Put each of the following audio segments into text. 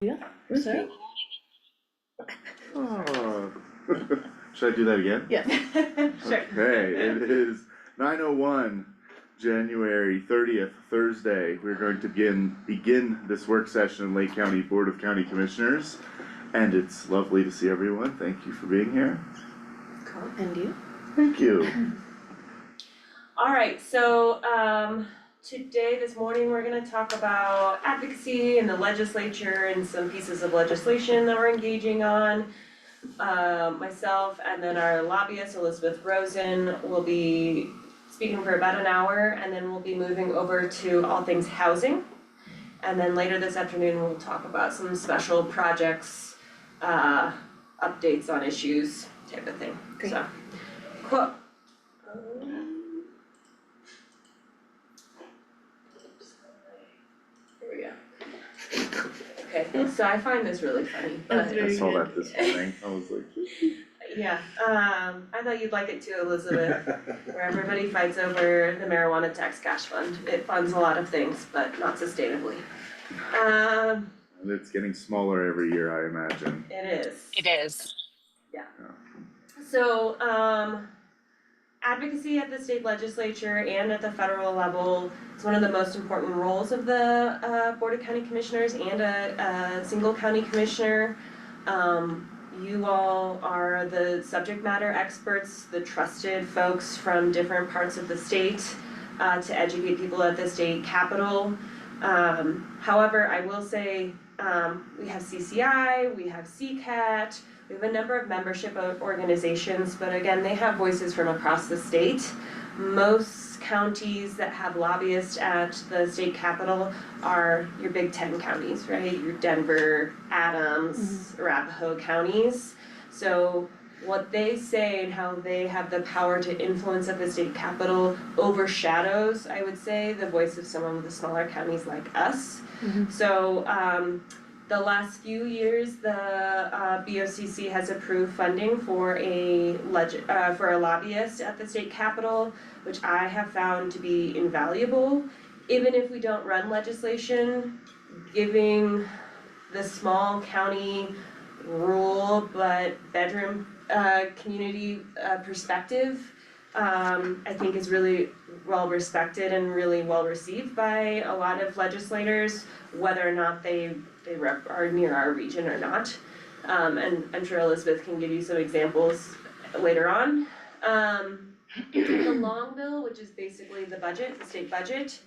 Yeah, so, Oh. Should I do that again? yes. Sure. Okay, it is 9:01, January 30th, Thursday. We're going to begin this work session in Lake County Board of County Commissioners. And it's lovely to see everyone. Thank you for being here. Cool, and you? Thank you. Alright, so today, this morning, we're gonna talk about advocacy in the legislature and some pieces of legislation that we're engaging on. Myself and then our lobbyist, Elizabeth Rosen, will be speaking for about an hour, and then we'll be moving over to all things housing. And then later this afternoon, we'll talk about some special projects, updates on issues, type of thing, Great. so. Cool. Here we go. Okay, so I find this really funny, but I saw that this morning. I was like, yeah, I thought you'd like it too, Elizabeth, where everybody fights over the marijuana tax cash fund. It funds a lot of things, but not sustainably. and it's getting smaller every year, I imagine. It is. It is. So, advocacy at the state legislature and at the federal level is one of the most important roles of the Board of County Commissioners and a single county commissioner. You all are the subject matter experts, the trusted folks from different parts of the state to educate people at the state capitol. However, I will say we have CCI, we have CCAT, we have a number of membership organizations, but again, they have voices from across the state. Most counties that have lobbyists at the state capitol are your big 10 counties, right? Your Denver, Adams, Arapahoe counties. So what they say and how they have the power to influence at the state capitol overshadows, I would say, the voice of some of the smaller counties like us. So the last few years, the BOCC has approved funding for a lobbyist at the state capitol, which I have found to be invaluable. Even if we don't run legislation, giving the small county rural but bedroom community perspective, I think is really well respected and really well received by a lot of legislators, whether or not they are near our region or not. And I'm sure Elizabeth can give you some examples later on. The long bill, which is basically the budget, the state budget,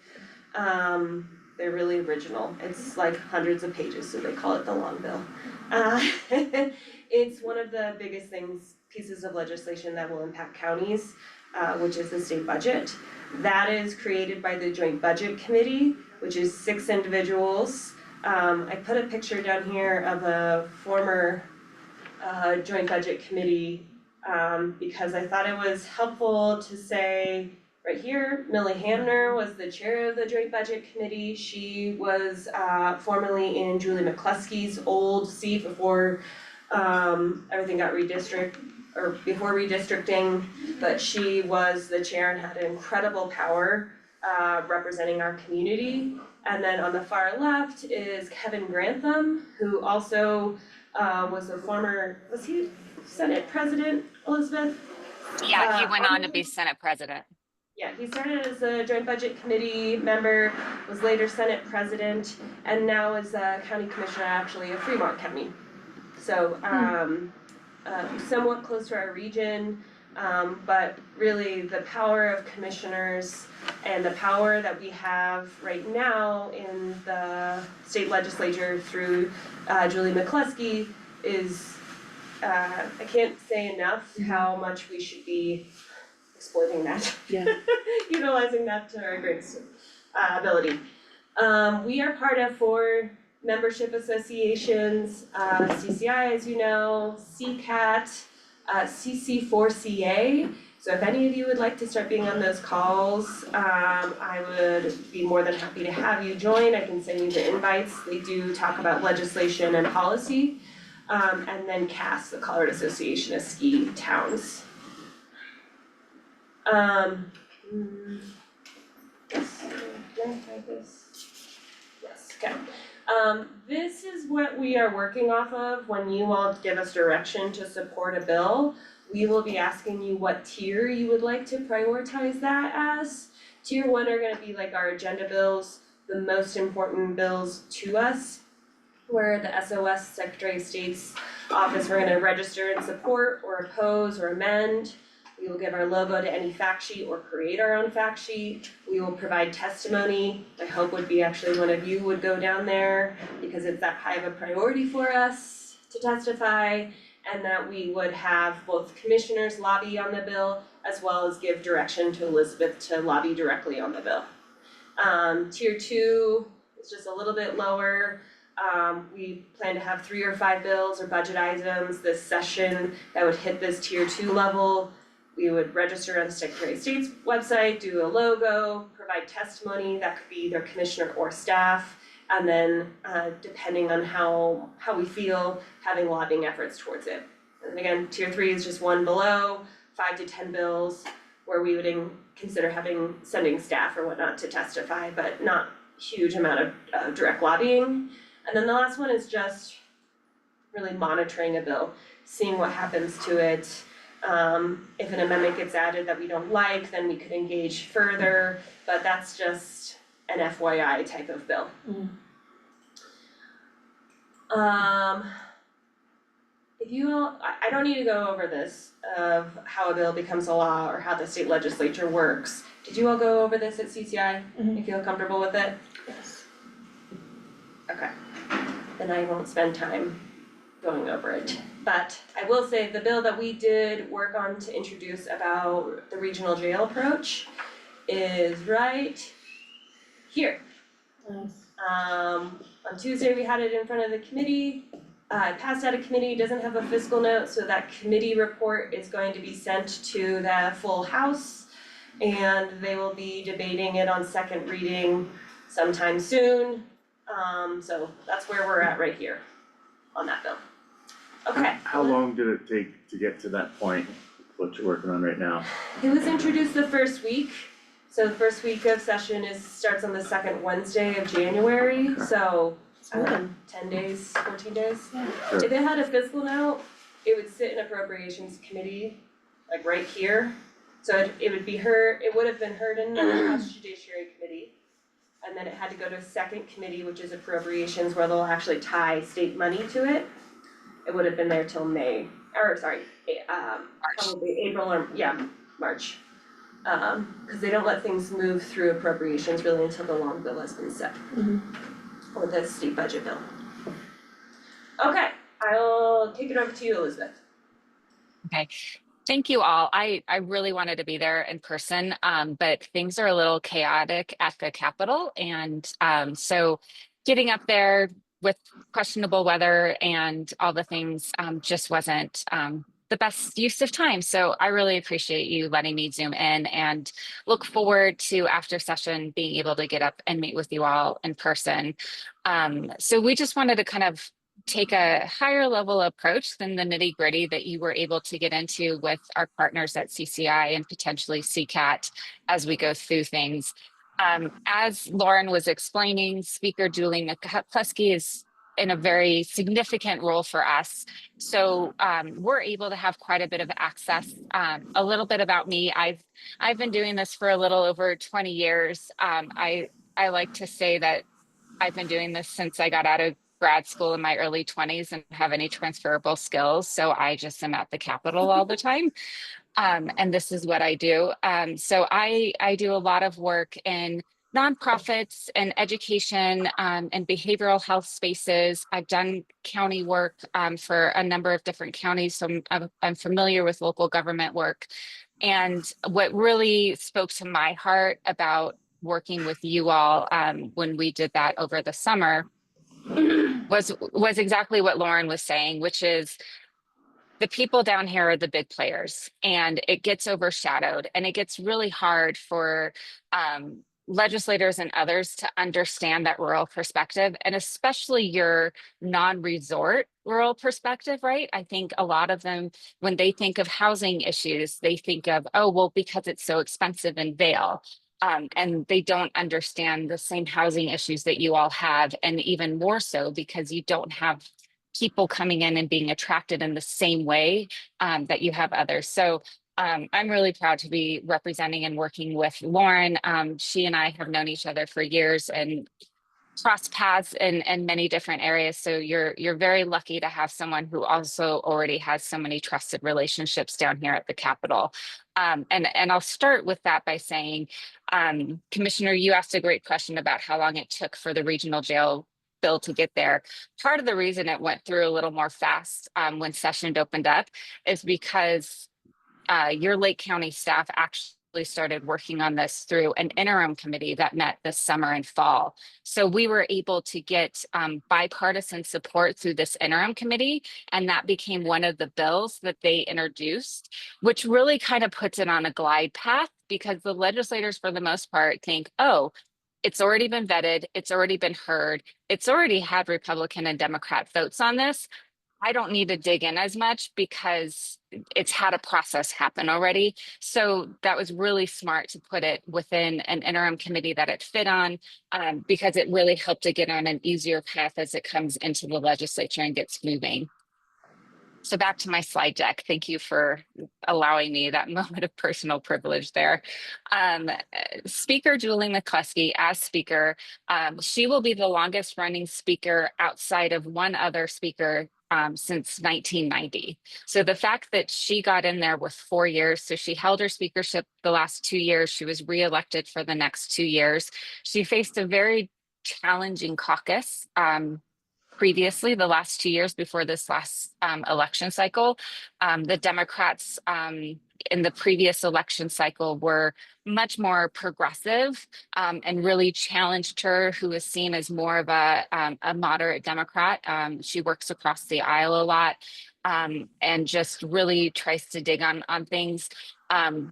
they're really original. It's like hundreds of pages, so they call it the long bill. It's one of the biggest pieces of legislation that will impact counties, which is the state budget. That is created by the Joint Budget Committee, which is 6 individuals. I put a picture down here of a former Joint Budget Committee because I thought it was helpful to say right here, Millie Hamner was the chair of the Joint Budget Committee. She was formerly in Julie McCluskey's old seat before everything got before redistricting, but she was the chair and had incredible power representing our community. And then on the far left is Kevin Grantham, who also was a former, was he Senate President, Elizabeth? Yeah, he went on to be Senate President. Yeah, he started as a Joint Budget Committee member, was later Senate President, and now is a county commissioner actually of Fremont County. So somewhat close to our region, but really the power of commissioners and the power that we have right now in the state legislature through Julie McCluskey is, I can't say enough how much we should be exploiting that. Yeah. Utilizing that to our greatest ability. We are part of 4 membership associations, CCI, as you know, CCAT, CC4CA. So if any of you would like to start being on those calls, I would be more than happy to have you join. I can send you the invites. They do talk about legislation and policy. And then CAS, the Colorado Association of Ski Towns. Yes, can I try this? Yes, okay. This is what we are working off of when you all give us direction to support a bill. We will be asking you what tier you would like to prioritize that as. Tier 1 are gonna be like our agenda bills, the most important bills to us. Where the SOS Secretary of State's office, we're gonna register and support or oppose or amend. We will give our logo to any fact sheet or create our own fact sheet. We will provide testimony. My hope would be actually one of you would go down there because it's that high of a priority for us to testify. And that we would have both commissioners lobby on the bill as well as give direction to Elizabeth to lobby directly on the bill. Tier 2 is just a little bit lower. We plan to have 3 or 5 bills or budget items this session that would hit this tier 2 level. We would register on the Secretary of State's website, do a logo, provide testimony, that could be either commissioner or staff. And then, depending on how we feel, having lobbying efforts towards it. And again, tier 3 is just one below, 5 to 10 bills, where we would consider sending staff or whatnot to testify, but not huge amount of direct lobbying. And then the last one is just really monitoring a bill, seeing what happens to it. If an amendment gets added that we don't like, then we could engage further, but that's just an FYI type of bill. If you all, I don't need to go over this of how a bill becomes a law or how the state legislature works. Did you all go over this at CCI? You feel comfortable with it? Yes. Okay, then I won't spend time going over it. But I will say the bill that we did work on to introduce about the regional jail approach is right here. Nice. On Tuesday, we had it in front of the committee. It passed out of committee, doesn't have a fiscal note, so that committee report is going to be sent to the full house. And they will be debating it on second reading sometime soon. So that's where we're at right here on that bill. Okay. How long did it take to get to that point, what you're working on right now? It was introduced the first week. So the first week of session starts on the second Wednesday of January, so It's more than, 10 days, 14 days. yeah. If it had a fiscal note, it would sit in appropriations committee, like right here. So it would be heard, it would have been heard in the House Judiciary Committee. And then it had to go to a second committee, which is appropriations, where they'll actually tie state money to it. It would have been there till probably April or, March. Cause they don't let things move through appropriations really until the long bill has been set. Or the state budget bill. Okay, I'll take it over to you, Elizabeth. Okay, thank you all. I really wanted to be there in person, but things are a little chaotic at the Capitol. And so getting up there with questionable weather and all the things just wasn't the best use of time. So I really appreciate you letting me zoom in and look forward to after session being able to get up and meet with you all in person. So we just wanted to kind of take a higher level approach than the nitty gritty that you were able to get into with our partners at CCI and potentially CCAT as we go through things. As Lauren was explaining, Speaker Julie McCluskey is in a very significant role for us. So we're able to have quite a bit of access. A little bit about me, I've been doing this for a little over 20 years. I like to say that I've been doing this since I got out of grad school in my early 20s and have any transferable skills. So I just am at the Capitol all the time. And this is what I do. So I do a lot of work in nonprofits and education and behavioral health spaces. I've done county work for a number of different counties, so I'm familiar with local government work. And what really spoke to my heart about working with you all when we did that over the summer was exactly what Lauren was saying, which is the people down here are the big players and it gets overshadowed and it gets really hard for legislators and others to understand that rural perspective, and especially your non-resort rural perspective, right? I think a lot of them, when they think of housing issues, they think of, oh, well, because it's so expensive in Vail. and they don't understand the same housing issues that you all have, and even more so because you don't have people coming in and being attracted in the same way that you have others. So I'm really proud to be representing and working with Lauren. She and I have known each other for years and cross paths in many different areas. So you're very lucky to have someone who also already has so many trusted relationships down here at the Capitol. And I'll start with that by saying, Commissioner, you asked a great question about how long it took for the regional jail bill to get there. Part of the reason it went through a little more fast when session opened up is because your Lake County staff actually started working on this through an interim committee that met this summer and fall. So we were able to get bipartisan support through this interim committee, and that became one of the bills that they introduced, which really kind of puts it on a glide path because the legislators, for the most part, think, oh, it's already been vetted, it's already been heard, it's already had Republican and Democrat votes on this. I don't need to dig in as much because it's had a process happen already. So that was really smart to put it within an interim committee that it fit on because it really helped to get on an easier path as it comes into the legislature and gets moving. So back to my slide deck. Thank you for allowing me that moment of personal privilege there. Speaker Julie McCluskey as speaker, she will be the longest running speaker outside of one other speaker since 1990. So the fact that she got in there with 4 years, so she held her speakership the last 2 years, she was reelected for the next 2 years. She faced a very challenging caucus previously, the last 2 years before this last election cycle. The Democrats in the previous election cycle were much more progressive and really challenged her, who is seen as more of a moderate Democrat. She works across the aisle a lot and just really tries to dig on things.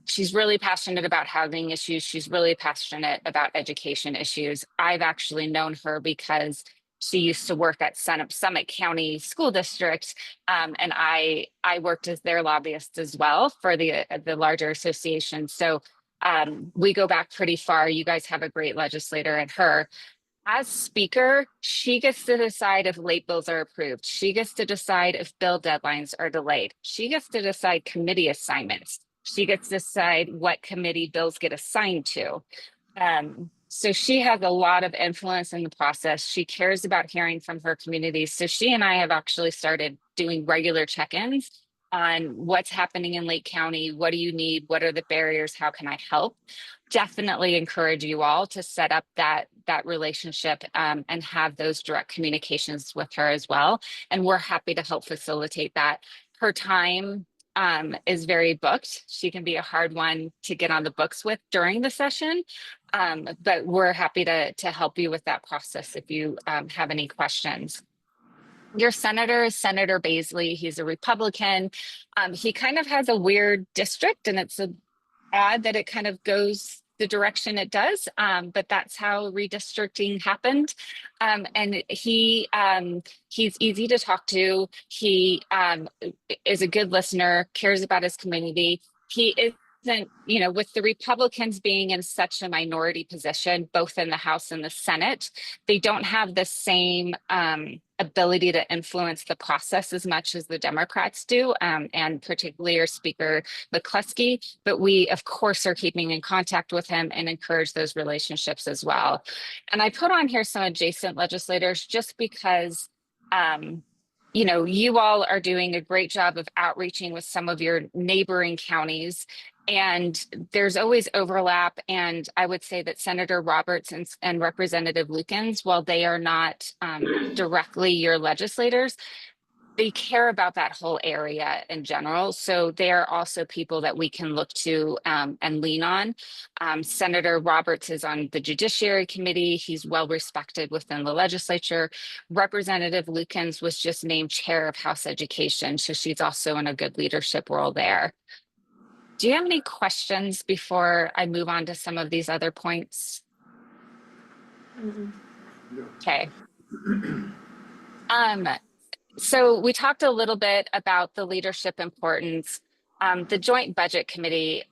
She's really passionate about housing issues. She's really passionate about education issues. I've actually known her because she used to work at Summit County School District, and I worked as their lobbyist as well for the larger association. So we go back pretty far. You guys have a great legislator in her. As speaker, she gets to decide if late bills are approved. She gets to decide if bill deadlines are delayed. She gets to decide committee assignments. She gets to decide what committee bills get assigned to. So she has a lot of influence in the process. She cares about hearing from her community. So she and I have actually started doing regular check-ins on what's happening in Lake County. What do you need? What are the barriers? How can I help? Definitely encourage you all to set up that relationship and have those direct communications with her as well. And we're happy to help facilitate that. Her time is very booked. She can be a hard one to get on the books with during the session, but we're happy to help you with that process if you have any questions. Your senator is Senator Baisley. He's a Republican. He kind of has a weird district, and it's odd that it kind of goes the direction it does, but that's how redistricting happened. And he's easy to talk to. He is a good listener, cares about his community. He isn't, with the Republicans being in such a minority position, both in the House and the Senate, they don't have the same ability to influence the process as much as the Democrats do, and particularly your Speaker McCluskey. But we, of course, are keeping in contact with him and encourage those relationships as well. And I put on here some adjacent legislators just because you all are doing a great job of outreaching with some of your neighboring counties, and there's always overlap. And I would say that Senator Roberts and Representative Lukens, while they are not directly your legislators, they care about that whole area in general. So they are also people that we can look to and lean on. Senator Roberts is on the Judiciary Committee. He's well respected within the legislature. Representative Lukens was just named chair of House Education, so she's also in a good leadership role there. Do you have any questions before I move on to some of these other points? Okay. So we talked a little bit about the leadership importance. The Joint Budget Committee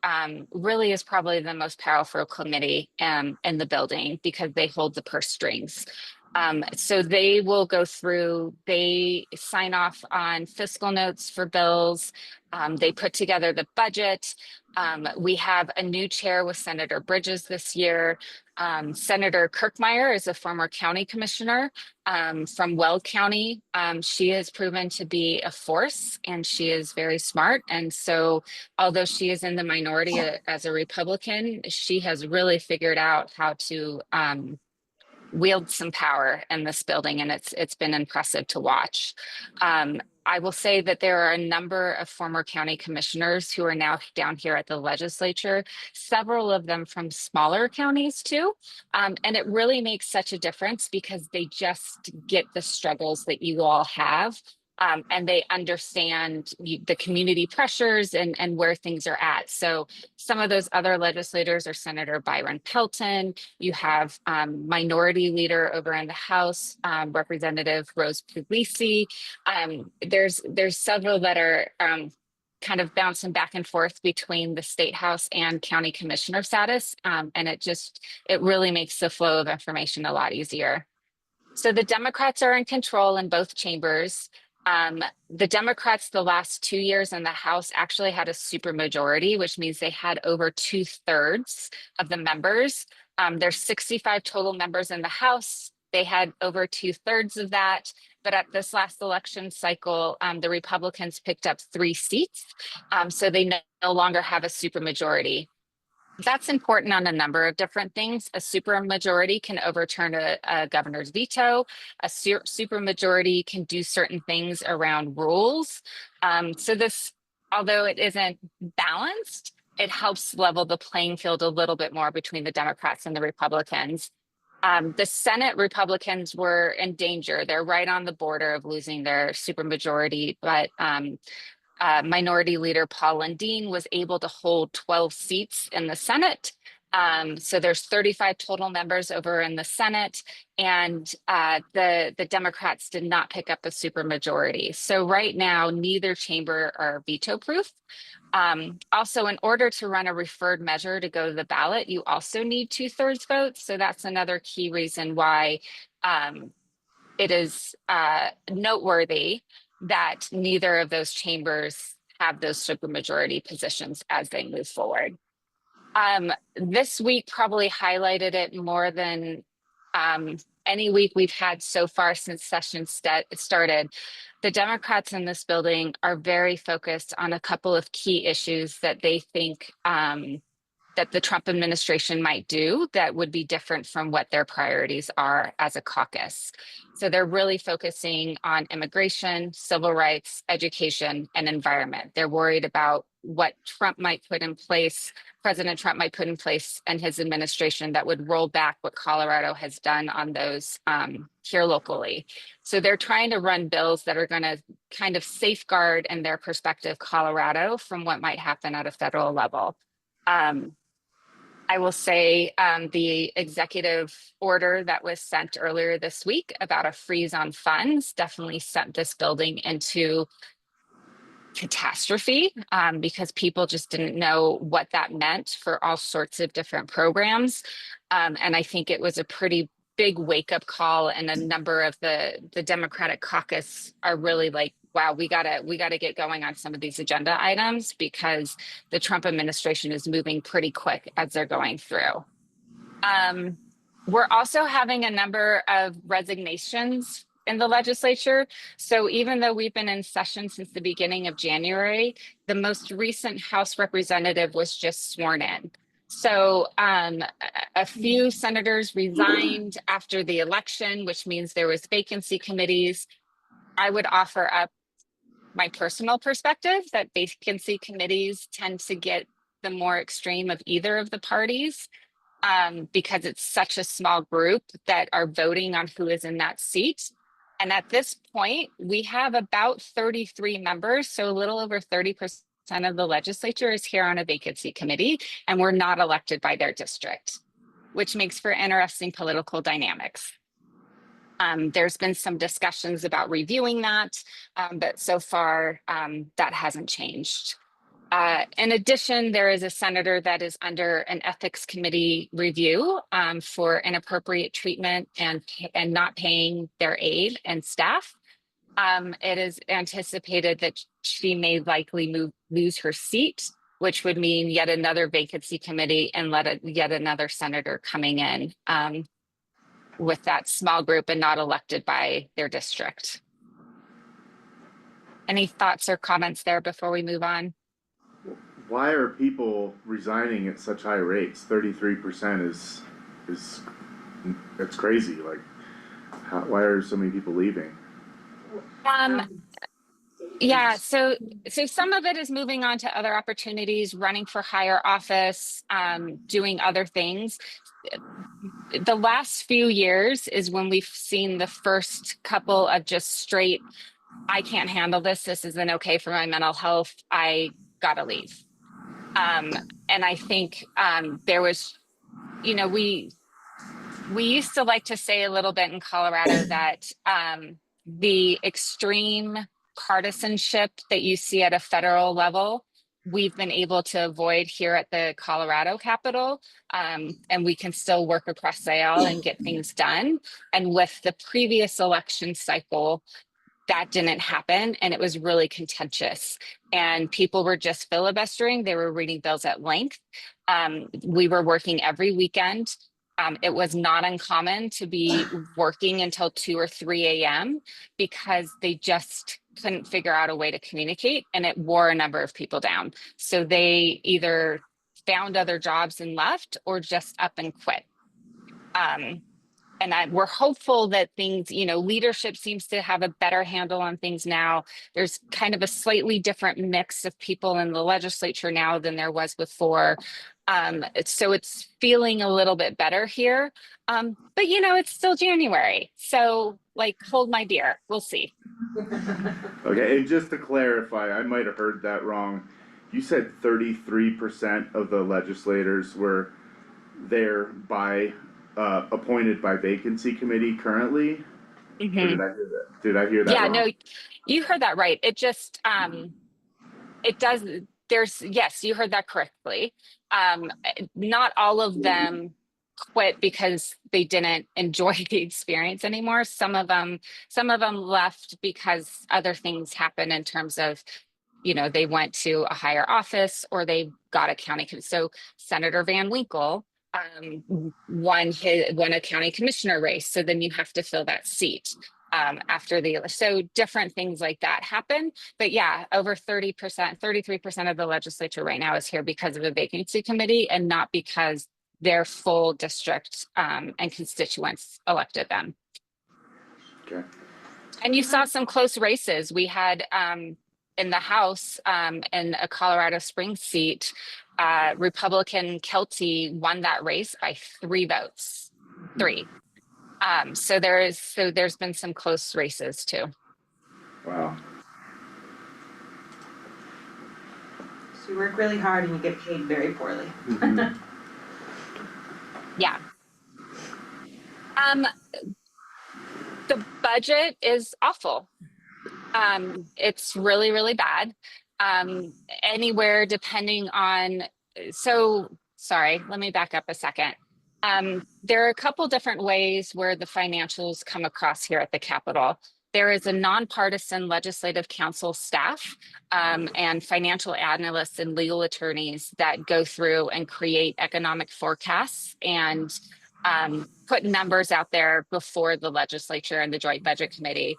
really is probably the most powerful committee in the building because they hold the purse strings. So they will go through, they sign off on fiscal notes for bills. They put together the budget. We have a new chair with Senator Bridges this year. Senator Kirkmeyer is a former county commissioner from Weld County. She has proven to be a force and she is very smart. And so, although she is in the minority as a Republican, she has really figured out how to wield some power in this building, and it's been impressive to watch. I will say that there are a number of former county commissioners who are now down here at the legislature, several of them from smaller counties too. And it really makes such a difference because they just get the struggles that you all have. And they understand the community pressures and where things are at. So some of those other legislators are Senator Byron Pelton. You have minority leader over in the House, Representative Rose Puglisi. There's several that are kind of bouncing back and forth between the state house and county commissioner status. And it really makes the flow of information a lot easier. So the Democrats are in control in both chambers. The Democrats, the last 2 years in the House actually had a supermajority, which means they had over 2/3 of the members. There's 65 total members in the House. They had over 2/3 of that. But at this last election cycle, the Republicans picked up 3 seats. So they no longer have a supermajority. That's important on a number of different things. A supermajority can overturn a governor's veto. A supermajority can do certain things around rules. So this, although it isn't balanced, it helps level the playing field a little bit more between the Democrats and the Republicans. The Senate Republicans were in danger. They're right on the border of losing their supermajority, but Minority Leader Paul Lundeen was able to hold 12 seats in the Senate. So there's 35 total members over in the Senate, and the Democrats did not pick up a supermajority. So right now, neither chamber are veto proof. Also, in order to run a referred measure to go to the ballot, you also need 2/3 votes. So that's another key reason why it is noteworthy that neither of those chambers have those supermajority positions as they move forward. This week probably highlighted it more than any week we've had so far since session started. The Democrats in this building are very focused on a couple of key issues that they think that the Trump administration might do that would be different from what their priorities are as a caucus. So they're really focusing on immigration, civil rights, education, and environment. They're worried about what Trump might put in place, President Trump might put in place and his administration that would roll back what Colorado has done on those here locally. So they're trying to run bills that are going to kind of safeguard, in their perspective, Colorado from what might happen at a federal level. I will say the executive order that was sent earlier this week about a freeze on funds definitely sent this building into catastrophe because people just didn't know what that meant for all sorts of different programs. And I think it was a pretty big wake up call, and a number of the Democratic caucus are really like, wow, we gotta get going on some of these agenda items because the Trump administration is moving pretty quick as they're going through. We're also having a number of resignations in the legislature. So even though we've been in session since the beginning of January, the most recent House representative was just sworn in. So a few senators resigned after the election, which means there was vacancy committees. I would offer up my personal perspective that vacancy committees tend to get the more extreme of either of the parties because it's such a small group that are voting on who is in that seat. And at this point, we have about 33 members, so a little over 30% of the legislature is here on a vacancy committee, and we're not elected by their district, which makes for interesting political dynamics. There's been some discussions about reviewing that, but so far that hasn't changed. In addition, there is a senator that is under an ethics committee review for inappropriate treatment and not paying their aide and staff. It is anticipated that she may likely lose her seat, which would mean yet another vacancy committee and yet another senator coming in with that small group and not elected by their district. Any thoughts or comments there before we move on? Why are people resigning at such high rates? 33% is it's crazy. Like, why are so many people leaving? Yeah, so some of it is moving on to other opportunities, running for higher office, doing other things. The last few years is when we've seen the first couple of just straight, I can't handle this. This isn't okay for my mental health. I gotta leave. And I think there was, we used to like to say a little bit in Colorado that the extreme partisanship that you see at a federal level, we've been able to avoid here at the Colorado Capitol, and we can still work across the aisle and get things done. And with the previous election cycle, that didn't happen, and it was really contentious. And people were just filibustering. They were reading bills at length. We were working every weekend. It was not uncommon to be working until 2 or 3 a.m. because they just couldn't figure out a way to communicate, and it wore a number of people down. So they either found other jobs and left or just up and quit. And we're hopeful that things, leadership seems to have a better handle on things now. There's kind of a slightly different mix of people in the legislature now than there was before. So it's feeling a little bit better here. But, it's still January. So, hold my beer. We'll see. Okay, and just to clarify, I might have heard that wrong. You said 33% of the legislators were there appointed by vacancy committee currently? Mm-hmm. Or did I hear that? Did I hear that wrong? No, you heard that right. It just, it does, yes, you heard that correctly. Not all of them quit because they didn't enjoy the experience anymore. Some of them left because other things happened in terms of, they went to a higher office or they got a county. So Senator Van Winkle won a county commissioner race. So then you have to fill that seat after so different things like that happen. But yeah, over 30%, 33% of the legislature right now is here because of a vacancy committee and not because their full district and constituents elected them. Okay. And you saw some close races. We had in the House in a Colorado Springs seat, Republican Kelty won that race by 3 votes. 3. So there's been some close races too. Wow. So you work really hard and you get paid very poorly. Mm-hmm. Yeah. The budget is awful. It's really, really bad. Anywhere depending on, sorry, let me back up a second. There are a couple different ways where the financials come across here at the Capitol. There is a nonpartisan legislative council staff and financial analysts and legal attorneys that go through and create economic forecasts and put numbers out there before the legislature and the Joint Budget Committee.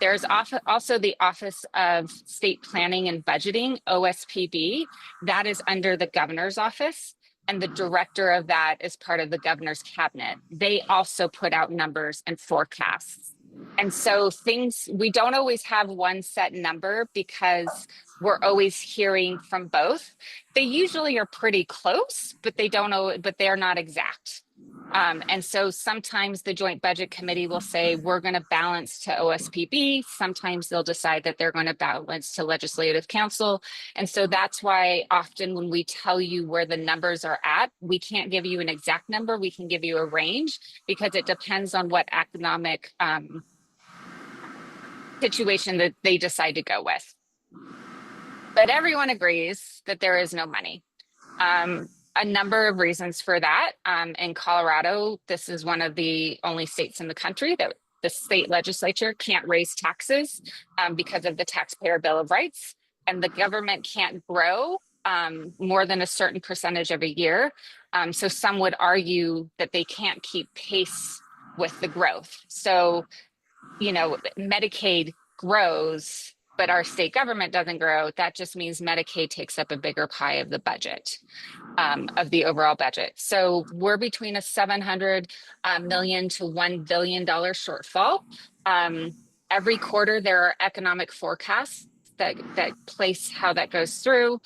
There's also the Office of State Planning and Budgeting, OSPB, that is under the governor's office. And the director of that is part of the governor's cabinet. They also put out numbers and forecasts. And so we don't always have one set number because we're always hearing from both. They usually are pretty close, but they're not exact. And so sometimes the Joint Budget Committee will say, we're going to balance to OSPB. Sometimes they'll decide that they're going to balance to Legislative Council. And so that's why often when we tell you where the numbers are at, we can't give you an exact number. We can give you a range because it depends on what economic situation that they decide to go with. but everyone agrees that there is no money. A number of reasons for that. In Colorado, this is one of the only states in the country that the state legislature can't raise taxes because of the Taxpayer Bill of Rights, and the government can't grow more than a certain percentage every year. So some would argue that they can't keep pace with the growth. So, Medicaid grows, but our state government doesn't grow. That just means Medicaid takes up a bigger pie of the budget, of the overall budget. So we're between a 700 million to $1 billion shortfall. Every quarter, there are economic forecasts that place how that goes through.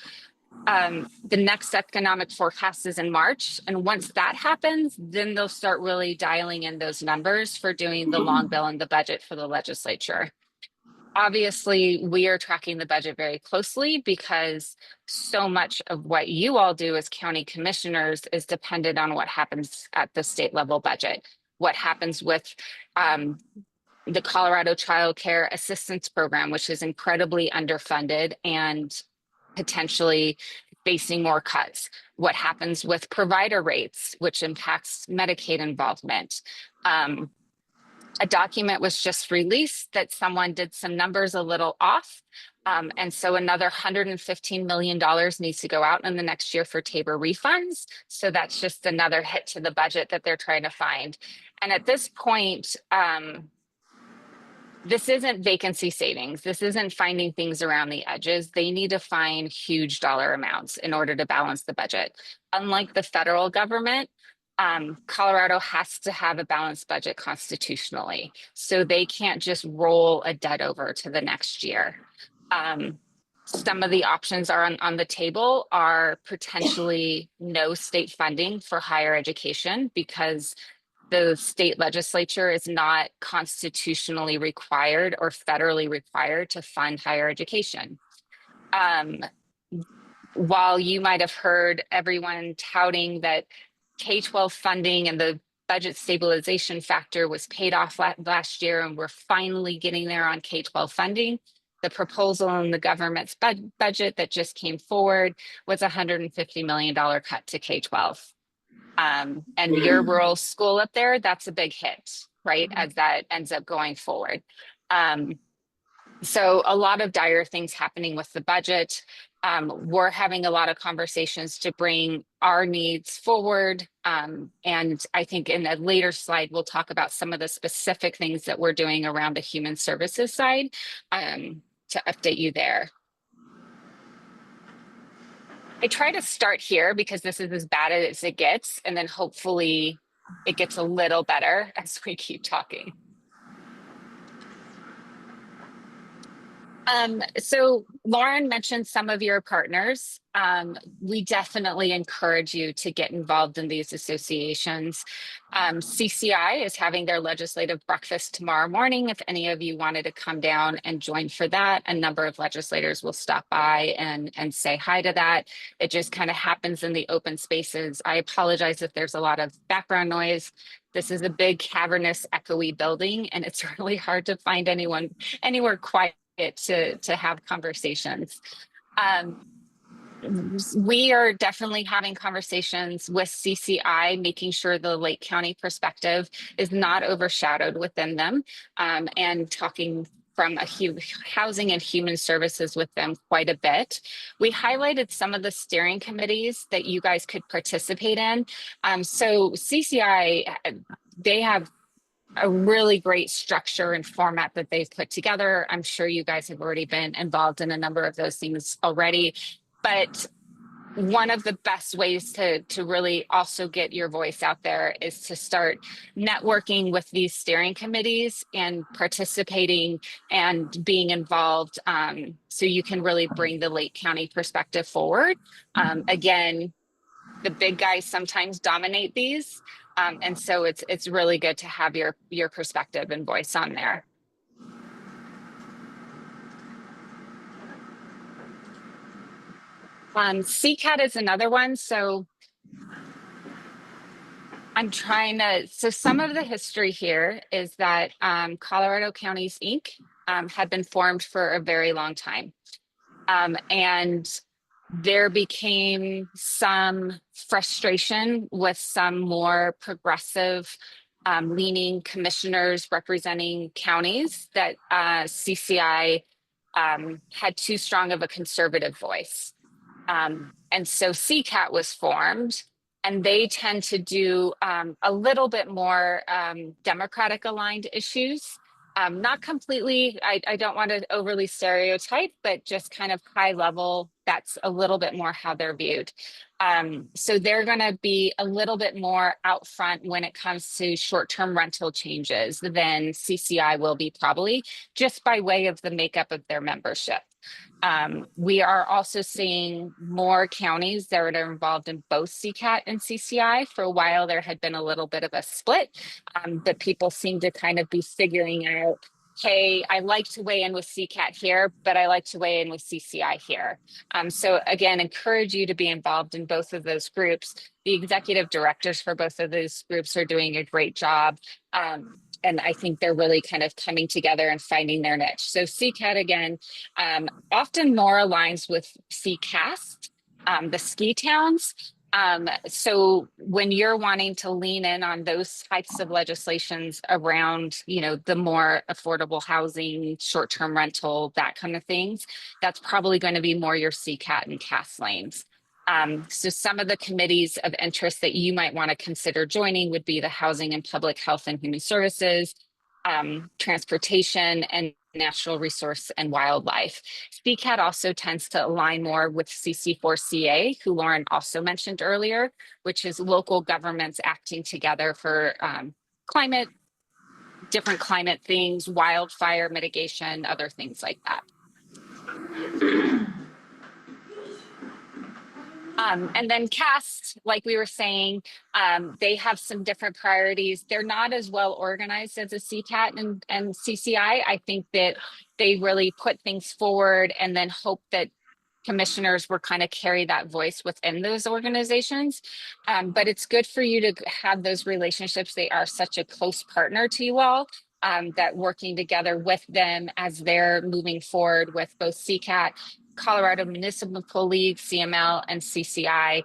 The next economic forecast is in March. And once that happens, then they'll start really dialing in those numbers for doing the long bill and the budget for the legislature. Obviously, we are tracking the budget very closely because so much of what you all do as county commissioners is dependent on what happens at the state level budget, what happens with the Colorado Child Care Assistance Program, which is incredibly underfunded and potentially facing more cuts, what happens with provider rates, which impacts Medicaid involvement. A document was just released that someone did some numbers a little off. And so another $115 million needs to go out in the next year for Tabor refunds. So that's just another hit to the budget that they're trying to find. And at this point, this isn't vacancy savings. This isn't finding things around the edges. They need to find huge dollar amounts in order to balance the budget. Unlike the federal government, Colorado has to have a balanced budget constitutionally. So they can't just roll a debt over to the next year. Some of the options are on the table are potentially no state funding for higher education because the state legislature is not constitutionally required or federally required to fund higher education. While you might have heard everyone touting that K-12 funding and the budget stabilization factor was paid off last year, and we're finally getting there on K-12 funding, the proposal in the government's budget that just came forward was a $150 million cut to K-12. And your rural school up there, that's a big hit, right? As that ends up going forward. So a lot of dire things happening with the budget. We're having a lot of conversations to bring our needs forward. And I think in a later slide, we'll talk about some of the specific things that we're doing around the human services side to update you there. I try to start here because this is as bad as it gets, and then hopefully it gets a little better as we keep talking. So Lauren mentioned some of your partners. We definitely encourage you to get involved in these associations. CCI is having their legislative breakfast tomorrow morning. If any of you wanted to come down and join for that, a number of legislators will stop by and say hi to that. It just kind of happens in the open spaces. I apologize if there's a lot of background noise. This is a big cavernous echoey building, and it's really hard to find anyone anywhere quiet to have conversations. We are definitely having conversations with CCI, making sure the Lake County perspective is not overshadowed within them, and talking from a housing and human services with them quite a bit. We highlighted some of the steering committees that you guys could participate in. So CCI, they have a really great structure and format that they've put together. I'm sure you guys have already been involved in a number of those things already, but one of the best ways to really also get your voice out there is to start networking with these steering committees and participating and being involved, so you can really bring the Lake County perspective forward. Again, the big guys sometimes dominate these. And so it's really good to have your perspective and voice on there. CCAT is another one. So so some of the history here is that Colorado Counties Inc. Had been formed for a very long time. And there became some frustration with some more progressive leaning commissioners representing counties that CCI had too strong of a conservative voice. And so CCAT was formed, and they tend to do a little bit more Democratic aligned issues. Not completely, I don't want to overly stereotype, but just kind of high level, that's a little bit more how they're viewed. So they're going to be a little bit more out front when it comes to short-term rental changes than CCI will be, probably just by way of the makeup of their membership. We are also seeing more counties that are involved in both CCAT and CCI. For a while, there had been a little bit of a split, but people seem to kind of be figuring out, hey, I like to weigh in with CCAT here, but I like to weigh in with CCI here. So again, encourage you to be involved in both of those groups. The executive directors for both of those groups are doing a great job. And I think they're really kind of coming together and finding their niche. So CCAT, again, often more aligns with CCAST, the ski towns. So when you're wanting to lean in on those types of legislations around, the more affordable housing, short-term rental, that kind of things, that's probably going to be more your CCAT and CAS lanes. So some of the committees of interest that you might want to consider joining would be the Housing and Public Health and Human Services, Transportation, and Natural Resource and Wildlife. CCAT also tends to align more with CC4CA, who Lauren also mentioned earlier, which is local governments acting together for different climate things, wildfire mitigation, other things like that. And then CAST, like we were saying, they have some different priorities. They're not as well organized as a CCAT and CCI. I think that they really put things forward and then hope that commissioners will kind of carry that voice within those organizations. But it's good for you to have those relationships. They are such a close partner to you all, that working together with them as they're moving forward with both CCAT, Colorado Municipal League, CML, and CCI.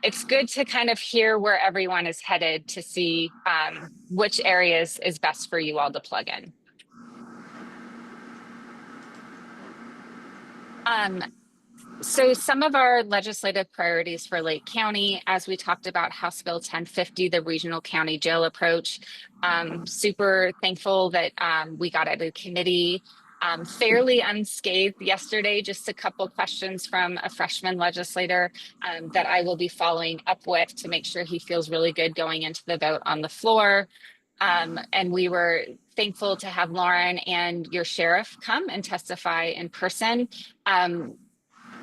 It's good to kind of hear where everyone is headed to see which areas is best for you all to plug in. So some of our legislative priorities for Lake County, as we talked about House Bill 1050, the regional county jail approach. Super thankful that we got out of committee fairly unscathed yesterday. Just a couple questions from a freshman legislator that I will be following up with to make sure he feels really good going into the vote on the floor. And we were thankful to have Lauren and your sheriff come and testify in person.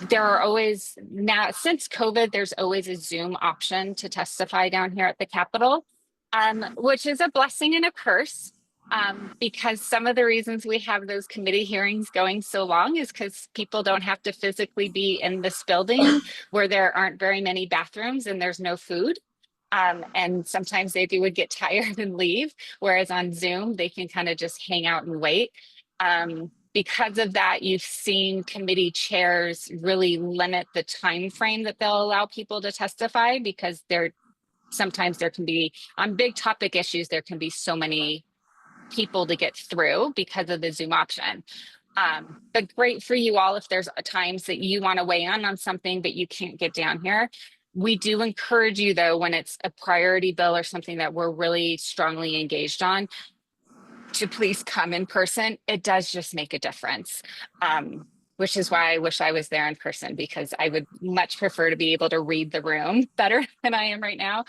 There are always, now since COVID, there's always a Zoom option to testify down here at the Capitol, which is a blessing and a curse, because some of the reasons we have those committee hearings going so long is because people don't have to physically be in this building where there aren't very many bathrooms and there's no food. And sometimes they would get tired and leave, whereas on Zoom, they can kind of just hang out and wait. Because of that, you've seen committee chairs really limit the time frame that they'll allow people to testify, because sometimes there can be, on big topic issues, there can be so many people to get through because of the Zoom option. But great for you all if there's times that you want to weigh in on something but you can't get down here. We do encourage you, though, when it's a priority bill or something that we're really strongly engaged on, to please come in person. It does just make a difference, which is why I wish I was there in person, because I would much prefer to be able to read the room better than I am right now.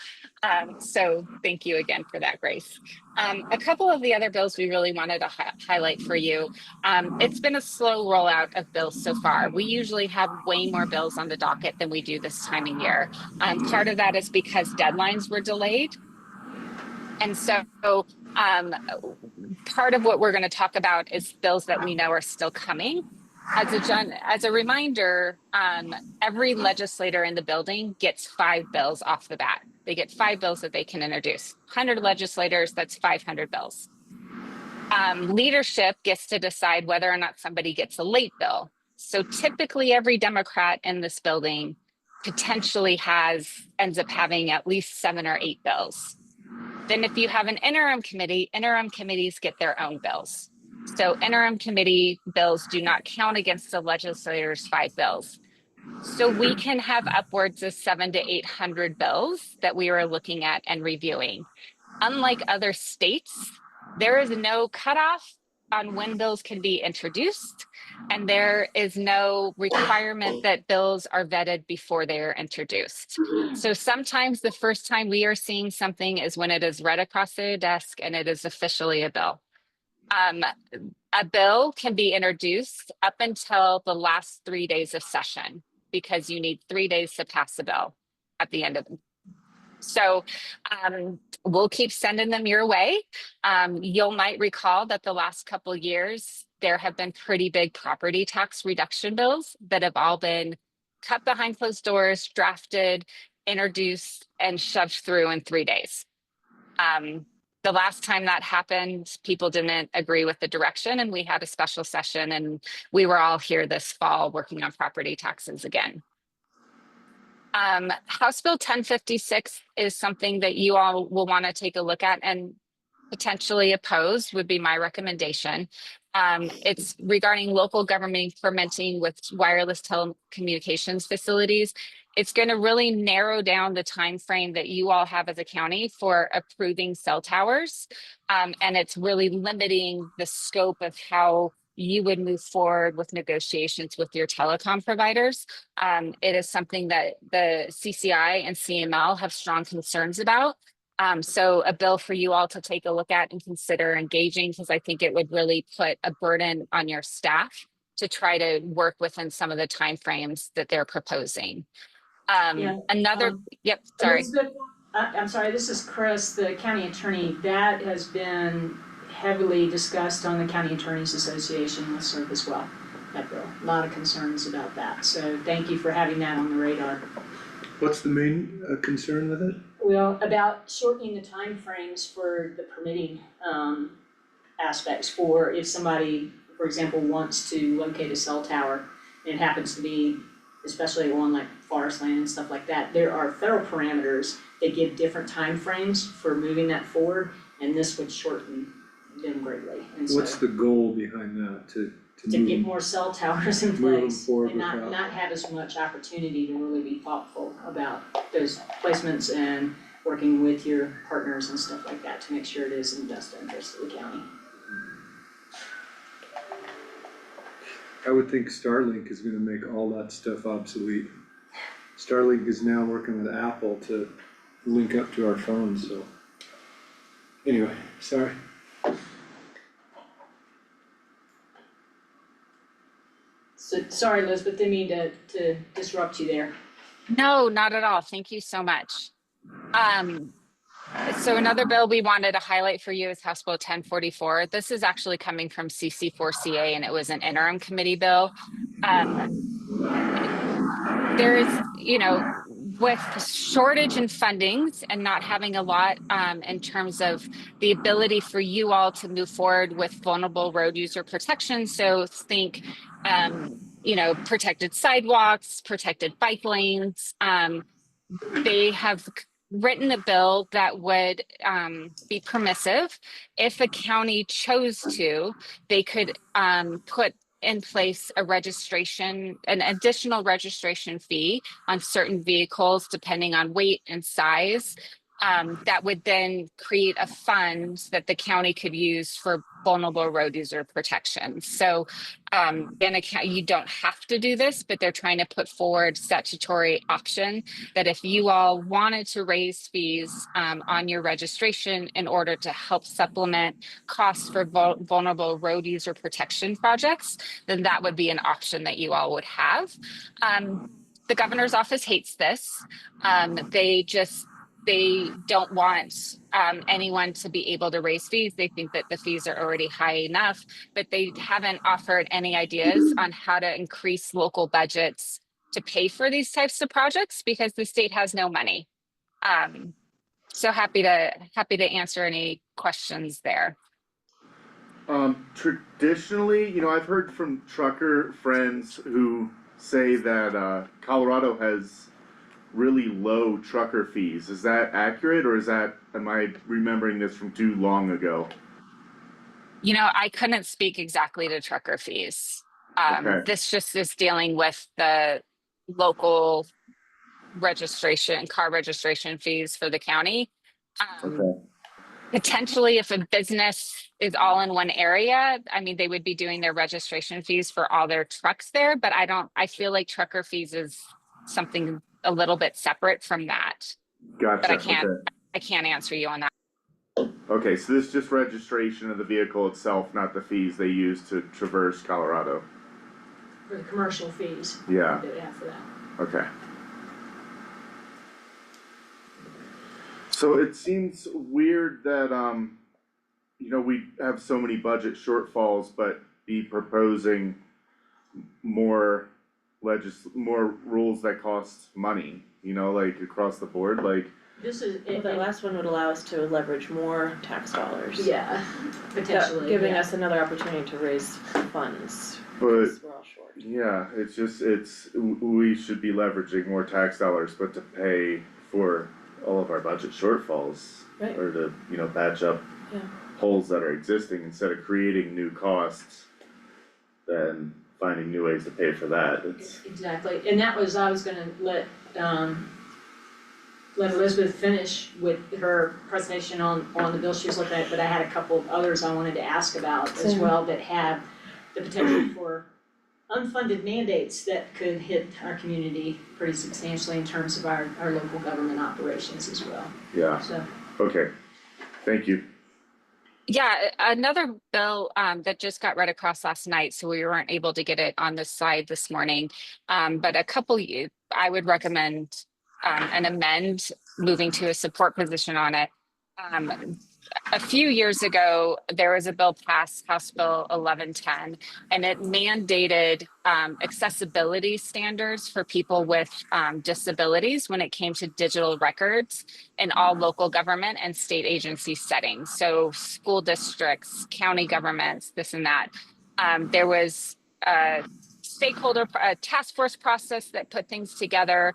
So thank you again for that, Grace. A couple of the other bills we really wanted to highlight for you. It's been a slow rollout of bills so far. We usually have way more bills on the docket than we do this time of year. Part of that is because deadlines were delayed. And so part of what we're going to talk about is bills that we know are still coming. As a reminder, every legislator in the building gets 5 bills off the bat. They get 5 bills that they can introduce. 100 legislators, that's 500 bills. Leadership gets to decide whether or not somebody gets a late bill. So typically every Democrat in this building potentially ends up having at least 7 or 8 bills. Then if you have an interim committee, interim committees get their own bills. So interim committee bills do not count against the legislator's 5 bills. So we can have upwards of 700 to 800 bills that we are looking at and reviewing. Unlike other states, there is no cutoff on when bills can be introduced, and there is no requirement that bills are vetted before they are introduced. So sometimes the first time we are seeing something is when it is read across the desk and it is officially a bill. A bill can be introduced up until the last 3 days of session because you need 3 days to pass a bill at the end of the. So we'll keep sending them your way. You might recall that the last couple of years, there have been pretty big property tax reduction bills that have all been cut behind closed doors, drafted, introduced, and shoved through in 3 days. The last time that happened, people didn't agree with the direction, and we had a special session, and we were all here this fall working on property taxes again. House Bill 1056 is something that you all will want to take a look at and potentially oppose, would be my recommendation. It's regarding local government permitting with wireless telecommunications facilities. It's going to really narrow down the time frame that you all have as a county for approving cell towers. And it's really limiting the scope of how you would move forward with negotiations with your telecom providers. It is something that the CCI and CML have strong concerns about. So a bill for you all to take a look at and consider engaging, because I think it would really put a burden on your staff to try to work within some of the timeframes that they're proposing. Yep, sorry. Elizabeth, I'm sorry, this is Chris, the county attorney. That has been heavily discussed on the County Attorneys Association listserv as well, that bill. A lot of concerns about that. So thank you for having that on the radar. What's the main concern with it? Well, about shortening the timeframes for the permitting aspects for if somebody, for example, wants to locate a cell tower, and it happens to be, especially on like forest land and stuff like that, there are federal parameters that give different timeframes for moving that forward, and this would shorten them greatly. And so, What's the goal behind that, to to move get them? more cell towers in Move them place forward and without- not have as much opportunity to really be thoughtful about those placements and working with your partners and stuff like that to make sure it is in the best interest of the county. I would think Starlink is gonna make all that stuff obsolete. Starlink is now working with Apple to link up to our phones, so. Anyway, sorry. So, sorry, Elizabeth, didn't mean to disrupt you there. No, not at all. Thank you so much. So another bill we wanted to highlight for you is House Bill 1044. This is actually coming from CC4CA, and it was an interim committee bill. There's, with shortage in fundings and not having a lot in terms of the ability for you all to move forward with vulnerable road user protection. So think, protected sidewalks, protected bike lanes. They have written a bill that would be permissive. If a county chose to, they could put in place an additional registration fee on certain vehicles, depending on weight and size. That would then create a fund that the county could use for vulnerable road user protection. So you don't have to do this, but they're trying to put forward statutory option that if you all wanted to raise fees on your registration in order to help supplement costs for vulnerable road user protection projects, then that would be an option that you all would have. The governor's office hates this. They don't want anyone to be able to raise fees. They think that the fees are already high enough, but they haven't offered any ideas on how to increase local budgets to pay for these types of projects because the state has no money. So happy to answer any questions there. Traditionally, I've heard from trucker friends who say that Colorado has really low trucker fees. Is that accurate, or am I remembering this from too long ago? I couldn't speak exactly to trucker fees. Okay, This just is dealing with the local car registration fees for the county. Um, okay, Potentially, if a business is all in one area, I mean, they would be doing their registration fees for all their trucks there, but I feel like trucker fees is something a little bit separate from that. But gotcha, I okay. can't answer you on that. Okay, so this is just registration of the vehicle itself, not the fees they use to traverse Colorado. For the commercial fees. Yeah. That we have for that. Okay. So it seems weird that, we have so many budget shortfalls, but be proposing more more rules that cost money, like across the board, like, This is, Well, that last one would allow us to leverage more tax dollars. yeah, potentially, Giving yeah. us another opportunity to raise funds, but, because we're all short. yeah, we should be leveraging more tax dollars, but to pay for all of our budget shortfalls. Right. Or to, patch up Yeah. holes that are existing instead of creating new costs, then finding new ways to pay for that, Exactly, and I was gonna let Elizabeth finish with her presentation on the bill she was looking at, but I had a couple of others I wanted to ask about as Same. well that have the potential for unfunded mandates that could hit our community pretty substantially in terms of our local government operations as well, yeah, so. okay, thank you. Yeah, another bill that just got read across last night, so we weren't able to get it on the side this morning. But I would recommend an amend moving to a support position on it. A few years ago, there was a bill passed, House Bill 1110, and it mandated accessibility standards for people with disabilities when it came to digital records in all local government and state agency settings. So school districts, county governments, this and that. There was a task force process that put things together.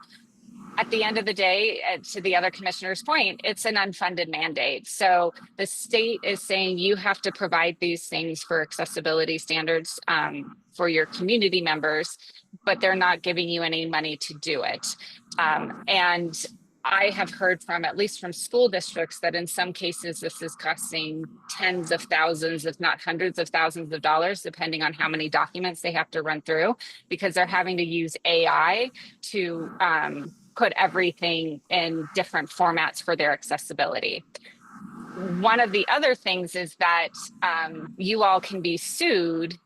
At the end of the day, to the other commissioner's point, it's an unfunded mandate. So the state is saying you have to provide these things for accessibility standards for your community members, but they're not giving you any money to do it. And I have heard from, at least from school districts, that in some cases this is costing tens of thousands, if not hundreds of thousands of dollars, depending on how many documents they have to run through, because they're having to use AI to put everything in different formats for their accessibility. One of the other things is that you all can be sued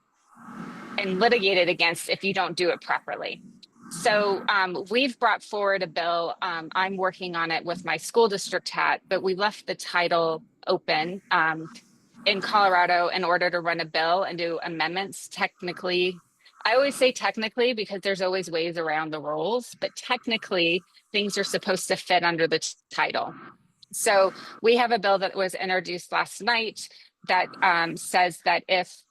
and litigated against if you don't do it properly. So we've brought forward a bill. I'm working on it with my school district hat, but we left the title open in Colorado in order to run a bill and do amendments. Technically, I always say technically because there's always ways around the rules, but technically things are supposed to fit under the title. So we have a bill that was introduced last night that says that if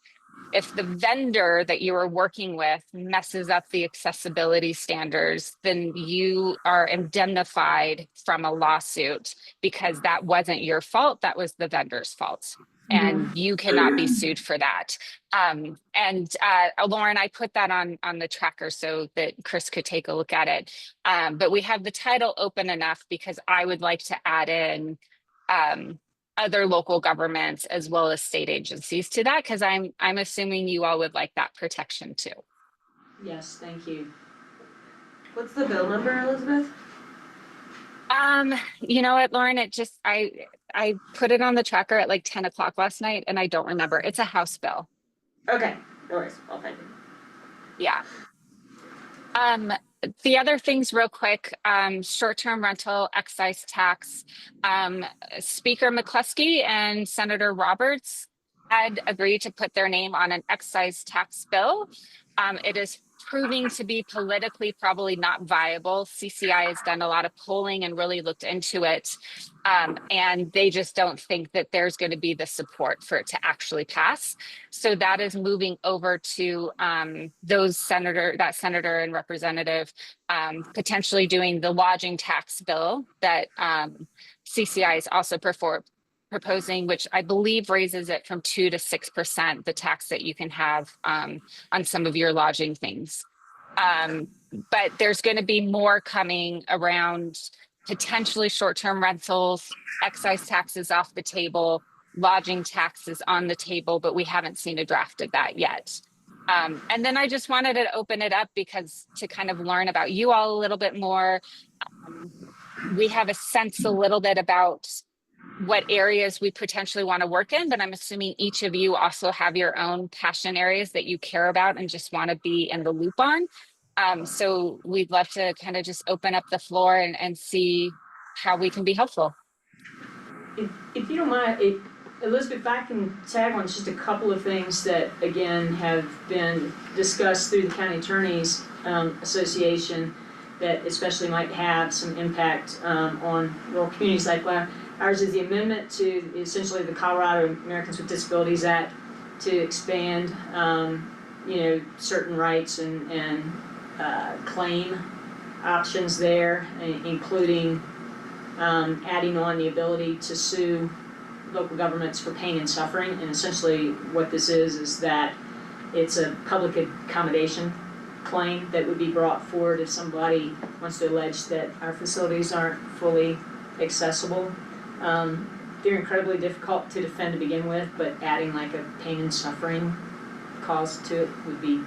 the vendor that you are working with messes up the accessibility standards, then you are indemnified from a lawsuit because that wasn't your fault, that was the vendor's fault. And you cannot be sued for that. Lauren, I put that on the tracker so that Chris could take a look at it. But we have the title open enough because I would like to add in other local governments as well as state agencies to that, because I'm assuming you all would like that protection too. Yes, thank you. What's the bill number, Elizabeth? You know what, Lauren, I put it on the tracker at like 10 o'clock last night and I don't remember. It's a House bill. Okay, no worries, I'll find it. Yeah. The other things real quick, short-term rental excise tax. Speaker McCluskey and Senator Roberts had agreed to put their name on an excise tax bill. It is proving to be politically probably not viable. CCI has done a lot of polling and really looked into it. And they just don't think that there's going to be the support for it to actually pass. So that is moving over to that senator and representative potentially doing the lodging tax bill that CCI is also proposing, which I believe raises it from 2% to 6%, the tax that you can have on some of your lodging things. But there's going to be more coming around potentially short-term rentals, excise taxes off the table, lodging taxes on the table, but we haven't seen a draft of that yet. And then I just wanted to open it up because to kind of learn about you all a little bit more. We have a sense a little bit about what areas we potentially want to work in, but I'm assuming each of you also have your own passion areas that you care about and just want to be in the loop on. So we'd love to kind of just open up the floor and see how we can be helpful. If you don't mind, Elizabeth, if I can tag on just a couple of things that, again, have been discussed through the County Attorneys Association that especially might have some impact on rural communities like ours is the amendment to essentially the Colorado Americans with Disabilities Act to expand, certain rights and claim options there, including adding on the ability to sue local governments for pain and suffering. And essentially what this is that it's a public accommodation claim that would be brought forward if somebody wants to allege that our facilities aren't fully accessible. They're incredibly difficult to defend to begin with, but adding like a pain and suffering cause to it would be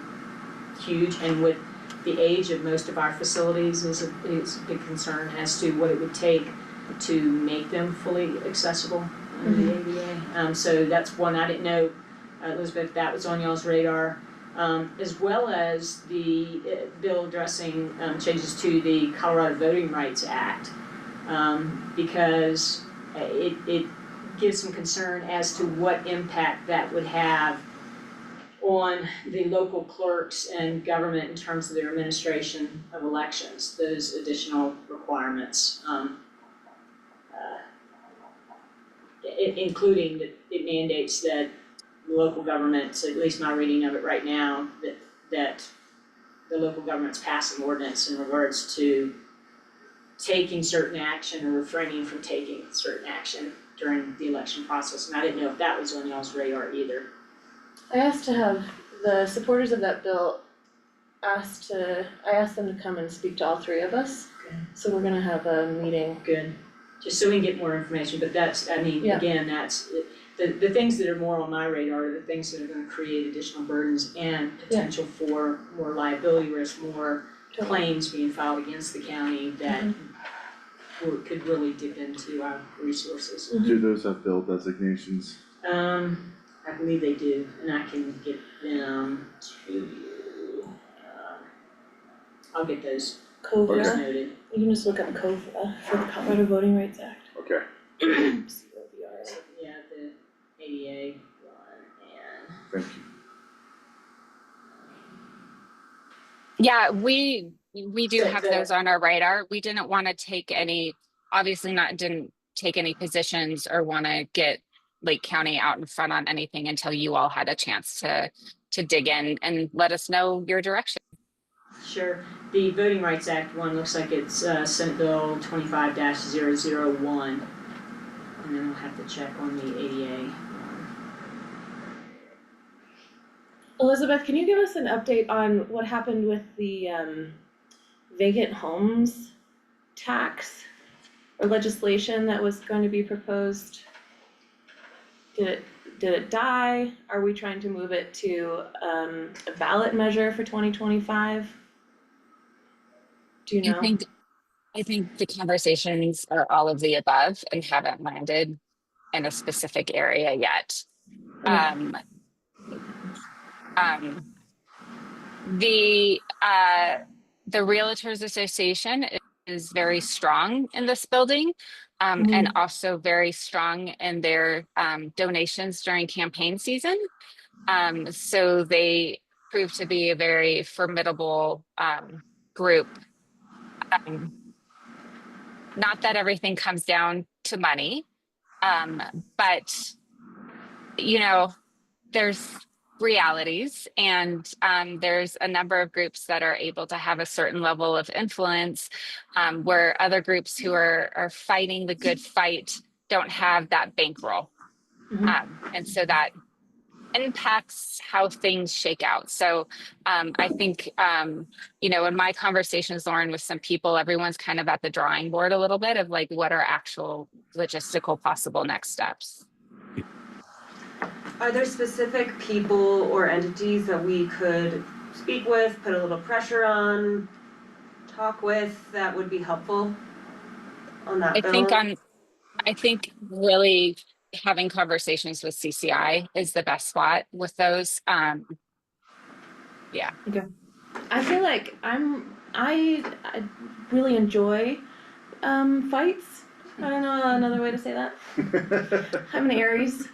huge. And with the age of most of our facilities is a big concern as to what it would take to make them fully accessible under the ADA. So that's one I didn't know, Elizabeth, that was on y'all's radar. As well as the bill addressing changes to the Colorado Voting Rights Act, because it gives some concern as to what impact that would have on the local clerks and government in terms of their administration of elections, those additional requirements. Including that it mandates that local governments, at least my reading of it right now, that the local governments pass an ordinance in regards to taking certain action or refraining from taking certain action during the election process. And I didn't know if that was on y'all's radar either. I asked to have the supporters of that bill I asked them to come and speak to all three of us. Okay. So we're gonna have a meeting. Good, just so we can get more information, but that's, Yeah. again, that's, the things that are more on my radar are the things that are gonna create additional burdens and potential for more liability risk, more claims being filed against the county that could really dip into our resources. Do those have bill designations? I believe they do, and I can get them to you. I'll get those COVRA, noted. you can just look up COVRA for the Colorado Voting Rights Act. Okay. COVRA. So, yeah, the ADA one and. Thank you. Yeah, we do have those on our radar. We didn't want to take any, didn't take any positions or want to get Lake County out in front on anything until you all had a chance to dig in and let us know your direction. Sure. The Voting Rights Act one looks like it's Senate Bill 25-001, and then we'll have to check on the ADA one. Elizabeth, can you give us an update on what happened with the vacant homes tax or legislation that was going to be proposed? Did it die? Are we trying to move it to a ballot measure for 2025? Do you know? I think the conversations are all of the above and haven't landed in a specific area yet. The Realtors Association is very strong in this building, and also very strong in their donations during campaign season. So they proved to be a very formidable group. Um, Not that everything comes down to money, but you know, there's realities, and there's a number of groups that are able to have a certain level of influence, where other groups who are fighting the good fight don't have that bankroll. And so that impacts how things shake out. So I think, in my conversations, Lauren, with some people, everyone's kind of at the drawing board a little bit of like, what are actual logistical possible next steps? Are there specific people or entities that we could speak with, put a little pressure on, talk with, that would be helpful on that bill? I think really having conversations with CCI is the best spot with those. Yeah. I feel like I really enjoy fights. I don't know another way to say that. I'm an Aries.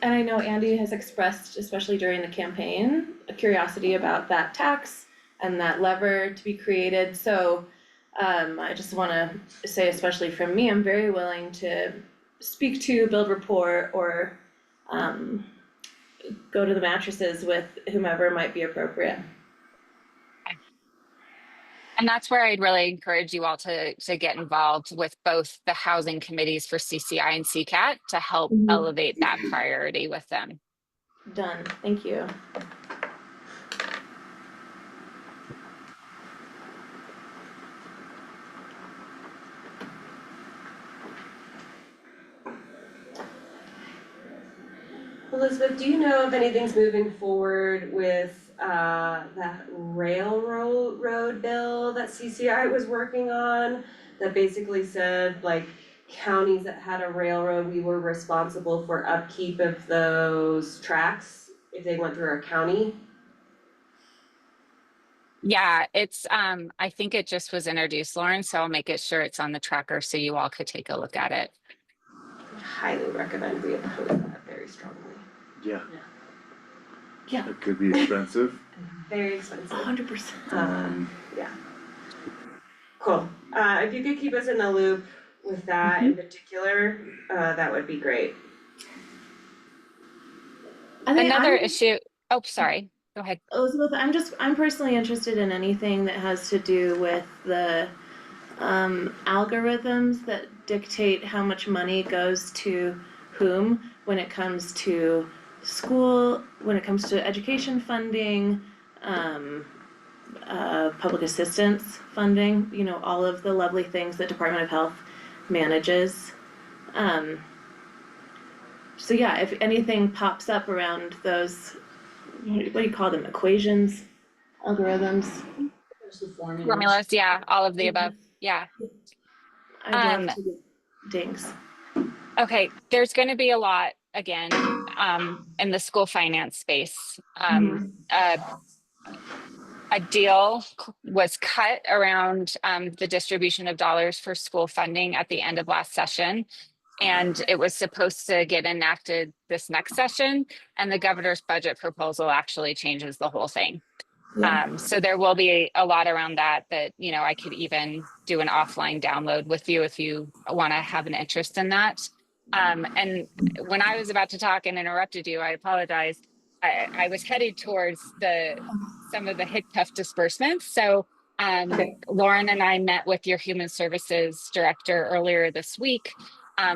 And I know Andy has expressed, especially during the campaign, a curiosity about that tax and that lever to be created. So I just wanna say, especially from me, I'm very willing to speak to, build rapport, or go to the mattresses with whomever might be appropriate. And that's where I'd really encourage you all to get involved with both the housing committees for CCI and CCAT to help elevate that priority with them. Done, thank you. Elizabeth, do you know if anything's moving forward with that railroad bill that CCI was working on? That basically said, like, counties that had a railroad, we were responsible for upkeep of those tracks if they went through our county? Yeah, it's I think it just was introduced, Lauren, so I'll make it sure it's on the tracker so you all could take a look at it. I highly recommend we oppose that very strongly. Yeah. Yeah. It could be expensive. Very expensive. 100%. Yeah. Cool. If you could keep us in the loop with that in particular, that would be great. Another issue, oh, sorry, go ahead. Elizabeth, I'm personally interested in anything that has to do with the algorithms that dictate how much money goes to whom when it comes to school, when it comes to education funding, public assistance funding, all of the lovely things that Department of Health manages. So yeah, if anything pops up around those, what do you call them, equations, algorithms? There's the formulas. Formulas, yeah, all of the above, yeah. I'd love to get dings. Okay, there's going to be a lot again in the school finance space. A deal was cut around the distribution of dollars for school funding at the end of last session, and it was supposed to get enacted this next session, and the governor's budget proposal actually changes the whole thing. Yeah. So there will be a lot around that I could even do an offline download with you if you want to have an interest in that. And when I was about to talk and interrupted you, I apologize. I was headed towards some of the HICTUF disbursements. So Lauren and I met with your human services director earlier this week,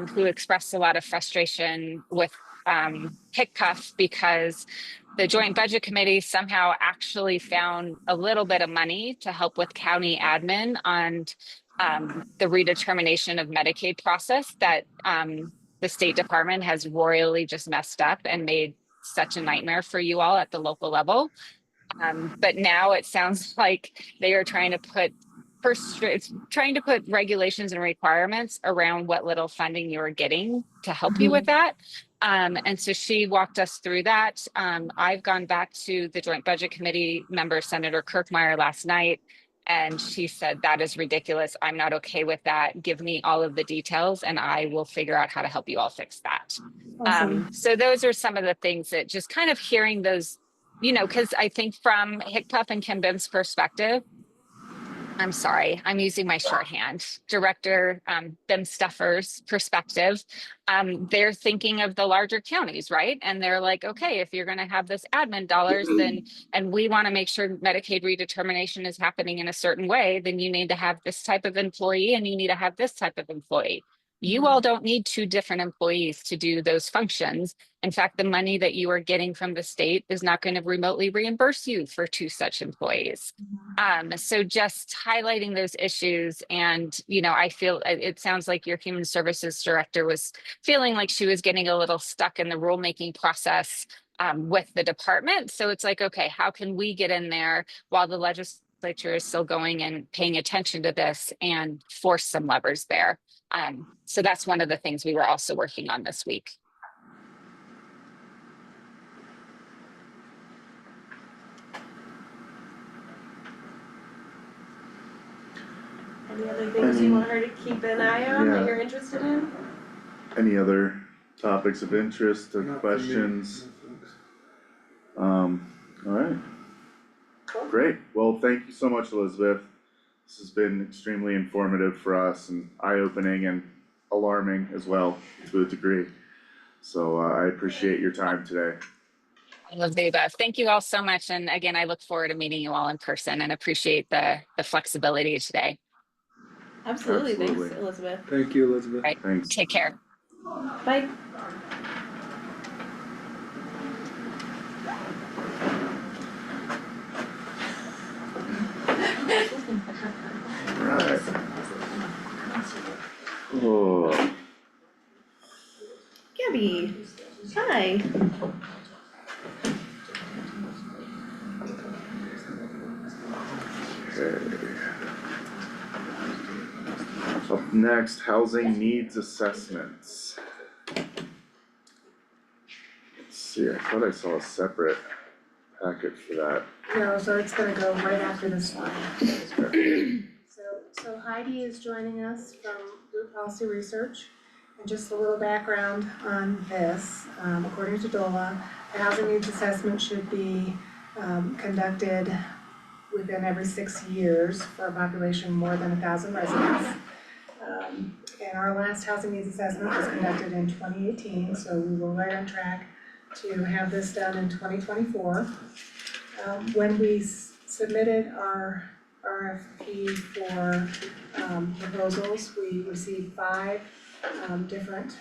who expressed a lot of frustration with HICTUF because the Joint Budget Committee somehow actually found a little bit of money to help with county admin on the redetermination of Medicaid process that the State Department has royally just messed up and made such a nightmare for you all at the local level. But now it sounds like they are trying to put regulations and requirements around what little funding you are getting to help you with that. And so she walked us through that. I've gone back to the Joint Budget Committee member, Senator Kirkmeyer, last night, and she said, that is ridiculous. I'm not okay with that. Give me all of the details and I will figure out how to help you all fix that. Awesome. So those are some of the things that just kind of hearing those you know, because I think from Hickpuff and Kim Bim's perspective, I'm sorry, I'm using my shorthand, Director Bim Stuffer's perspective, they're thinking of the larger counties, right? And they're like, okay, if you're going to have this admin dollars, then, and we want to make sure Medicaid redetermination is happening in a certain way, then you need to have this type of employee and you need to have this type of employee. You all don't need two different employees to do those functions. In fact, the money that you are getting from the state is not going to remotely reimburse you for two such employees. So just highlighting those issues, and you know, I feel it sounds like your human services director was feeling like she was getting a little stuck in the rulemaking process with the department. So it's like, okay, how can we get in there while the legislature is still going and paying attention to this and force some levers there? So that's one of the things we were also working on this week. Any other things you want her to keep an eye on Yeah. that you're interested in? Any other topics of interest or Not for me. questions? No, thanks. Alright. Cool. Great, well, thank you so much, Elizabeth. This has been extremely informative for us and eye-opening and alarming as well to a degree. So I appreciate your time today. I love the above. Thank you all so much. And again, I look forward to meeting you all in person and appreciate the flexibility today. Absolutely, Absolutely. thanks, Elizabeth. Thank you, Elizabeth. Right. Thanks. Take care. Bye. Right. Oh, Gabby, hi. okay. Up next, housing needs assessments. Let's see, I thought I saw a separate packet for that. No, so it's gonna go right after this slide. So Heidi is joining us from Blue Policy Research. And just a little background on this, according to DOLA, the housing needs assessment should be conducted within every 6 years for a population more than 1,000 residents. And our last housing needs assessment was conducted in 2018, so we were right on track to have this done in 2024. When we submitted our RFP for proposals, we received 5 different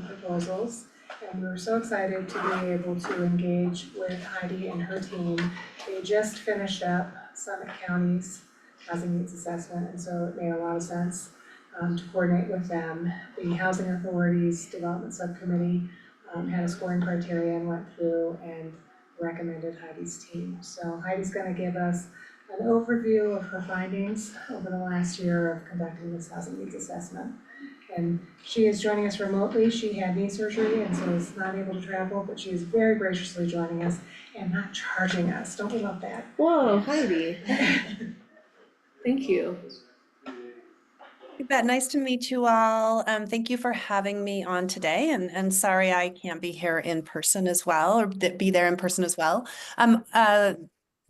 proposals. And we were so excited to be able to engage with Heidi and her team. They just finished up Summit County's housing needs assessment, and so it made a lot of sense to coordinate with them. The Housing Authority's Development Subcommittee had a scoring criteria and went through and recommended Heidi's team. So Heidi's gonna give us an overview of her findings over the last year of conducting this housing needs assessment. And she is joining us remotely. She had knee surgery and so is not able to travel, but she is very graciously joining us and not charging us. Don't we love that? Whoa, Heidi. Thank you. You bet. Nice to meet you all. Thank you for having me on today, and sorry I can't be here in person as well, or be there in person as well.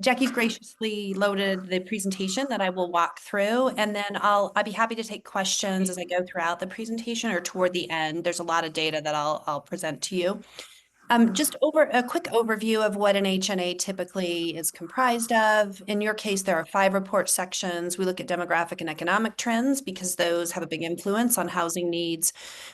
Jackie's graciously loaded the presentation that I will walk through, and then I'll be happy to take questions as I go throughout the presentation or toward the end. There's a lot of data that I'll present to you. Just a quick overview of what an HNA typically is comprised of. In your case, there are 5 report sections. We look at demographic and economic trends because those have a big influence on housing needs.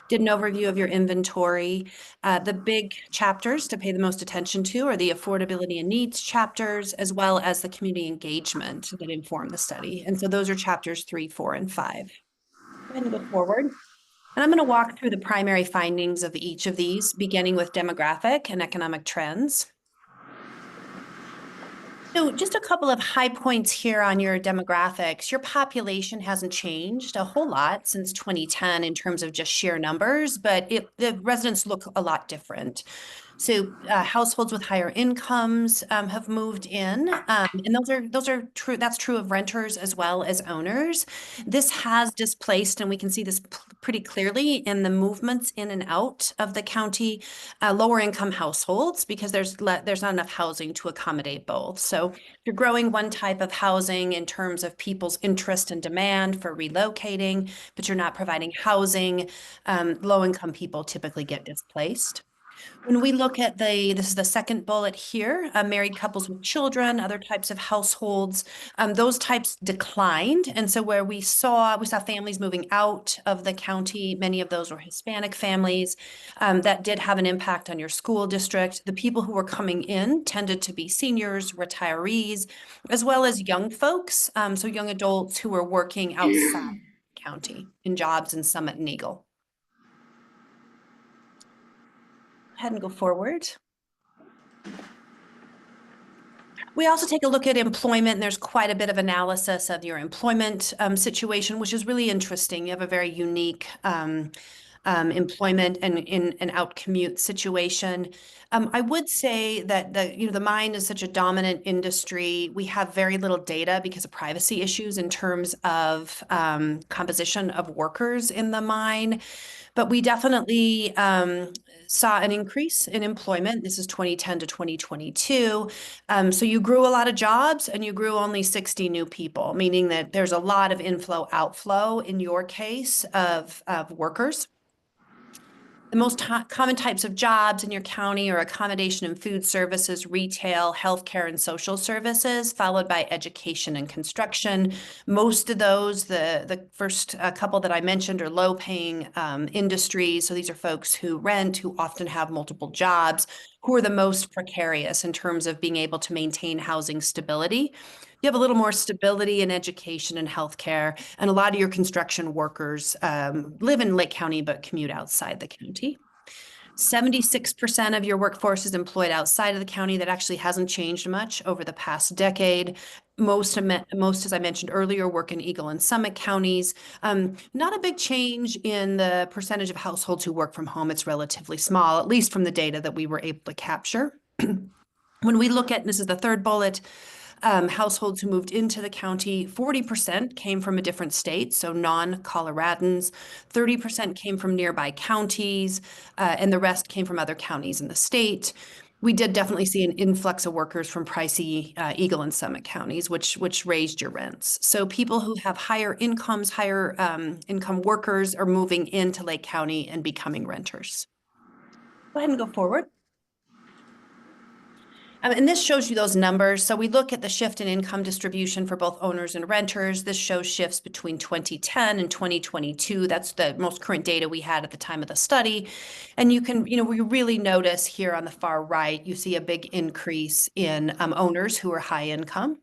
Did an overview of your inventory. The big chapters to pay the most attention to are the affordability and needs chapters, as well as the community engagement that inform the study. And so those are chapters 3, 4, and 5. Go ahead and go forward. And I'm going to walk through the primary findings of each of these, beginning with demographic and economic trends. So just a couple of high points here on your demographics. Your population hasn't changed a whole lot since 2010 in terms of just sheer numbers, but the residents look a lot different. So households with higher incomes have moved in, and those are true. That's true of renters as well as owners. This has displaced, and we can see this pretty clearly in the movements in and out of the county, lower income households, because there's not enough housing to accommodate both. So you're growing one type of housing in terms of people's interest and demand for relocating, but you're not providing housing. Low income people typically get displaced. When we look at this is the second bullet here, married couples with children, other types of households, those types declined. And so where we saw families moving out of the county, many of those were Hispanic families. That did have an impact on your school district. The people who were coming in tended to be seniors, retirees, as well as young folks, so young adults who were working outside the county in jobs in Summit and Eagle. Ahead and go forward. We also take a look at employment, and there's quite a bit of analysis of your employment situation, which is really interesting. You have a very unique employment and in an out commute situation. I would say that the mine is such a dominant industry. We have very little data because of privacy issues in terms of composition of workers in the mine. But we definitely saw an increase in employment. This is 2010 to 2022. So you grew a lot of jobs and you grew only 60 new people, meaning that there's a lot of inflow, outflow in your case of workers. The most common types of jobs in your county are accommodation and food services, retail, healthcare, and social services, followed by education and construction. Most of those, the first couple that I mentioned, are low-paying industries. So these are folks who rent, who often have multiple jobs, who are the most precarious in terms of being able to maintain housing stability. You have a little more stability in education and healthcare, and a lot of your construction workers live in Lake County but commute outside the county. 76% of your workforce is employed outside of the county. That actually hasn't changed much over the past decade. Most, as I mentioned earlier, work in Eagle and Summit counties. Not a big change in the percentage of households who work from home. It's relatively small, at least from the data that we were able to capture. When we look at, this is the third bullet, households who moved into the county, 40% came from a different state, so non-Coloradans. 30% came from nearby counties, and the rest came from other counties in the state. We did definitely see an influx of workers from pricey Eagle and Summit counties, which raised your rents. So people who have higher incomes, higher income workers are moving into Lake County and becoming renters. Go ahead and go forward. And this shows you those numbers. So we look at the shift in income distribution for both owners and renters. This shows shifts between 2010 and 2022. That's the most current data we had at the time of the study. And you can, we really notice here on the far right, you see a big increase in owners who are high income.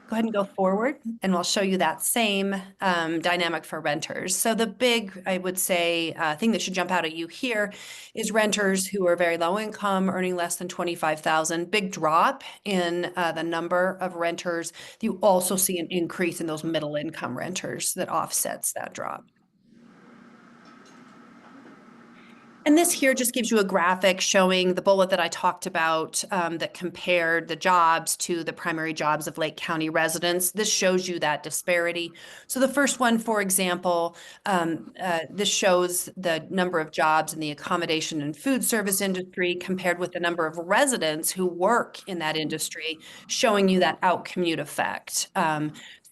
Go ahead and go forward, and I'll show you that same dynamic for renters. So the big, I would say, thing that should jump out at you here is renters who are very low income, earning less than $25,000. Big drop in the number of renters. You also see an increase in those middle income renters that offsets that drop. And this here just gives you a graphic showing the bullet that I talked about that compared the jobs to the primary jobs of Lake County residents. This shows you that disparity. So the first one, for example, this shows the number of jobs in the accommodation and food service industry compared with the number of residents who work in that industry, showing you that out commute effect.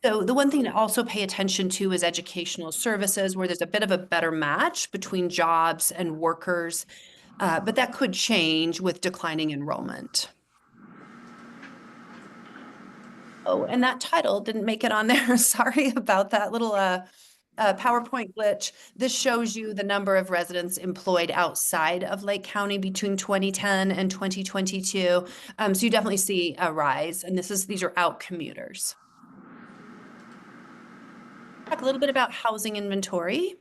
So the one thing to also pay attention to is educational services, where there's a bit of a better match between jobs and workers, but that could change with declining enrollment. Oh, and that title didn't make it on there. Sorry about that little PowerPoint glitch. This shows you the number of residents employed outside of Lake County between 2010 and 2022. So you definitely see a rise, and these are out commuters. Talk a little bit about housing inventory.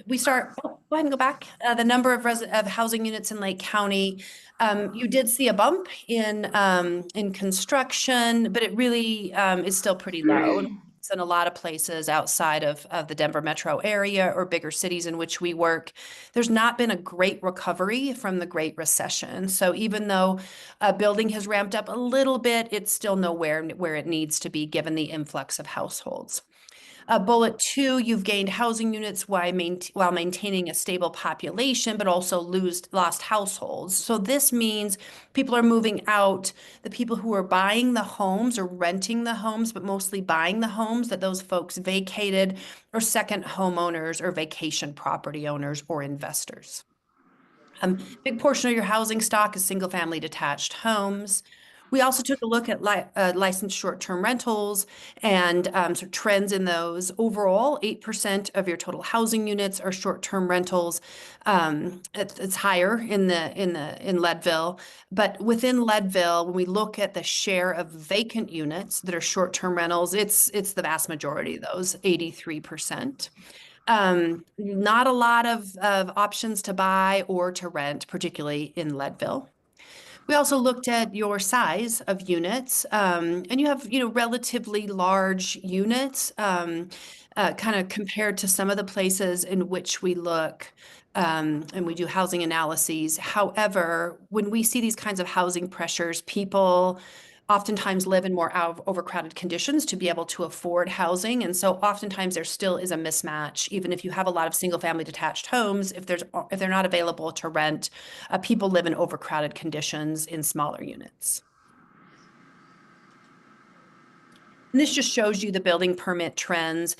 We start, go ahead and go back. The number of housing units in Lake County. You did see a bump in construction, but it really is still pretty low. markets and a lot of places outside of the Denver metro area or bigger cities in which we work, there's not been a great recovery from the Great Recession. So even though building has ramped up a little bit, it's still nowhere where it needs to be given the influx of households. Bullet 2, you've gained housing units while maintaining a stable population, but also lost households. So this means people are moving out. The people who are buying the homes or renting the homes, but mostly buying the homes, that those folks vacated, or second homeowners or vacation property owners or investors. Big portion of your housing stock is single-family detached homes. We also took a look at licensed short-term rentals and sort of trends in those. Overall, 8% of your total housing units are short-term rentals. It's higher in Leadville, but within Leadville, when we look at the share of vacant units that are short-term rentals, it's the vast majority of those, 83%. Not a lot of options to buy or to rent, particularly in Leadville. We also looked at your size of units, and you have, relatively large units, kind of compared to some of the places in which we look, and we do housing analyses. However, when we see these kinds of housing pressures, people oftentimes live in more overcrowded conditions to be able to afford housing. And so oftentimes there still is a mismatch, even if you have a lot of single family detached homes, if they're not available to rent, people live in overcrowded conditions in smaller units. And this just shows you the building permit trends.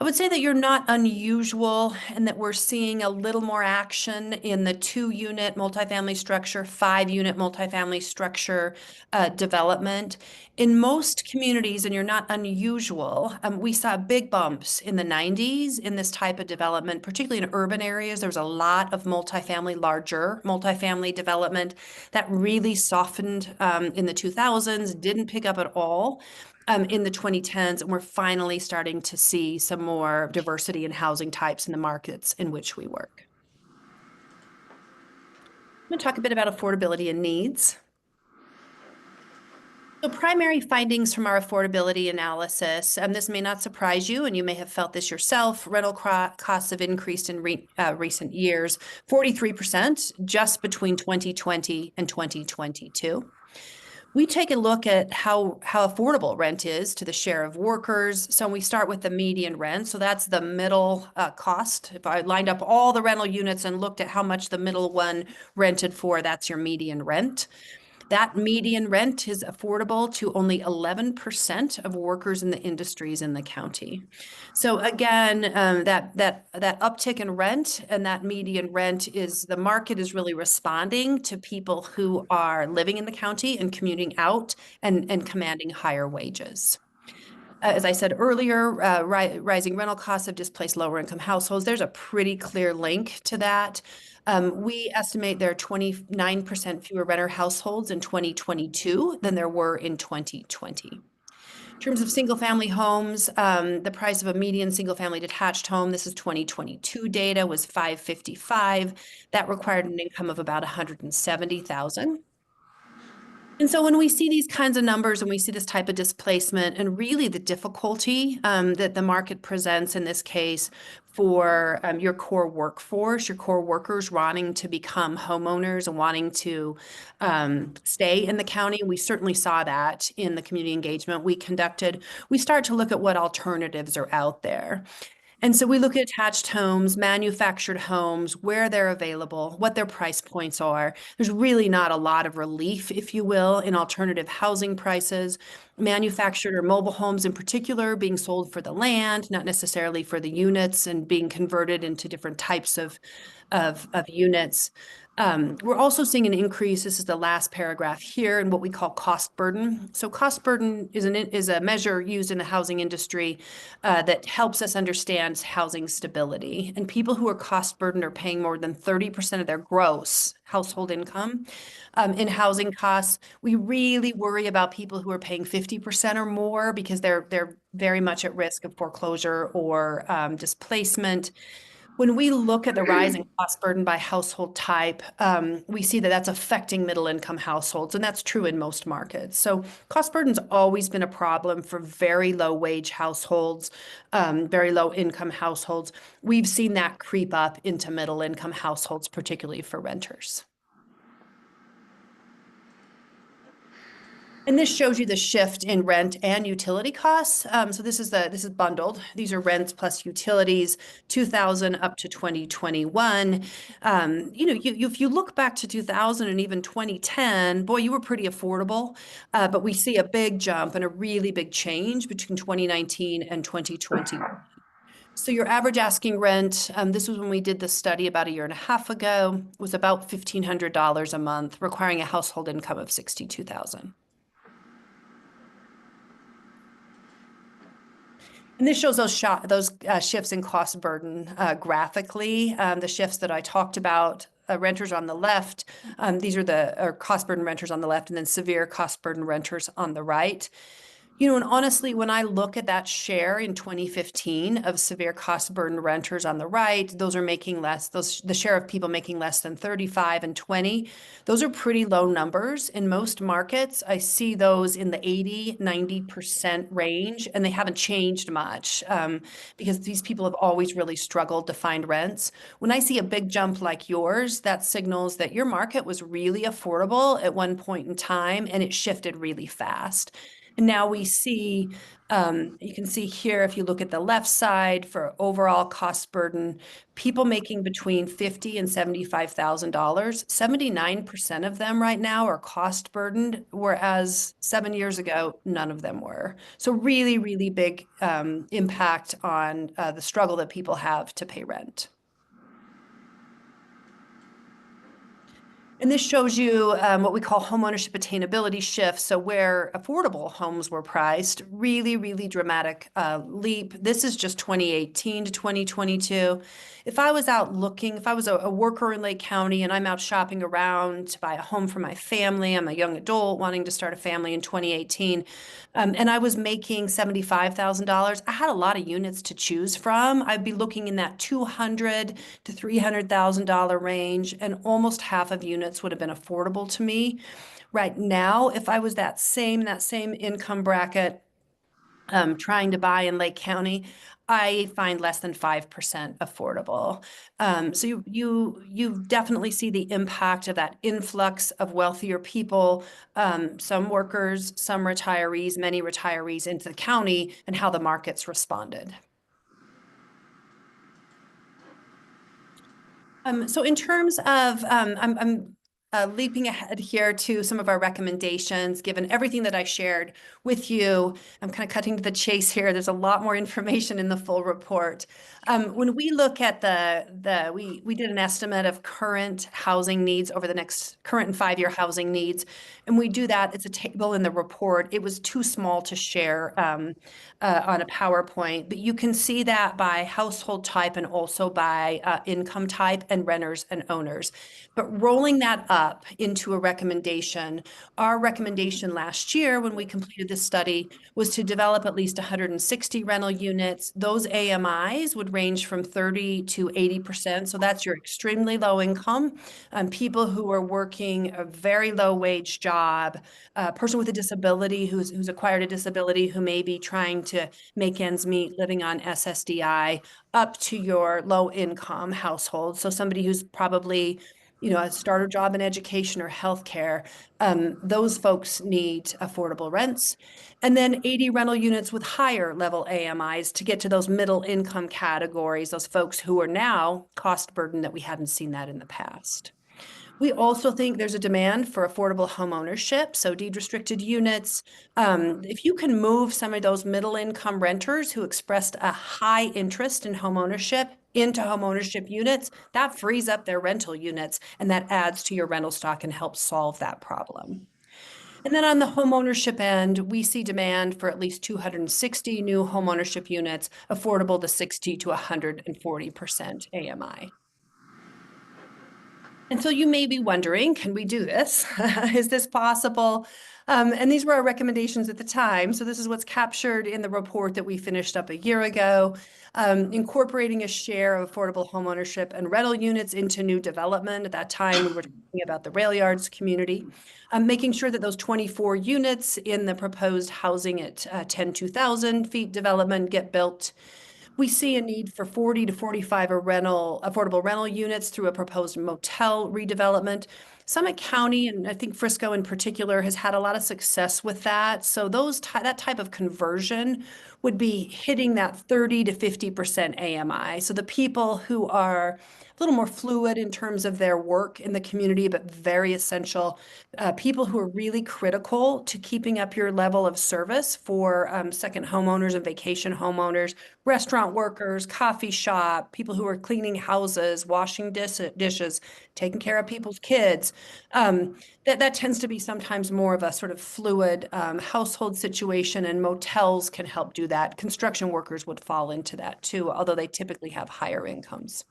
I would say that you're not unusual and that we're seeing a little more action in the 2-unit multifamily structure, 5-unit multifamily structure development. In most communities, and you're not unusual, we saw big bumps in the 90s in this type of development, particularly in urban areas. There was a lot of larger multifamily development that really softened in the 2000s, didn't pick up at all in the 2010s, and we're finally starting to see some more diversity in housing types in the markets in which we work. I'm going to talk a bit about affordability and needs. So primary findings from our affordability analysis, this may not surprise you, and you may have felt this yourself, rental costs have increased in recent years, 43% just between 2020 and 2022. We take a look at how affordable rent is to the share of workers. So we start with the median rent. So that's the middle cost. If I lined up all the rental units and looked at how much the middle one rented for, that's your median rent. That median rent is affordable to only 11% of workers in the industries in the county. So again, that uptick in rent and that median rent the market is really responding to people who are living in the county and commuting out and commanding higher wages. As I said earlier, rising rental costs have displaced lower income households. There's a pretty clear link to that. We estimate there are 29% fewer renter households in 2022 than there were in 2020. In terms of single family homes, the price of a median single family detached home, this is 2022 data, was $555,000. That required an income of about $170,000. And so when we see these kinds of numbers and we see this type of displacement and really the difficulty that the market presents in this case for your core workforce, your core workers wanting to become homeowners and wanting to stay in the county, we certainly saw that in the community engagement we conducted. We start to look at what alternatives are out there. And so we look at attached homes, manufactured homes, where they're available, what their price points are. There's really not a lot of relief, if you will, in alternative housing prices. Manufactured or mobile homes in particular being sold for the land, not necessarily for the units, and being converted into different types of units. We're also seeing an increase, this is the last paragraph here, in what we call cost burden. So cost burden is a measure used in the housing industry that helps us understand housing stability. And people who are cost burdened are paying more than 30% of their gross household income in housing costs. We really worry about people who are paying 50% or more because they're very much at risk of foreclosure or displacement. When we look at the rising cost burden by household type, we see that that's affecting middle income households, and that's true in most markets. So cost burden's always been a problem for very low wage households, very low income households. We've seen that creep up into middle income households, particularly for renters. And this shows you the shift in rent and utility costs. So this is bundled. These are rents plus utilities, 2000 up to 2021. If you look back to 2000 and even 2010, boy, you were pretty affordable. But we see a big jump and a really big change between 2019 and 2020. So your average asking rent, this was when we did the study about a year and a half ago, was about $1,500 a month, requiring a household income of 62,000. And this shows those shifts in cost burden graphically. The shifts that I talked about, renters on the left, these are cost burden renters on the left, and then severe cost burden renters on the right. And honestly, when I look at that share in 2015 of severe cost burden renters on the right, those are making less, the share of people making less than 35 and 20, those are pretty low numbers. In most markets, I see those in the 80, 90% range, and they haven't changed much because these people have always really struggled to find rents. When I see a big jump like yours, that signals that your market was really affordable at one point in time, and it shifted really fast. And now we see, you can see here, if you look at the left side for overall cost burden, people making between $50,000 and $75,000, 79% of them right now are cost burdened, whereas 7 years ago, none of them were. So really, really big impact on the struggle that people have to pay rent. And this shows you what we call homeownership attainability shifts. So where affordable homes were priced, really, really dramatic leap. This is just 2018 to 2022. If I was out looking, if I was a worker in Lake County and I'm out shopping around to buy a home for my family, I'm a young adult wanting to start a family in 2018, and I was making $75,000, I had a lot of units to choose from. I'd be looking in that $200,000 to $300,000 range, and almost half of units would have been affordable to me. Right now, if I was that same income bracket, trying to buy in Lake County, I find less than 5% affordable. So you definitely see the impact of that influx of wealthier people, some workers, some retirees, many retirees into the county, and how the markets responded. So in terms of, I'm leaping ahead here to some of our recommendations, given everything that I shared with you. I'm kind of cutting to the chase here. There's a lot more information in the full report. When we look at we did an estimate of current housing needs over the next current and 5-year housing needs. And we do that, it's a table in the report. It was too small to share on a PowerPoint, but you can see that by household type and also by income type and renters and owners. But rolling that up into a recommendation, our recommendation last year when we completed this study was to develop at least 160 rental units. Those AMIs would range from 30 to 80%. So that's your extremely low income, people who are working a very low wage job, a person with a disability who's acquired a disability, who may be trying to make ends meet living on SSDI, up to your low income household. So somebody who's probably a starter job in education or healthcare, those folks need affordable rents. And then 80 rental units with higher level AMIs to get to those middle income categories, those folks who are now cost burden that we hadn't seen that in the past. We also think there's a demand for affordable home ownership, so deed restricted units. If you can move some of those middle income renters who expressed a high interest in home ownership into home ownership units, that frees up their rental units, and that adds to your rental stock and helps solve that problem. And then on the home ownership end, we see demand for at least 260 new home ownership units, affordable to 60 to 140% AMI. And so you may be wondering, can we do this? Is this possible? And these were our recommendations at the time. So this is what's captured in the report that we finished up a year ago. Incorporating a share of affordable homeownership and rental units into new development. At that time, we were talking about the rail yards community. Making sure that those 24 units in the proposed housing at 10,000 feet development get built. We see a need for 40 to 45 affordable rental units through a proposed motel redevelopment. Summit County, and I think Frisco in particular, has had a lot of success with that. So that type of conversion would be hitting that 30 to 50% AMI. So the people who are a little more fluid in terms of their work in the community, but very essential, people who are really critical to keeping up your level of service for second homeowners and vacation homeowners, restaurant workers, coffee shop, people who are cleaning houses, washing dishes, taking care of people's kids. That tends to be sometimes more of a sort of fluid household situation, and motels can help do that. Construction workers would fall into that too, although they typically have higher incomes.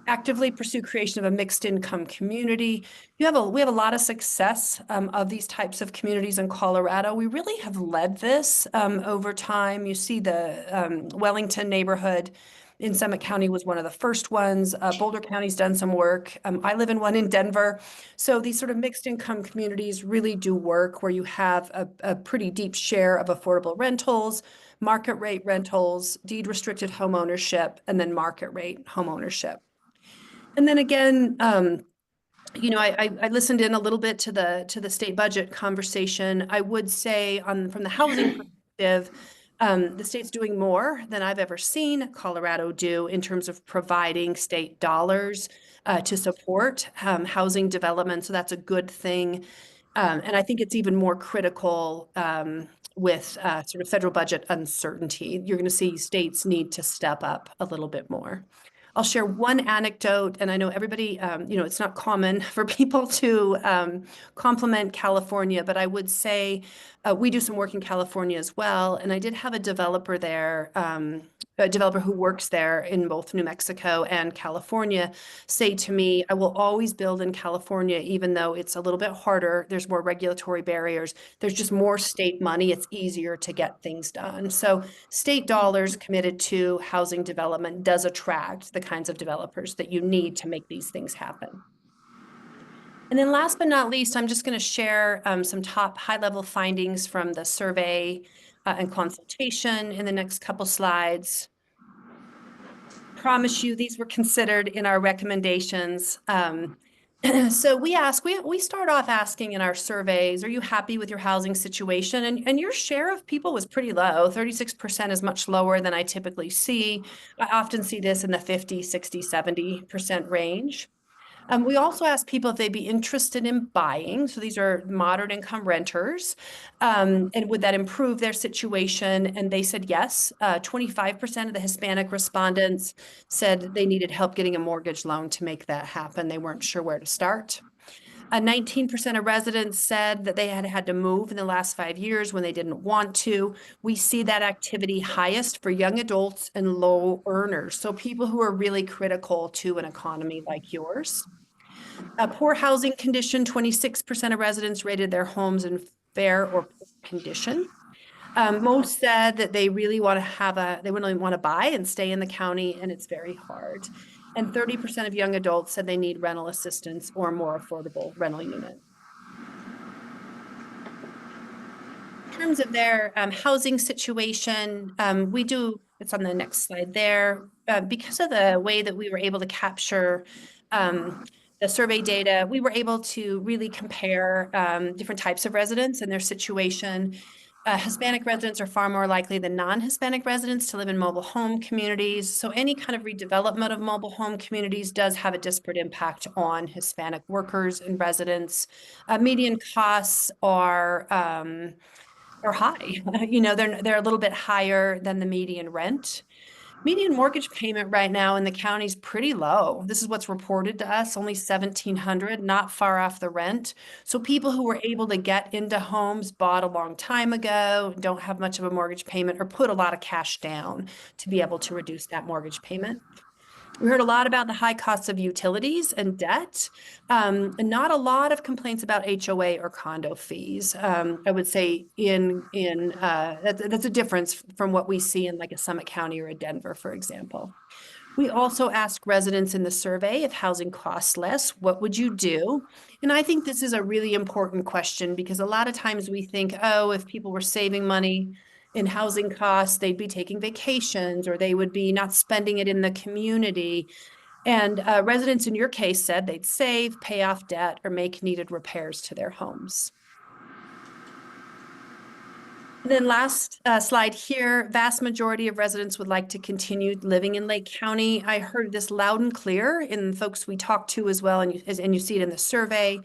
Actively pursue creation of a mixed income community. We have a lot of success of these types of communities in Colorado. We really have led this over time. You see the Wellington neighborhood in Summit County was one of the first ones. Boulder County's done some work. I live in one in Denver. So these sort of mixed income communities really do work where you have a pretty deep share of affordable rentals, market rate rentals, deed restricted home ownership, and then market rate home ownership. And then again, you know, I listened in a little bit to the state budget conversation. I would say from the housing perspective, the state's doing more than I've ever seen Colorado do in terms of providing state dollars to support housing development. So that's a good thing. And I think it's even more critical with sort of federal budget uncertainty. You're going to see states need to step up a little bit more. I'll share one anecdote, and I know everybody, you know, it's not common for people to compliment California, but I would say we do some work in California as well. And I did have a developer there, a developer who works there in both New Mexico and California, say to me, I will always build in California, even though it's a little bit harder. There's more regulatory barriers. There's just more state money. It's easier to get things done. So state dollars committed to housing development does attract the kinds of developers that you need to make these things happen. And then last but not least, I'm just going to share some top high-level findings from the survey and consultation in the next couple slides. Promise you these were considered in our recommendations. So we start off asking in our surveys, are you happy with your housing situation? And your share of people was pretty low. 36% is much lower than I typically see. I often see this in the 50, 60, 70% range. We also asked people if they'd be interested in buying. So these are moderate income renters. And would that improve their situation? And they said yes. 25% of the Hispanic respondents said they needed help getting a mortgage loan to make that happen. They weren't sure where to start. 19% of residents said that they had to move in the last 5 years when they didn't want to. We see that activity highest for young adults and low earners. So people who are really critical to an economy like yours. A poor housing condition, 26% of residents rated their homes in fair or poor condition. Most said that they really want to buy and stay in the county, and it's very hard. And 30% of young adults said they need rental assistance or more affordable rental unit. In terms of their housing situation, it's on the next slide there, because of the way that we were able to capture the survey data, we were able to really compare different types of residents and their situation. Hispanic residents are far more likely than non-Hispanic residents to live in mobile home communities. So any kind of redevelopment of mobile home communities does have a disparate impact on Hispanic workers and residents. Median costs are high. You know, they're a little bit higher than the median rent. Median mortgage payment right now in the county is pretty low. This is what's reported to us, only $1,700, not far off the rent. So people who were able to get into homes bought a long time ago, don't have much of a mortgage payment, or put a lot of cash down to be able to reduce that mortgage payment. We heard a lot about the high costs of utilities and debt, and not a lot of complaints about HOA or condo fees. I would say that's a difference from what we see in like a Summit County or a Denver, for example. We also asked residents in the survey, if housing costs less, what would you do? And I think this is a really important question because a lot of times we think, oh, if people were saving money in housing costs, they'd be taking vacations or they would be not spending it in the community. And residents in your case said they'd save, pay off debt, or make needed repairs to their homes. And then last slide here, vast majority of residents would like to continue living in Lake County. I heard this loud and clear in folks we talked to as well, and you see it in the survey.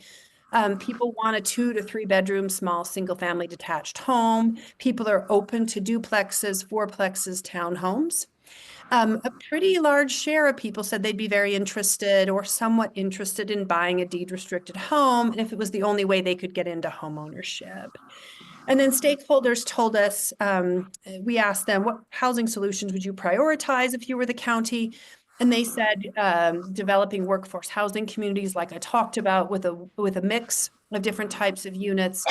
People want a 2 to 3 bedroom, small, single family detached home. People are open to duplexes, fourplexes, townhomes. A pretty large share of people said they'd be very interested or somewhat interested in buying a deed restricted home if it was the only way they could get into home ownership. And then stakeholders told us, we asked them, what housing solutions would you prioritize if you were the county? And they said developing workforce housing communities, like I talked about, with a mix of different types of units.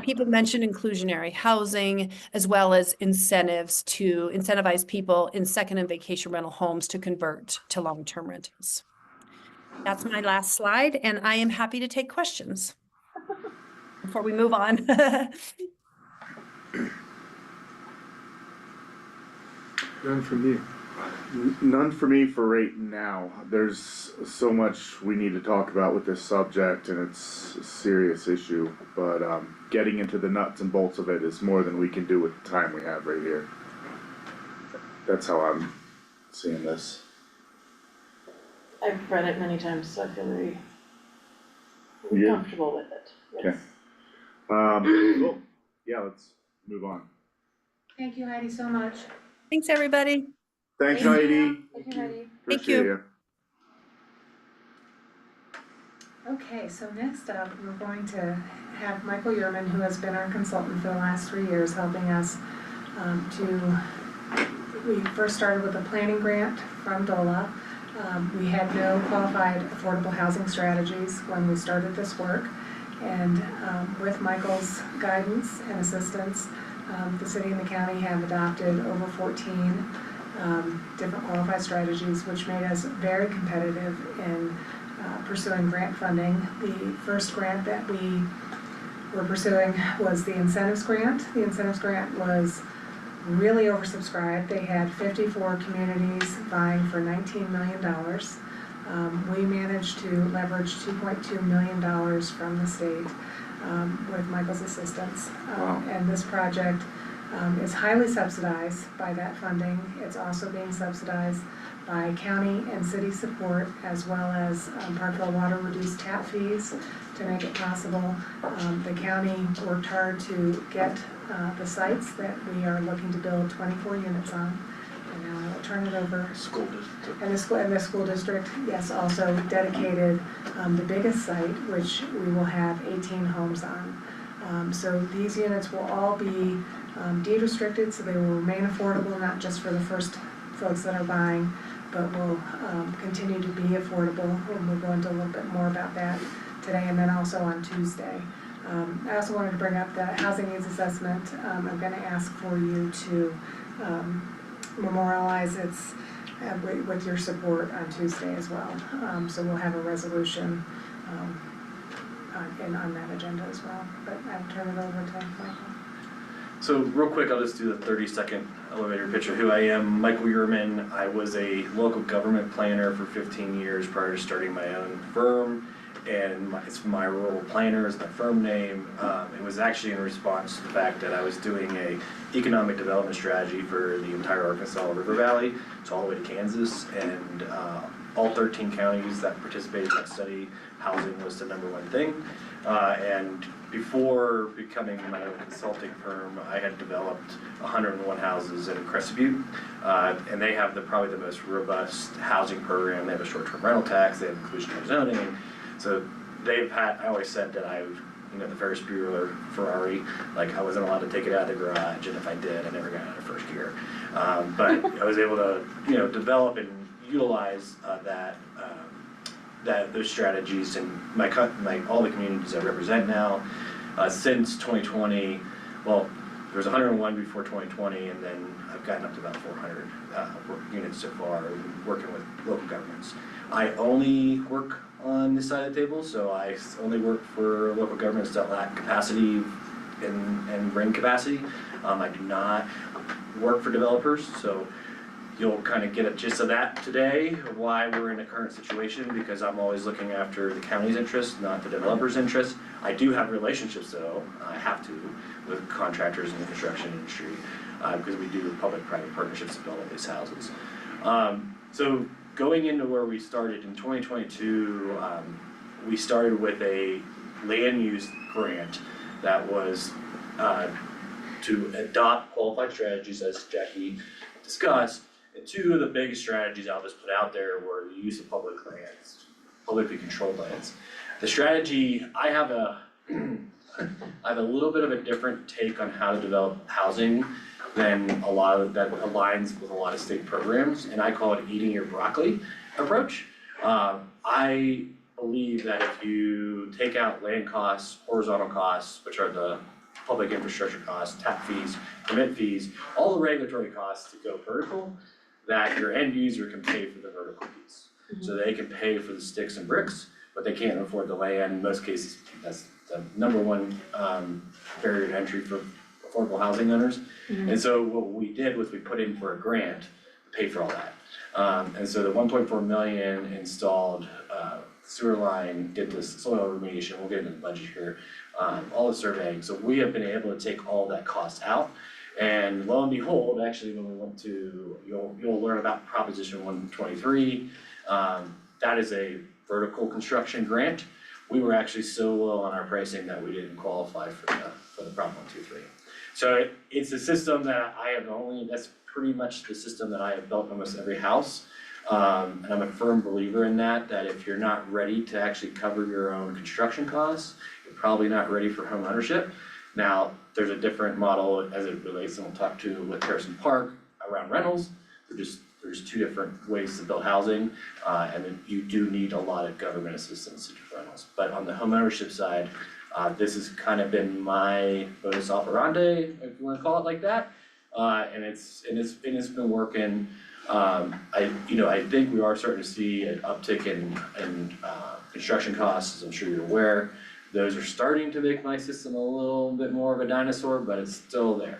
People mentioned inclusionary housing, as well as incentives to incentivize people in second and vacation rental homes to convert to long-term rentals. That's my last slide, and I am happy to take questions before we move on. None from you. None for me for right now. There's so much we need to talk about with this subject and it's a serious issue, but getting into the nuts and bolts of it is more than we can do with the time we have right here. That's how I'm seeing this. I've read it many times, so I feel very Yeah. comfortable with it. Yes. Cool. Yeah, let's move on. Thank you, Heidi, so much. Thanks, everybody. Thanks, Thank Heidi. you. Thank you, Heidi. Thank Appreciate you. Okay, so next up, we're going to have Michael Yerman, who has been our consultant for the last 3 years, helping us we first started with a planning grant from DOLA. We had no qualified affordable housing strategies when we started this work. And with Michael's guidance and assistance, the city and the county have adopted over 14 different qualified strategies, which made us very competitive in pursuing grant funding. The first grant that we were pursuing was the incentives grant. The incentives grant was really oversubscribed. They had 54 communities vying for $19 million. We managed to leverage $2.2 million from the state with Michael's assistance. And this project is highly subsidized by that funding. It's also being subsidized by county and city support, as well as Parkville Water reduced tap fees to make it possible. The county worked hard to get the sites that we are looking to build 24 units on. And now I will turn it over. School district. And the school district, yes, also dedicated the biggest site, which we will have 18 homes on. So these units will all be deed restricted, so they will remain affordable, not just for the first folks that are buying, but will continue to be affordable, and we'll go into a little bit more about that today and then also on Tuesday. I also wanted to bring up the housing needs assessment. I'm gonna ask for you to memorialize its with your support on Tuesday as well. So we'll have a resolution on that agenda as well, but I'll turn it over to Michael. So real quick, I'll just do the 30-second elevator pitch of who I am. Michael Yerman. I was a local government planner for 15 years prior to starting my own firm, and it's my rural planner is my firm name. It was actually in response to the fact that I was doing a economic development strategy for the entire Arkansas River Valley, so all the way to Kansas, and all 13 counties that participated in that study, housing was the #1 thing. And before becoming my own consulting firm, I had developed 101 houses in Crescent Butte, and they have probably the most robust housing program. They have a short-term rental tax, they have inclusionary zoning. So I always said that the Ferris Bueller Ferrari, like I wasn't allowed to take it out of the garage, and if I did, I never got out of first gear. But I was able to, develop and utilize those strategies in all the communities I represent now. Since 2020, well, there was 101 before 2020, and then I've gotten up to about 400 units so far, working with local governments. I only work on this side of the table, so I only work for local governments that lack capacity and brain capacity. I do not work for developers, so you'll kind of get a gist of that today, why we're in the current situation, because I'm always looking after the county's interests, not the developer's interests. I do have relationships though, I have to, with contractors in the construction industry, because we do public-private partnerships to build all these houses. So going into where we started in 2022, we started with a land use grant that was to adopt qualified strategies, as Jackie discussed. And two of the biggest strategies I'll just put out there were the use of public lands, publicly controlled lands. The strategy, I have a little bit of a different take on how to develop housing than a lot of that aligns with a lot of state programs, and I call it eating your broccoli approach. I believe that if you take out land costs, horizontal costs, which are the public infrastructure costs, tap fees, permit fees, all the regulatory costs to go vertical, that your end user can pay for the vertical piece. So they can pay for the sticks and bricks, but they can't afford the land. In most cases, that's the number one barrier to entry for affordable housing owners. And so what we did was we put in for a grant to pay for all that. And so the 1.4 million installed sewer line, did this soil remediation, we'll get into the budget here, all the surveying. So we have been able to take all that cost out. And lo and behold, actually, when we went to, you'll learn about Proposition 123, that is a vertical construction grant. We were actually so low on our pricing that we didn't qualify for the Prop 123. So it's a system that that's pretty much the system that I have built almost every house. And I'm a firm believer in that if you're not ready to actually cover your own construction costs, you're probably not ready for home ownership. Now, there's a different model as it relates, and we'll talk to with Harrison Park around rentals. There's two different ways to build housing, and then you do need a lot of government assistance to do rentals. But on the home ownership side, this has kind of been my modus operandi, if you wanna call it like that. And it's been working. I think we are starting to see an uptick in construction costs, as I'm sure you're aware. Those are starting to make my system a little bit more of a dinosaur, but it's still there.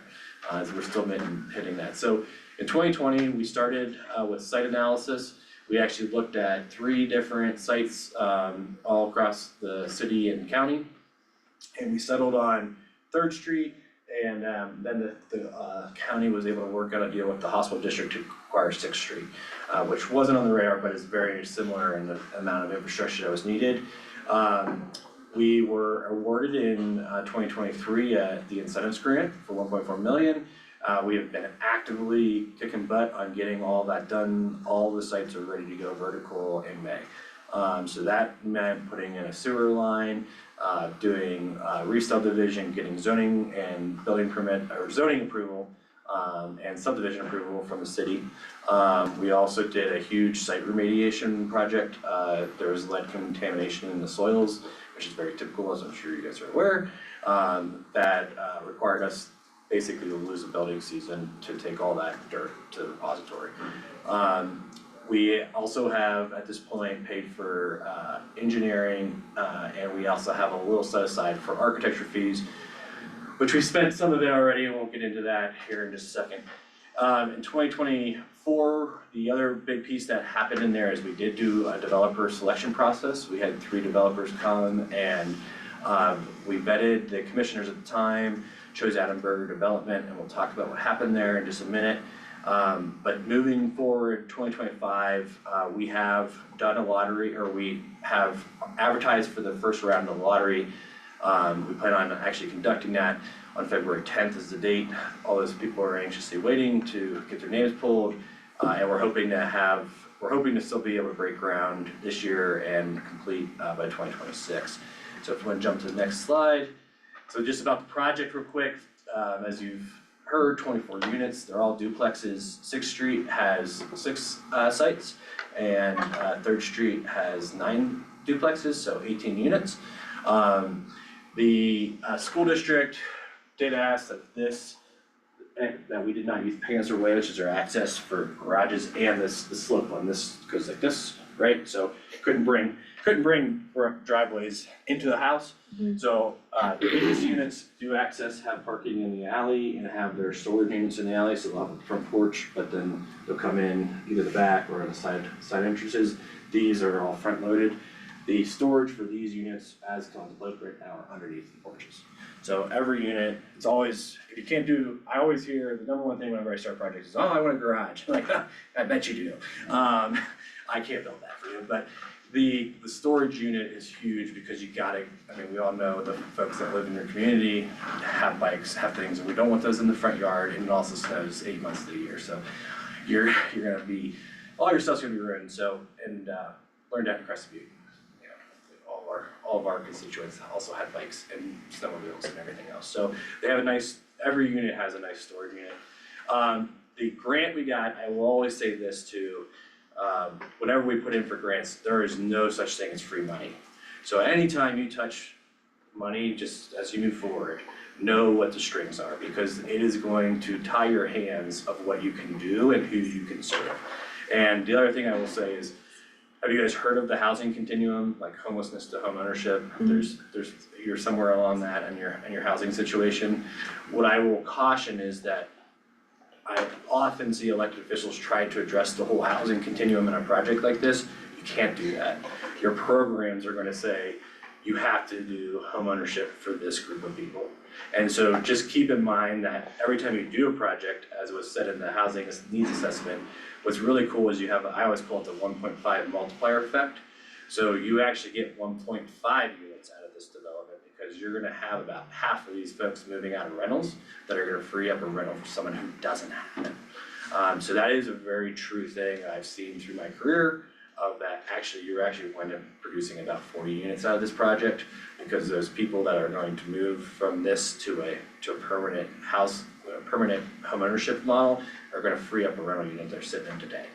We're still hitting that. So in 2020, we started with site analysis. We actually looked at 3 different sites all across the city and county. And we settled on 3rd Street, and then the county was able to work out a deal with the hospital district to acquire 6th Street, which wasn't on the radar, but is very similar in the amount of infrastructure that was needed. We were awarded in 2023 the incentives grant for 1.4 million. We have been actively kicking butt on getting all that done. All the sites are ready to go vertical in May. So that meant putting in a sewer line, doing re-subdivision, getting zoning and building permit or zoning approval, and subdivision approval from the city. We also did a huge site remediation project. There was lead contamination in the soils, which is very typical, as I'm sure you guys are aware, that required us basically to lose a building season to take all that dirt to the repository. We also have, at this point, paid for engineering, and we also have a little set aside for architecture fees, which we spent some of it already, and we'll get into that here in just a second. In 2024, the other big piece that happened in there is we did do a developer selection process. We had 3 developers come, and we vetted the commissioners at the time, chose Adam Berger Development, and we'll talk about what happened there in just a minute. But moving forward, 2025, we have done a lottery, or we have advertised for the first round of the lottery. We plan on actually conducting that on February 10th is the date. All those people are anxiously waiting to get their names pulled, and we're hoping to still be able to break ground this year and complete by 2026. So if you want to jump to the next slide. So just about the project real quick, as you've her 24 units, they're all duplexes. Sixth Street has 6 sites, and Third Street has 9 duplexes, so 18 units. The school district did ask that we did not use Panzer Way, which is our access for garages, and the slope one. This goes like this, right? So couldn't bring driveways into the house. So the biggest units do have parking in the alley and have their storage units in the alley, so they'll have a front porch, but then they'll come in either the back or on the side entrances. These are all front loaded. The storage for these units, as contemplated right now, are underneath the porches. So every unit, it's always, if you can't do, I always hear the number one thing whenever I start projects is, oh, I want a garage. I'm like, I bet you do. I can't build that for you, but the storage unit is huge because you gotta, I mean, we all know the folks that live in your community have bikes, have things, and we don't want those in the front yard, and it also snows 8 months of the year, so you're gonna be, all your stuff's gonna be ruined, so, and learn to have to Crested Butte. All of our constituents also had bikes and snowmobiles and everything else, so they have every unit has a nice storage unit. The grant we got, I will always say this too, whenever we put in for grants, there is no such thing as free money. So anytime you touch money, just as you move forward, know what the strings are, because it is going to tie your hands of what you can do and who you can serve. And the other thing I will say is, have you guys heard of the housing continuum, like homelessness to home ownership? You're somewhere along that in your housing situation. What I will caution is that I often see elected officials try to address the whole housing continuum in a project like this. You can't do that. Your programs are gonna say, you have to do home ownership for this group of people. And so just keep in mind that every time you do a project, as was said in the housing needs assessment, what's really cool is you have, I always call it the 1.5 multiplier effect. So you actually get 1.5 units out of this development because you're gonna have about half of these folks moving out of rentals that are gonna free up a rental for someone who doesn't have it. So that is a very true thing I've seen through my career, of that you're actually going to producing about 40 units out of this project, because those people that are going to move from this to a permanent house, a permanent home ownership model, are gonna free up a rental unit they're sitting in today.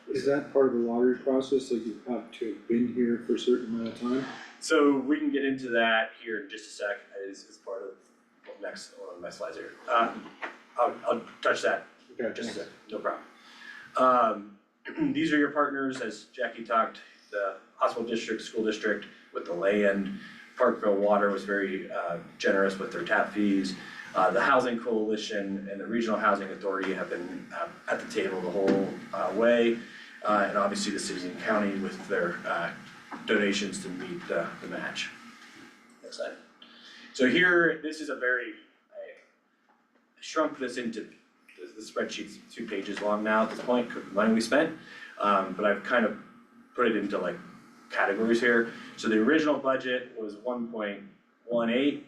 Is that part of the lottery process, like you have to have been here for a certain amount of time? So we can get into that here in just a sec, as part of one of my slides here. I'll touch that in just a sec, no problem. These are your partners, as Jackie talked, the hospital district, school district with the land. Parkville Water was very generous with their tap fees. The Housing Coalition and the Regional Housing Authority have been at the table the whole way. And obviously the cities and county with their donations to meet the match. Next slide. So here, this is I shrunk this into, the spreadsheet's 2 pages long now at this point, because of the money we spent. But I've kind of put it into like categories here. So the original budget was 1.18.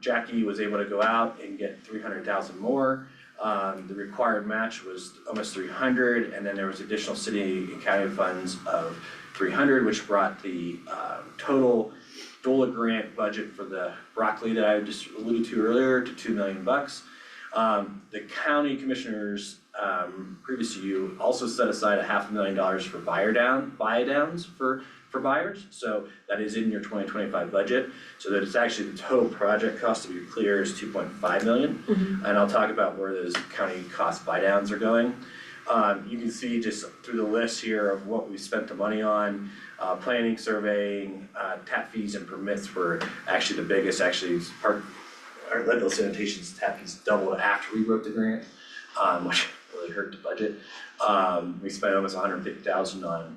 Jackie was able to go out and get 300,000 more. The required match was almost 300, and then there was additional city and county funds of 300, which brought the total DOLA grant budget for the broccoli that I just alluded to earlier to $2 million. The county commissioners, previous to you, also set aside $500,000 for buy downs for buyers, so that is in your 2025 budget, so that it's actually the total project cost, to be clear, is 2.5 million. And I'll talk about where those county cost buy downs are going. You can see just through the list here of what we spent the money on. Planning, surveying, tap fees and permits were actually the biggest. Actually, our Leadville Sanitation's tap fees doubled after we wrote the grant, which really hurt the budget. We spent almost 150,000 on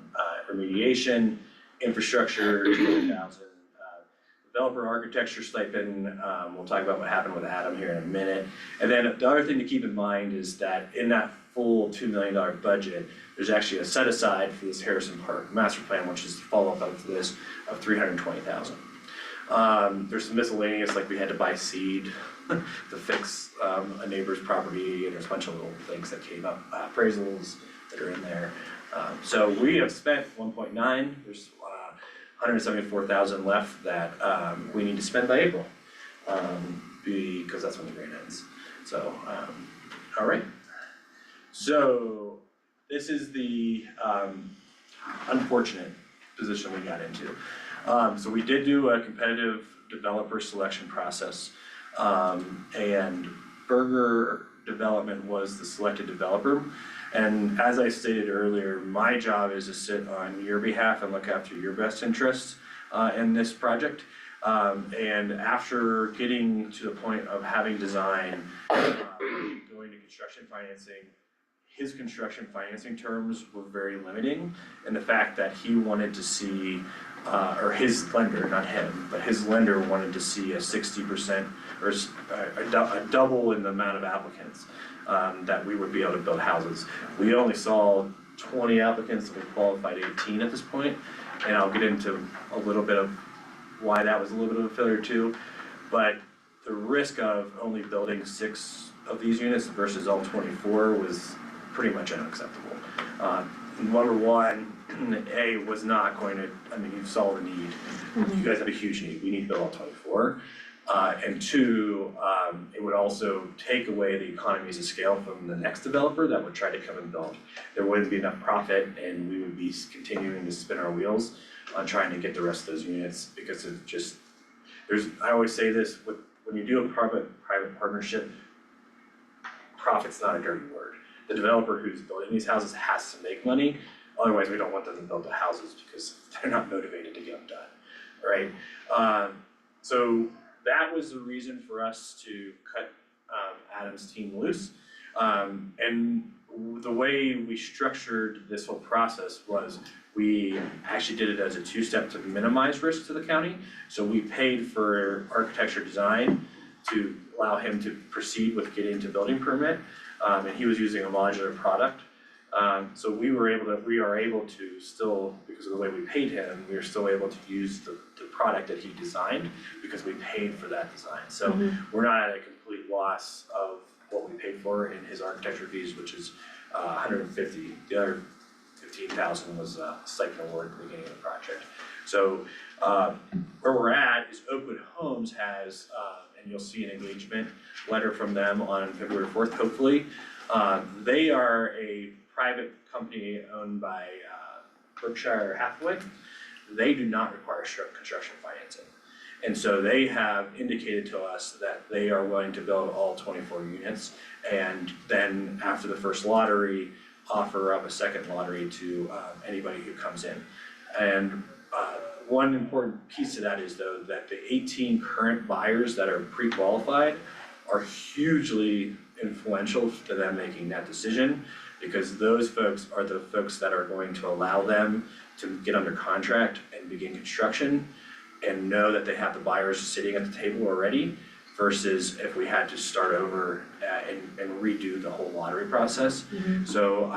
remediation, infrastructure, 200,000, developer architecture stipend. We'll talk about what happened with Adam here in a minute. And then the other thing to keep in mind is that in that full $2 million budget, there's actually a set aside for this Harrison Park master plan, which is the follow-up of this, of 320,000. There's some miscellaneous, like we had to buy seed to fix a neighbor's property, and there's a bunch of little things that came up, appraisals that are in there. So we have spent 1.9, there's 174,000 left that we need to spend by April, because that's when the grant ends. So, all right. So this is the unfortunate position we got into. So we did do a competitive developer selection process, and Berger Development was the selected developer. And as I stated earlier, my job is to sit on your behalf and look after your best interests in this project. And after getting to the point of having design, going to construction financing, his construction financing terms were very limiting, and the fact that he wanted to see, or his lender, not him, but his lender wanted to see a 60% or a double in the amount of applicants that we would be able to build houses. We only saw 20 applicants, and we qualified 18 at this point, and I'll get into a little bit of why that was a little bit of a failure too. But the risk of only building 6 of these units versus all 24 was pretty much unacceptable. Number one, A, was not going to, I mean, you saw the need. You guys have a huge need, we need to build all 24. And two, it would also take away the economies of scale from the next developer that would try to come and build. There wouldn't be enough profit, and we would be continuing to spin our wheels on trying to get the rest of those units, because it just, I always say this, when you do a private partnership, profit's not a dirty word. The developer who's building these houses has to make money, otherwise we don't want them to build the houses because they're not motivated to get them done, right? So that was the reason for us to cut Adam's team loose. And the way we structured this whole process was we actually did it as a 2-step to minimize risk to the county. So we paid for architecture design to allow him to proceed with getting to building permit, and he was using a modular product. So we are able to still, because of the way we paid him, we are still able to use the product that he designed because we paid for that design. So we're not at a complete loss of what we paid for in his architecture fees, which is $150. The other $15,000 was a stipend award at the beginning of the project. So where we're at is Oakwood Homes has, and you'll see an engagement letter from them on February 4th, hopefully. They are a private company owned by Berkshire Hathaway. They do not require construction financing. And so they have indicated to us that they are willing to build all 24 units, and then after the first lottery, offer up a second lottery to anybody who comes in. And one important piece to that is though that the 18 current buyers that are pre-qualified are hugely influential to them making that decision, because those folks are the folks that are going to allow them to get under contract and begin construction and know that they have the buyers sitting at the table already, versus if we had to start over and redo the whole lottery process. So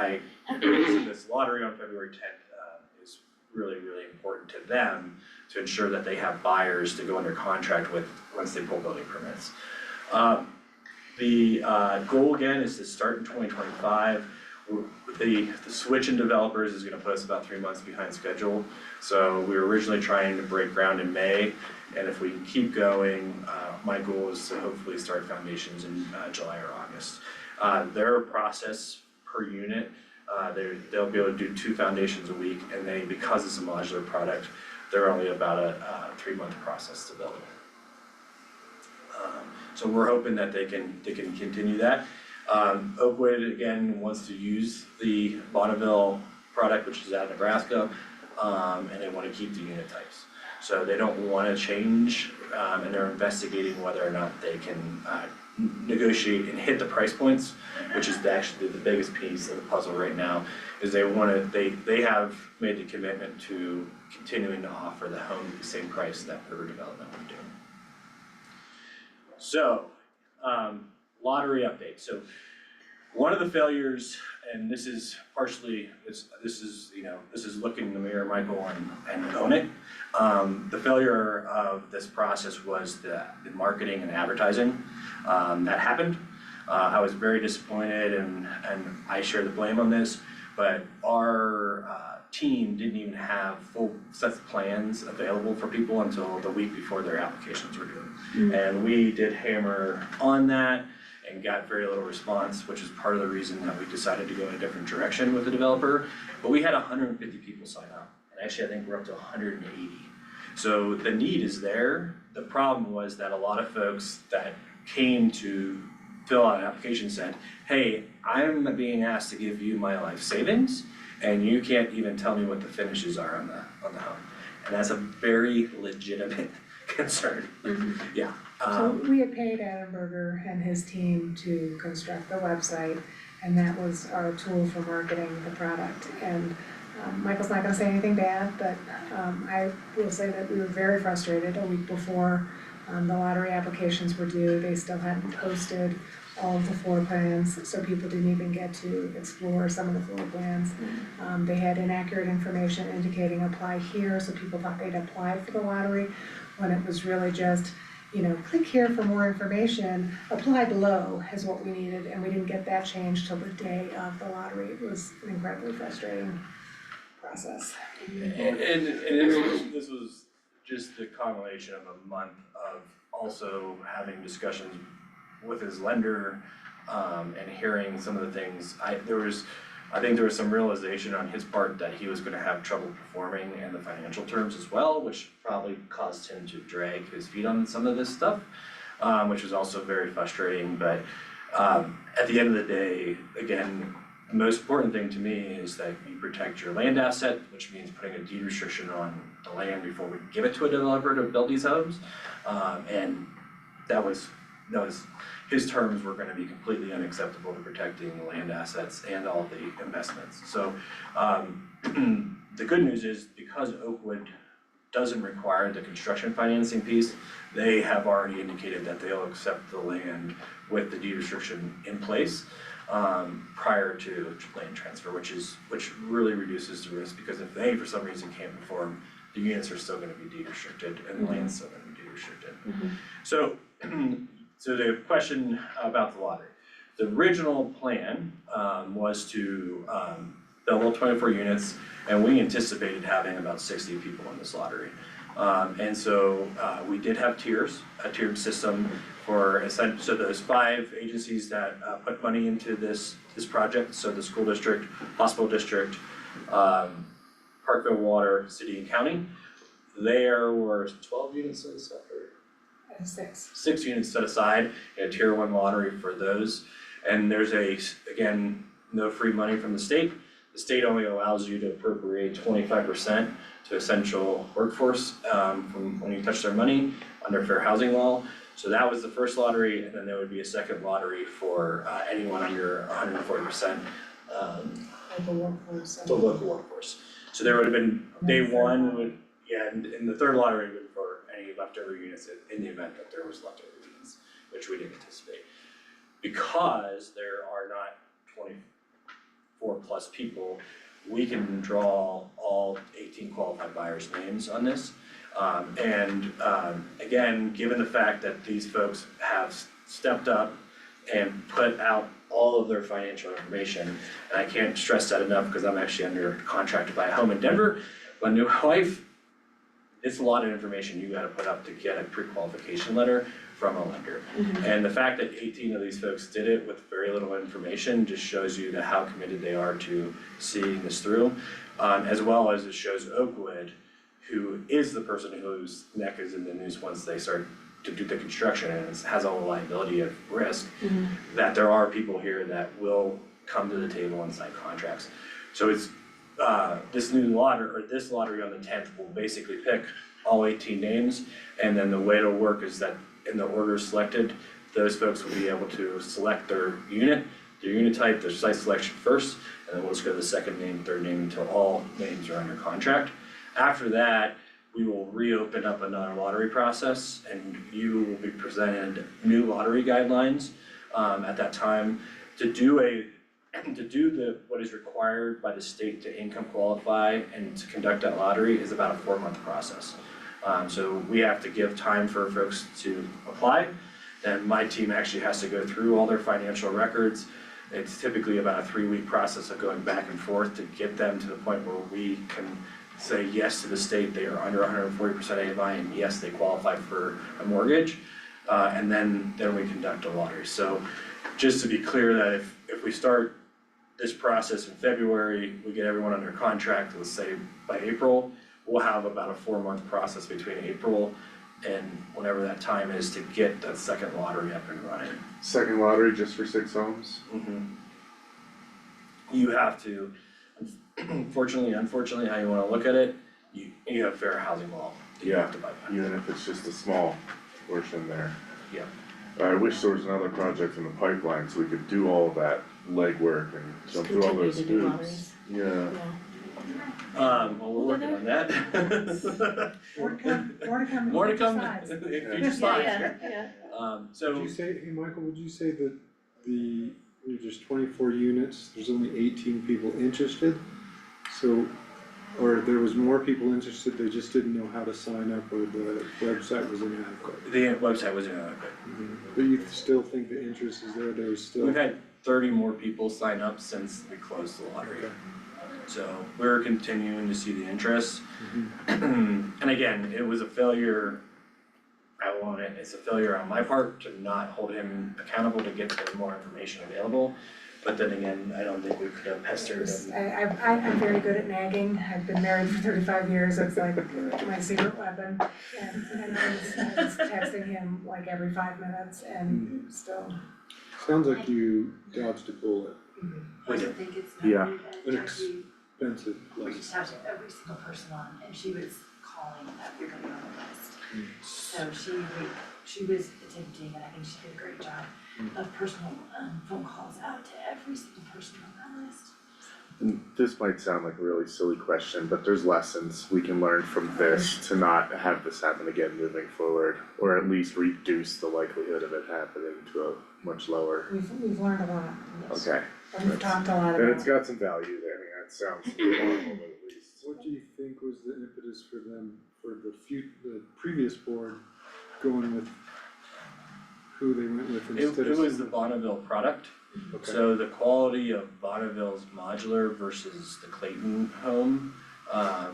this lottery on February 10th is really, really important to them to ensure that they have buyers to go under contract with once they pull building permits. The goal again is to start in 2025. The switch in developers is gonna put us about 3 months behind schedule. So we were originally trying to break ground in May, and if we can keep going, my goal is to hopefully start foundations in July or August. Their process per unit, they'll be able to do 2 foundations a week, and because it's a modular product, they're only about a 3-month process to build. So we're hoping that they can continue that. Oakwood again wants to use the Bonneville product, which is out of Nebraska, and they want to keep the unit types. So they don't want to change, and they're investigating whether or not they can negotiate and hit the price points, which is actually the biggest piece of the puzzle right now. Is they have made the commitment to continuing to offer the home at the same price that River Development would do. So, lottery update. So, one of the failures, and this is partially, this is looking in the mirror, Michael, and own it. The failure of this process was the marketing and advertising that happened. I was very disappointed, and I share the blame on this, but our team didn't even have full sets of plans available for people until the week before their applications were due. And we did hammer on that, and got very little response, which is part of the reason that we decided to go in a different direction with the developer. But we had 150 people sign up, and actually I think we're up to 180. So the need is there. The problem was that a lot of folks that came to fill out an application said, hey, I'm being asked to give you my life savings, and you can't even tell me what the finishes are on the home. And that's a very legitimate concern. Yeah. So we had paid Adam Berger and his team to construct the website, and that was our tool for marketing the product. And Michael's not gonna say anything bad, but I will say that we were very frustrated a week before the lottery applications were due. They still hadn't posted all of the floor plans, so people didn't even get to explore some of the floor plans. They had inaccurate information indicating apply here, so people thought they'd applied for the lottery, when it was really just, click here for more information, apply below is what we needed, and we didn't get that changed till the day of the lottery. It was an incredibly frustrating process. And this was just the culmination of a month of also having discussions with his lender, and hearing some of the things. I think there was some realization on his part that he was gonna have trouble performing in the financial terms as well, which probably caused him to drag his feet on some of this stuff, which was also very frustrating. But at the end of the day, again, the most important thing to me is that you protect your land asset, which means putting a deed restriction on the land before we give it to a developer to build these homes. And that was his terms were gonna be completely unacceptable to protecting the land assets and all the investments. So the good news is, because Oakwood doesn't require the construction financing piece, they have already indicated that they'll accept the land with the deed restriction in place prior to land transfer, which really reduces the risk, because if they for some reason can't perform, the units are still gonna be deed restricted and the land's still gonna be deed restricted. So so the question about the lottery. The original plan was to build all 24 units, and we anticipated having about 60 people in this lottery. And so we did have tiers, a tiered system for so those 5 agencies that put money into this project, so the school district, hospital district, Parkville Water, city and county. There were 12 units in this lottery. 6 units set aside, a tier 1 lottery for those. And there's again, no free money from the state. The state only allows you to appropriate 25% to essential workforce from when you touch their money under fair housing law. So that was the first lottery, and then there would be a second lottery for anyone under 140%. The local workforce. So there would have been day 1 and the third lottery would be for any leftover units in the event that there was leftover units, which we didn't anticipate. Because there are not 24 plus people, we can draw all 18 qualified buyers' names on this. Again, given the fact that these folks have stepped up and put out all of their financial information, and I can't stress that enough because I'm actually under contract to buy a home in Denver, my new wife, it's a lot of information you gotta put up to get a pre-qualification letter from a lender. And the fact that 18 of these folks did it with very little information just shows you how committed they are to seeing this through. As well as it shows Oakwood, who is the person whose neck is in the news once they start to do the construction and has all the liability of risk, that there are people here that will come to the table and sign contracts. So it's this lottery on the 10th will basically pick all 18 names, and then the way it'll work is that in the order selected, those folks will be able to select their unit type, their site selection first, and then we'll just go to the second name, third name until all names are under contract. After that, we will reopen up another lottery process, and you will be presented new lottery guidelines at that time to do what is required by the state to income qualify and to conduct that lottery is about a 4-month process. So we have to give time for folks to apply, then my team actually has to go through all their financial records. It's typically about a 3-week process of going back and forth to get them to the point where we can say yes to the state, they are under 140% AMI, and yes, they qualify for a mortgage, and then we conduct a lottery. So just to be clear that if we start this process in February, we get everyone under contract, let's say by April, we'll have about a 4-month process between April and whenever that time is to get that second lottery up and running. Second lottery just for 6 homes? You have to, unfortunately, how you wanna look at it, you have fair housing law that you have to abide by. Even if it's just a small portion there. Yeah. I wish there was another project in the pipeline so we could do all of that legwork and jump through all continue those to do hoops. Yeah. Well, we're working on that. More to come. More to come Besides. in future slides. Yeah. Would So, you say, hey, Michael, would you say that there's 24 units, there's only 18 people interested? So, or there was more people interested, they just didn't know how to sign up, or the website was inadequate? the website was inadequate. But you still think the interest is there, there's still? We've had 30 more people sign up since we closed the lottery. Okay. So we're continuing to see the interest. Mhm. And again, it was a failure, it's a failure on my part to not hold him accountable to get the more information available. But then again, I don't think we could have pestered him. I'm very good at nagging, I've been married for 35 years, it's like my secret weapon. And I was texting him like every 5 minutes and still. Sounds like you dodged a bullet, We did. think it's Yeah. noted an and expensive we lesson. just have to every single person on, and she was calling that you're gonna be on the list. So she was attempting, and I think she did a great job of personal phone calls out to every single person on that list. And this might sound like a really silly question, but there's lessons we can learn from this to not have this happen again moving forward, or at least reduce the likelihood of it happening to a much lower. We've learned a lot, Okay. and we've talked a lot And about it's it. got some value there, I mean, that sounds horrible, but at least. What do you think was the impetus for them, for the previous board going with who they went with instead of? It was the Bonneville product. Okay. So the quality of Bonneville's modular versus the Clayton home,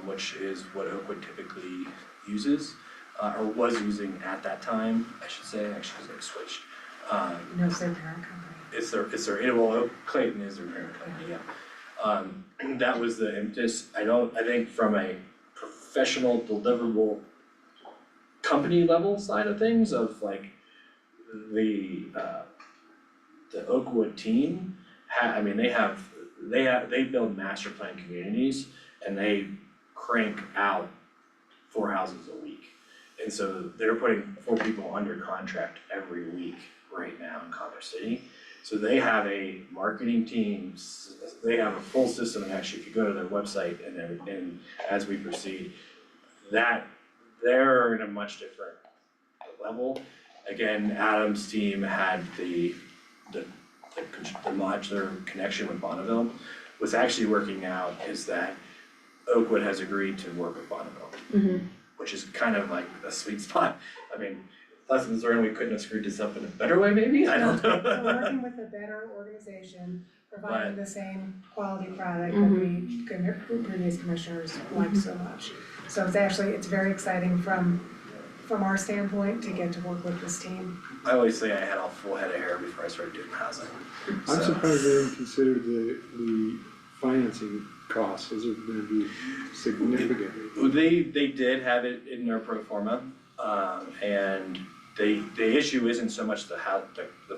which is what Oakwood typically uses, or was using at that time, I should say, actually, because they switched. No, it's their parent company. It's their, well, Clayton is their parent company, yeah. That was the impetus. I think from a professional deliverable company level side of things of like the Oakwood team they build master plan communities and they crank out 4 houses a week. And so they're putting 4 people under contract every week right now in Commerce City. So they have a marketing team, they have a full system, and actually if you go to their website and as we proceed, that they're in a much different level. Again, Adam's team had the modular connection with Bonneville. What's actually working out is that Oakwood has agreed to work with Bonneville, which is kind of like a sweet spot. I mean, lessons learned, we couldn't have screwed this up in a better way maybe, I don't know. So we're working with a better organization, providing the same quality product that we previous commissioners liked so much. So it's very exciting from our standpoint to get to work with this team. I always say I had a full head of hair before I started doing housing. I'm surprised they didn't consider the financing costs, those are gonna be significant. They did have it in their pro forma, and the issue isn't so much the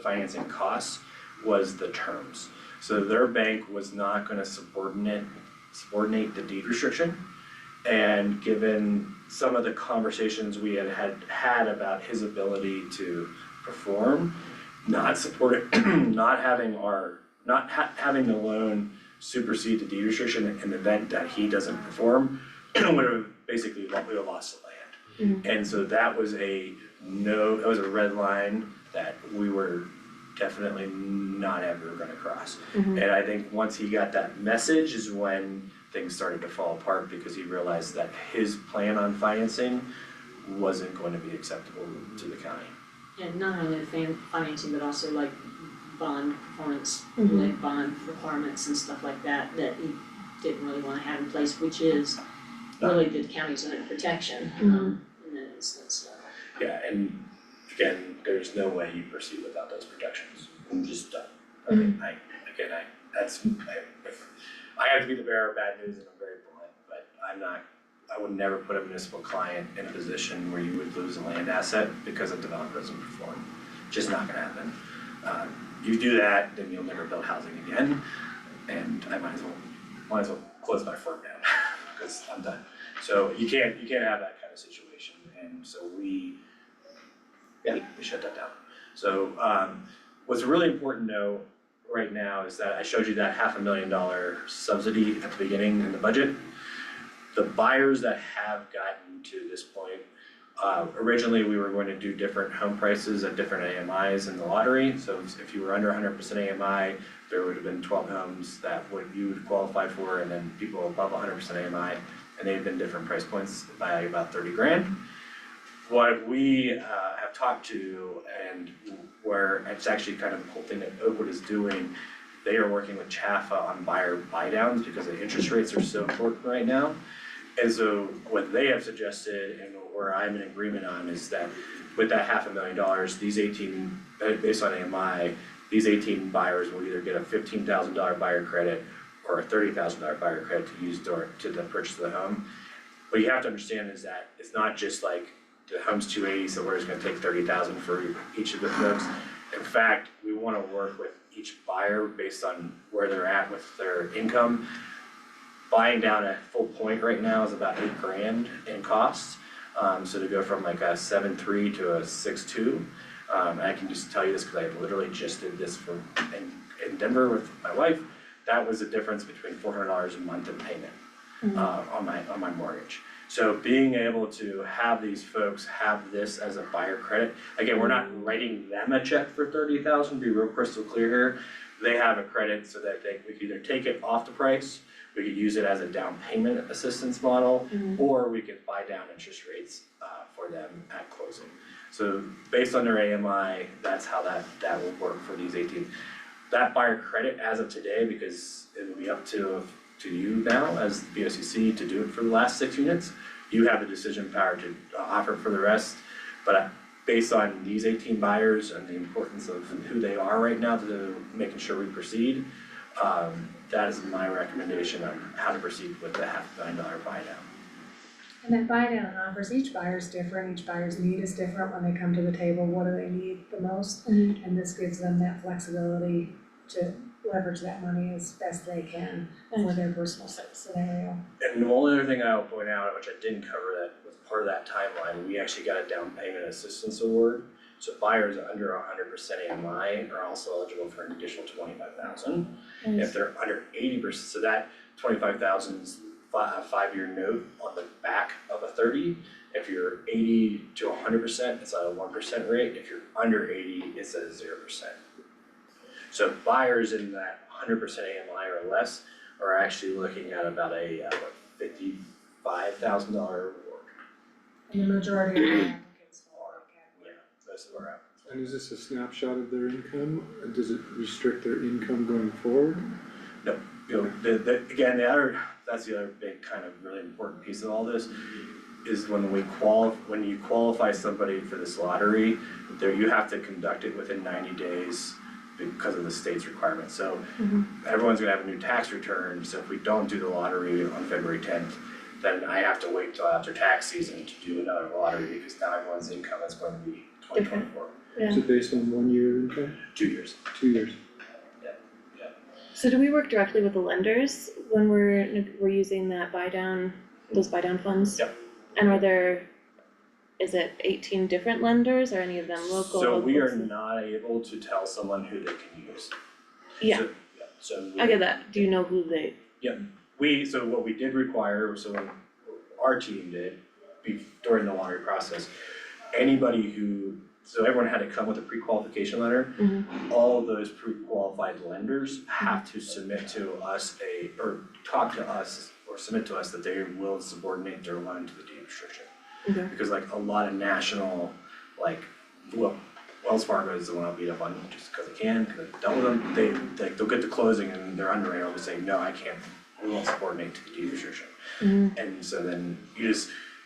financing costs, was the terms. So their bank was not gonna subordinate the deed restriction. And given some of the conversations we had about his ability to perform, not having the loan supersede the deed restriction in the event that he doesn't perform, would have basically, we would have lost the land. And so that was a red line that we were definitely not ever gonna cross. And I think once he got that message is when things started to fall apart, because he realized that his plan on financing wasn't going to be acceptable to the county. And not only the financing, but also like bond performance, like bond requirements and stuff like that, that he didn't really wanna have in place, which is really the county's own protection, in that instance, so. Yeah, and again, there's no way you proceed without those protections. I'm just done. I mean, I have to be the bearer of bad news and I'm very blunt, but I would never put a municipal client in a position where you would lose a land asset because a developer doesn't perform. Just not gonna happen. You do that, then you'll never build housing again, and I might as well close my firm down, because I'm done. So you can't have that kind of situation, and so we shut that down. So, what's really important to know right now is that I showed you that $500,000 subsidy at the beginning in the budget. The buyers that have gotten to this point, originally we were going to do different home prices at different AMIs in the lottery. So if you were under 100% AMI, there would have been 12 homes that you would qualify for, and then people above 100% AMI, and they've been different price points by about 30 grand. What we have talked to, and where it's actually kind of the whole thing that Oakwood is doing, they are working with Chaffa on buyer buy downs because the interest rates are so important right now. And so what they have suggested, and where I'm in agreement on, is that with that $500,000, these 18, based on AMI, these 18 buyers will either get a $15,000 buyer credit or a $30,000 buyer credit to use to the purchase of the home. What you have to understand is that it's not just like the home's 280, so we're just gonna take 30,000 for each of the folks. In fact, we wanna work with each buyer based on where they're at with their income. Buying down at full point right now is about $8 grand in costs. So to go from like a 7.3 to a 6.2, I can just tell you this because I literally just did this in Denver with my wife. That was the difference between $400 a month in payment on my mortgage. So being able to have these folks have this as a buyer credit, again, we're not writing them a check for $30,000, be real crystal clear here. They have a credit so that we could either take it off the price, we could use it as a down payment assistance model, or we could buy down interest rates for them at closing. So based on their AMI, that's how that will work for these 18. That buyer credit as of today, because it will be up to you now as the BOCC to do it for the last 6 units, you have the decision power to offer it for the rest. But based on these 18 buyers and the importance of who they are right now to making sure we proceed, that is my recommendation on how to proceed with the $500,000 buy down. And that buy down offers, each buyer's different, each buyer's need is different when they come to the table, what do they need the most? And this gives them that flexibility to leverage that money as best they can for their personal scenario. And the only other thing I'll point out, which I didn't cover, that was part of that timeline, we actually got a down payment assistance award. So buyers under 100% AMI are also eligible for an additional $25,000. If they're under 80%, so that $25,000 is a 5-year note on the back of a 30. If you're 80 to 100%, it's at a 1% rate. If you're under 80, it's at a 0%. So buyers in that 100% AMI or less are actually looking at about a $55,000 reward. And the majority of the applicants fall in that category. Most of our applicants. And is this a snapshot of their income? Does it restrict their income going forward? No, again, that's the other big kind of really important piece of all this, is when you qualify somebody for this lottery, you have to conduct it within 90 days because of the state's requirements. So everyone's gonna have a new tax return, so if we don't do the lottery on February 10th, then I have to wait till after tax season to do another lottery, because now everyone's income is going to be 2024. Is it based on 1 year income? 2 years. 2 years? So do we work directly with the lenders when we're using that those buy down funds? Yep. And is it 18 different lenders or any of them local? So we are not able to tell someone who they can use. Yeah, So I get that. Do you know who they? so what we did require, so our team did, during the lottery process, so everyone had to come with a pre-qualification letter. All of those pre-qualified lenders have to submit to us talk to us or submit to us that they will subordinate their loan to the deed restriction. Because like a lot of national, Wells Fargo is the one I'll beat up on just because I can, because I've dealt with them. They'll get to closing and their underwriter will say, no, I can't, we won't subordinate to the deed restriction. And so then you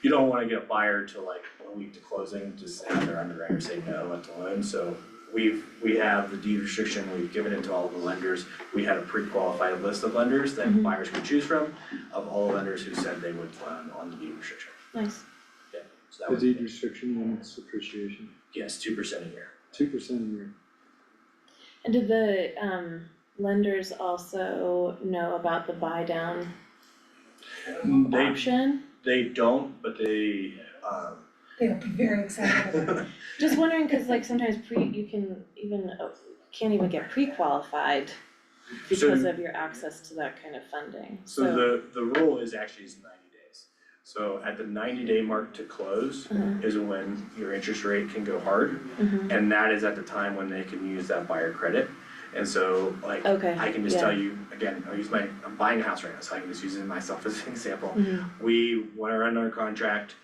don't wanna get a buyer to like 1 week to closing, just have their underwriter say no at the loan. So we have the deed restriction, we've given it to all of the lenders. We had a pre-qualified list of lenders that buyers could choose from, of all the lenders who said they would on the deed restriction. Nice. Yeah, so that The was, deed restriction limits appreciation, yes, 2% a year. 2% a year. And did the lenders also know about the buy down option? They don't, but they, They'll be very excited about it. Just wondering, cause like sometimes you can even, can't even get pre-qualified because of your access to that kind of funding, so the rule is actually 90 days. So at the 90-day mark to close is when your interest rate can go hard. And that is at the time when they can use that buyer credit. And so like, Okay, I can just yeah. tell you, again, I'm buying a house right now, so I can just use myself as an example. We went under contract,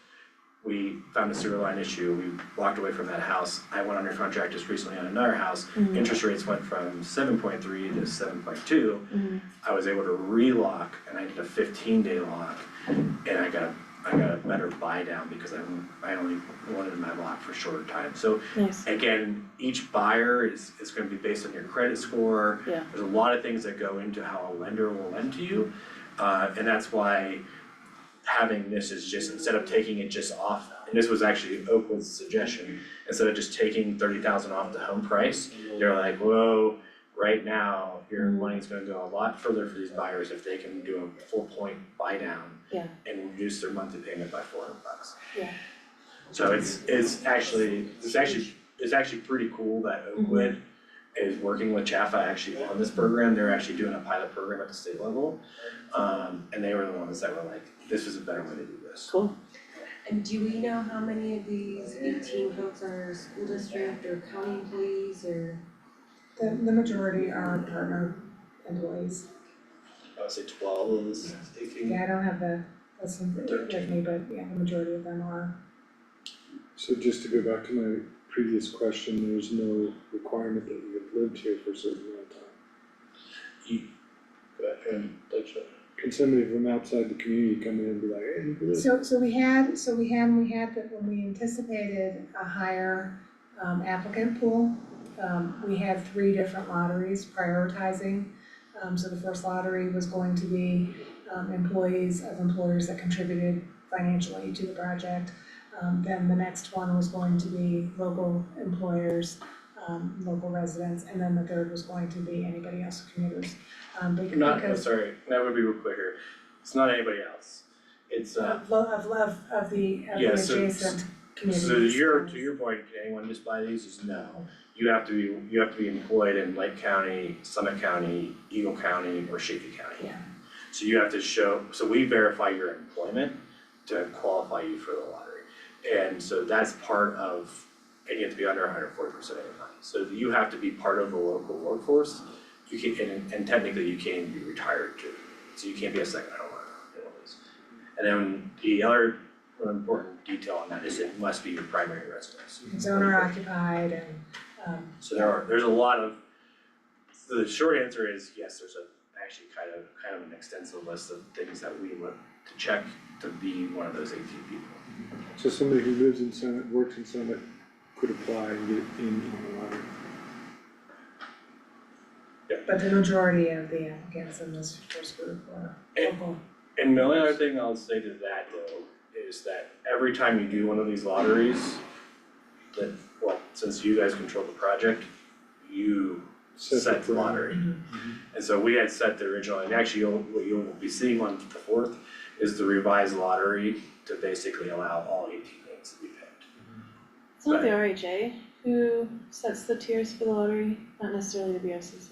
we found a sewer line issue, we walked away from that house. I went under contract just recently on another house, interest rates went from 7.3 to 7.2. I was able to relock and I did a 15-day lock and I got a better buy down because I only wanted my lock for a shorter time. So nice, again, each buyer is gonna be based on your credit score. Yeah. There's a lot of things that go into how a lender will lend to you. And that's why having this is just, instead of taking it just off, and this was actually Oakwood's suggestion, instead of just taking 30,000 off the home price, they're like, whoa, right now, your money's gonna go a lot further for these buyers if they can do a full point buy down Yeah. and reduce their monthly payment by $400. Yeah. So it's actually pretty cool that Oakwood is working with Jaffa actually on this program. They're actually doing a pilot program at the state level. And they were the ones that were like, this is a better way to do this. cool. And do we know how many of these 18 folks are school district or county employees or? The majority are partner employees. I would say 12 of this 18. Yeah, I don't have the list with me, but yeah, the majority of them are. So just to go back to my previous question, there's no requirement that you have lived here for a certain amount of time. Go ahead and touch it. Can somebody from outside the community come in and be like, hey, look at this? So we had that when we anticipated a higher applicant pool, we had 3 different lotteries prioritizing. So the first lottery was going to be employees of employers that contributed financially to the project. Then the next one was going to be local employers, local residents, and then the third was going to be anybody else who commuters. Sorry, that would be real quick here. It's not anybody else. It's Of the Yeah, so- adjacent communities. So to your point, can anyone just buy these? Is no. You have to be employed in Lake County, Summit County, Eagle County, or Shaky County. Yeah. So you have to show, so we verify your employment to qualify you for the lottery. And so that's part of, and you have to be under 140% of your money. So you have to be part of the local workforce. You can, and technically you can't even be retired too. So you can't be a second homeowner. And then the other important detail on that is it must be your primary residence. It's owner occupied and So there's a lot of, the short answer is yes, there's actually kind of an extensive list of things that we look to check to be one of those 18 people. So somebody who lives in Summit, works in Summit, could apply and get in on the lottery. but the majority of the applicants in this first group were local. And the only other thing I'll say to that though, is that every time you do one of these lotteries, that, well, since you guys control the project, you set the lottery. And so we had set the original, and actually what you'll be seeing on the 4th is the revised lottery to basically allow all 18 names to be picked. It's not the RHA who sets the tiers for the lottery, not necessarily the BOCC.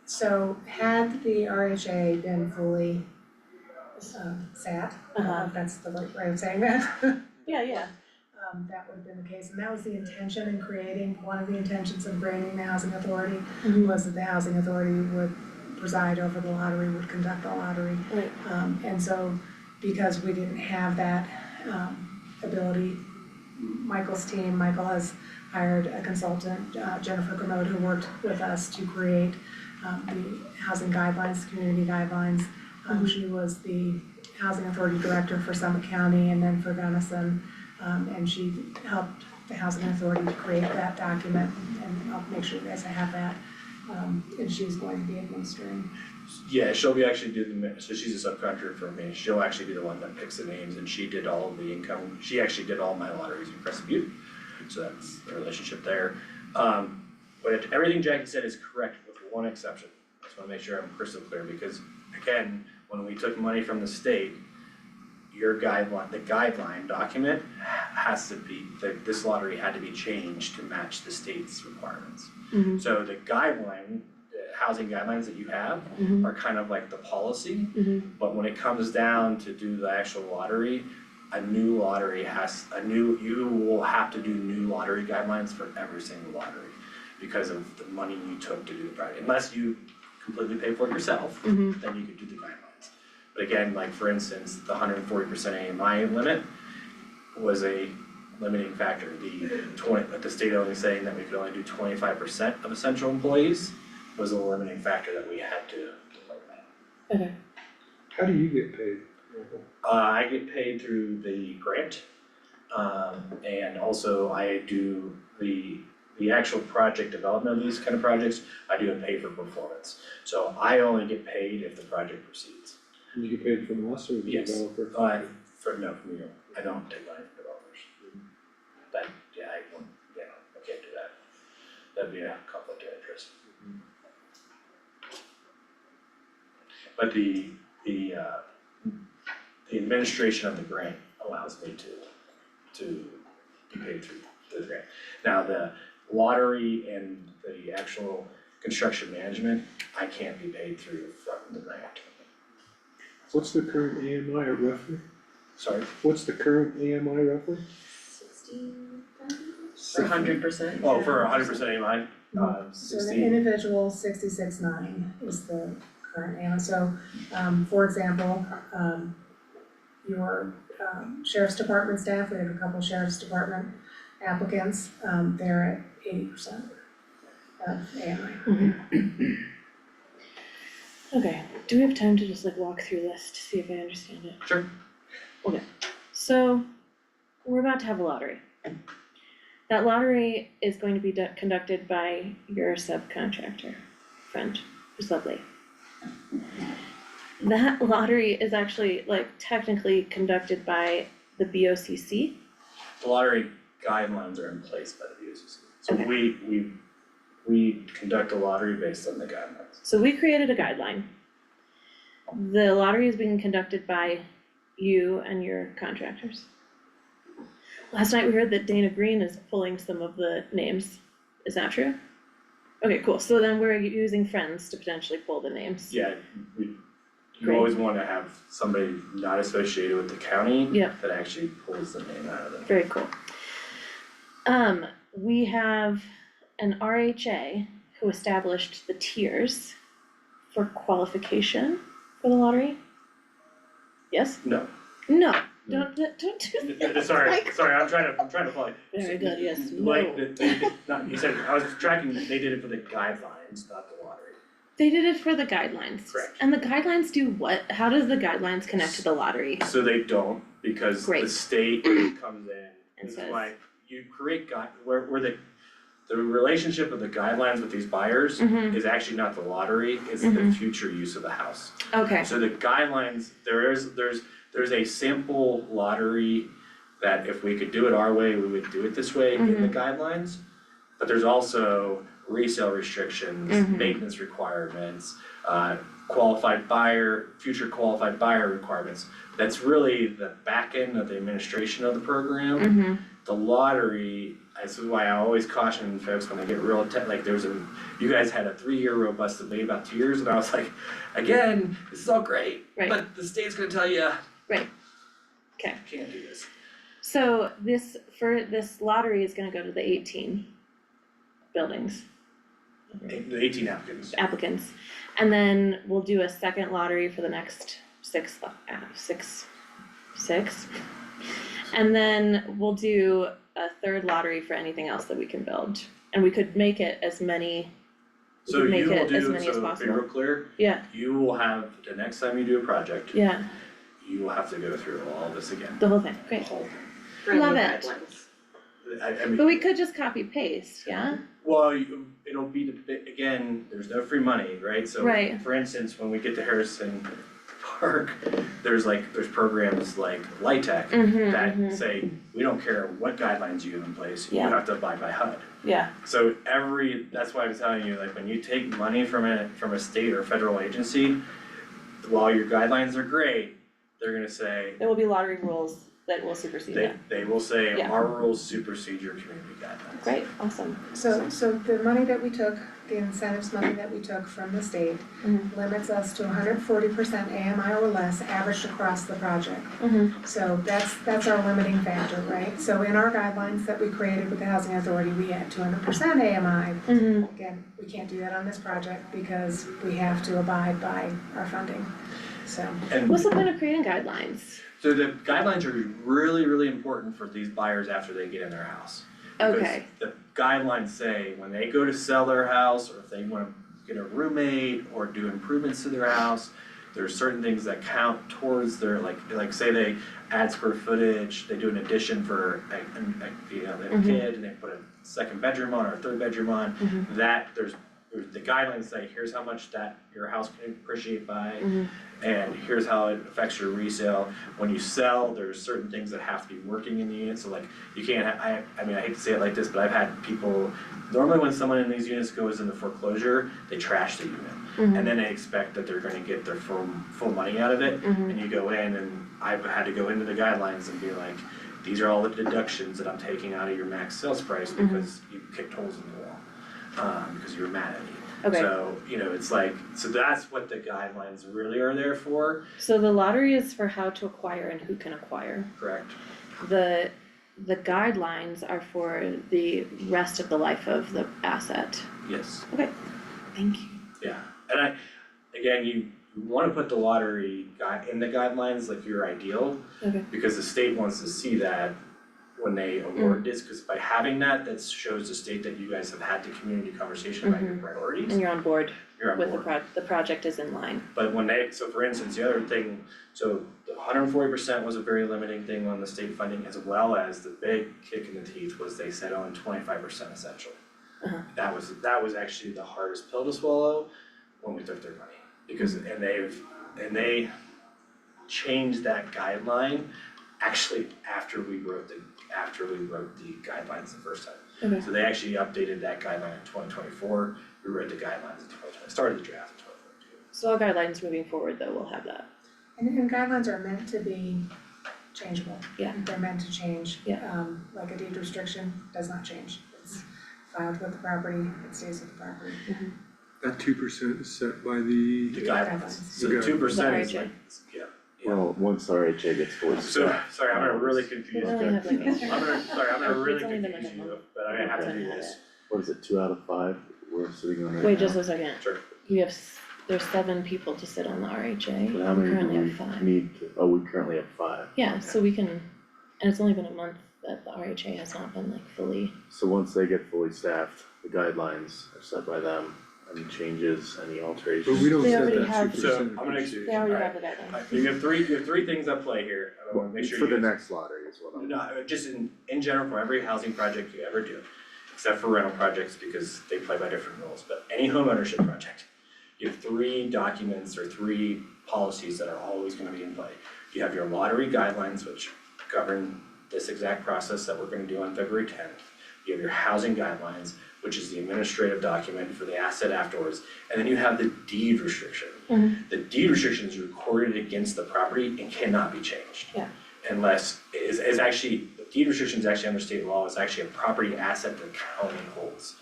So had the RHA been fully sat, if that's the right way of saying that. Yeah. That would have been the case, and that was the intention in creating, one of the intentions of creating the housing authority was that the housing authority would preside over the lottery, would conduct the lottery. Right. And so because we didn't have that ability, Michael has hired a consultant, Jennifer Grimaud, who worked with us to create the housing guidelines, community guidelines. She was the housing authority director for Summit County and then for Gunnison. And she helped the housing authority to create that document, and I'll make sure you guys have that. And she's going to be administering. Yeah, she'll be actually do so she's a subcontractor for me, she'll actually be the one that picks the names, and she did all of the income, she actually did all my lotteries in Crescent Butte. So that's the relationship there. But everything Jackie said is correct with one exception. I just wanna make sure I'm crystal clear, because again, when we took money from the state, your guideline, the guideline document has to be, this lottery had to be changed to match the state's requirements. Mhm. So the guideline, the housing guidelines that you have Mhm. are kind of like the policy, Mhm. but when it comes down to do the actual lottery, a new lottery you will have to do new lottery guidelines for every single lottery because of the money you took to do the project. Unless you completely pay for it yourself, Mhm. then you could do the guidelines. But again, like for instance, the 140% AMI limit was a limiting factor. The state only saying that we could only do 25% of essential employees was a limiting factor that we had to look at. Okay. How do you get paid? I get paid through the grant, and also I do the actual project development of these kind of projects, I do a pay for performance. So I only get paid if the project proceeds. And you get paid from us or the Yes. developer? From you, I don't take money from developers. That, yeah, I can't do that. That'd be a conflict of interest. But the administration of the grant allows me to be paid through the grant. Now, the lottery and the actual construction management, I can't be paid through from the grant. What's the current AMI roughly? Sorry? What's the current AMI roughly? 100%. Oh, for 100% AMI, So the 60. individual 66.9 is the current AMI. So, for example, your sheriff's department staff, we have a couple sheriff's department applicants, they're at 80% of AMI. Okay, do we have time to just like walk through this to see if I understand it? Sure. Okay, so we're about to have a lottery. That lottery is going to be conducted by your subcontractor friend, who's lovely. That lottery is actually like technically conducted by the BOCC. The lottery guidelines are in place by the BOCC. So Okay. we conduct a lottery based on the guidelines. So we created a guideline. The lottery is being conducted by you and your contractors. Last night we heard that Dana Green is pulling some of the names. Is that true? Okay, cool. So then we're using Friends to potentially pull the names. Yeah, you Great. always wanna have somebody not associated with the county Yep. that actually pulls the name out of them. Very cool. We have an RHA who established the tiers for qualification for the lottery. Yes? No, No, don't do that. sorry, Like- I'm trying to follow. Very good, yes, Like, no. not, you said, I was tracking, they did it for the guidelines, not the lottery. They did it for the guidelines. Correct. And the guidelines do what? How does the guidelines connect to the lottery? So they don't, because the Great. state comes in, And this is says- why you create where the relationship of the guidelines with these buyers Mhm. is actually not the lottery, it's the Mhm. future use of the house. Okay, So the guidelines, there's a sample lottery that if we could do it our way, we would do it this way in the guidelines. But there's also resale restrictions, Mhm. maintenance requirements, qualified buyer, future qualified buyer requirements. That's really the back end of the administration of the program. mhm, The lottery, this is why I always caution folks when they get real like you guys had a 3-year robust debate about 2 years, and I was like, again, this is all great, Right. but the state's gonna tell you. Right. Okay. Can't do this. so this lottery is gonna go to the 18 buildings, The 18 applicants. And then we'll do a second lottery for the next six. And then we'll do a third lottery for anything else that we can build. And we could make it as many, So could make you will it as do, many as so to be possible. real clear, yeah, you will have, the next time you do a project, yeah, you will have to go through all this again. the whole thing, The great. whole thing. Brand new Love it. guidelines. I mean. But we could just copy paste, yeah? Well, it'll be again, there's no free money, right? So Right. for instance, when we get to Harrison Park, there's programs like LIHTC that say, we don't care what guidelines you have in place, you Yeah. have to abide by HUD. Yeah, So that's why I'm telling you, like when you take money from a state or federal agency, while your guidelines are great, they're gonna say, there will be lottery rules that will supersede that. they will say, Yeah. our rules supersede your community guidelines. Great, awesome. So the money that we took, the incentives money that we took from the state limits us to 140% AMI or less averaged across the project. So that's our limiting factor, right? So in our guidelines that we created with the Housing Authority, we had 200% AMI. Again, we can't do that on this project because we have to abide by our funding, so. And What's the point of creating guidelines? so the guidelines are really, really important for these buyers after they get in their house. Okay, Because the guidelines say when they go to sell their house, or if they wanna get a roommate or do improvements to their house, there's certain things that count towards their, like say they add square footage, they do an addition for they have a kid and they put a second bedroom on or a third bedroom on, that there's the guidelines say, here's how much that your house can appreciate by, and here's how it affects your resale. When you sell, there's certain things that have to be working in the unit, so like, you can't I mean, I hate to say it like this, but I've had people, normally when someone in these units goes into foreclosure, they trash the unit. And then they expect that they're gonna get their full money out of it, and you go in, and I've had to go into the guidelines and be like, these are all the deductions that I'm taking out of your max sales price because you kicked holes in the wall. Because you were mad at me. Okay. So, it's like, so that's what the guidelines really are there for, so the lottery is for how to acquire and who can acquire. correct? The guidelines are for the rest of the life of the asset. Yes, Okay, thank you. yeah, and again, you wanna put the lottery in the guidelines like your ideal, Okay. because the state wants to see that when they award this, cause by having that, that shows the state that you guys have had the community conversation about your priorities, And you're on board you're on with board. the project is in line. But when so for instance, the other thing, so the 140% was a very limiting thing on the state funding, as well as the big kick in the teeth was they said only 25% essential. That was actually the hardest pill to swallow when we took their money, because they changed that guideline actually after we wrote the guidelines the first time. Okay. So they actually updated that guideline in 2024, we wrote the guidelines in 2020, started the draft in 2022. So all guidelines moving forward though will have that. And guidelines are meant to be changeable. Yeah. They're meant to change. Yeah. Like a deed restriction does not change. It's filed with the property, it stays with the property. That 2% is set by The the, guidelines, so the Okay. 2% is The like, yeah. Well, once RHA gets fully So, staffed. sorry, I'm gonna really confuse We you. only have like I'm gonna really It's only been confuse like a you, month. but I have to do Haven't had this. What is it, 2 out of 5 we're sitting on right now? Wait, just a second. Sure. We have, there's 7 people to sit on the RHA, But how we many currently do have 5. we need to, we currently have 5. Yeah, so we can, and it's only been a month that the RHA has not been like fully, So once they get fully staffed, the guidelines are set by them, any changes, any alterations. but we don't They set already that 2% have- So, I'm gonna appreciation. they already Alright. have the guidelines. You have three things at play here, I wanna make sure For you the guys- next lottery is what I'm. No, just in general, for every housing project you ever do, except for rental projects because they play by different rules, but any home ownership project, you have 3 documents or 3 policies that are always gonna be in play. You have your lottery guidelines, which govern this exact process that we're gonna do on February 10th. You have your housing guidelines, which is the administrative document for the asset afterwards, and then you have the deed restriction. The deed restriction is recorded against the property and cannot be changed. Yeah. Unless, is actually, the deed restriction is actually under state law, it's actually a property asset the county holds.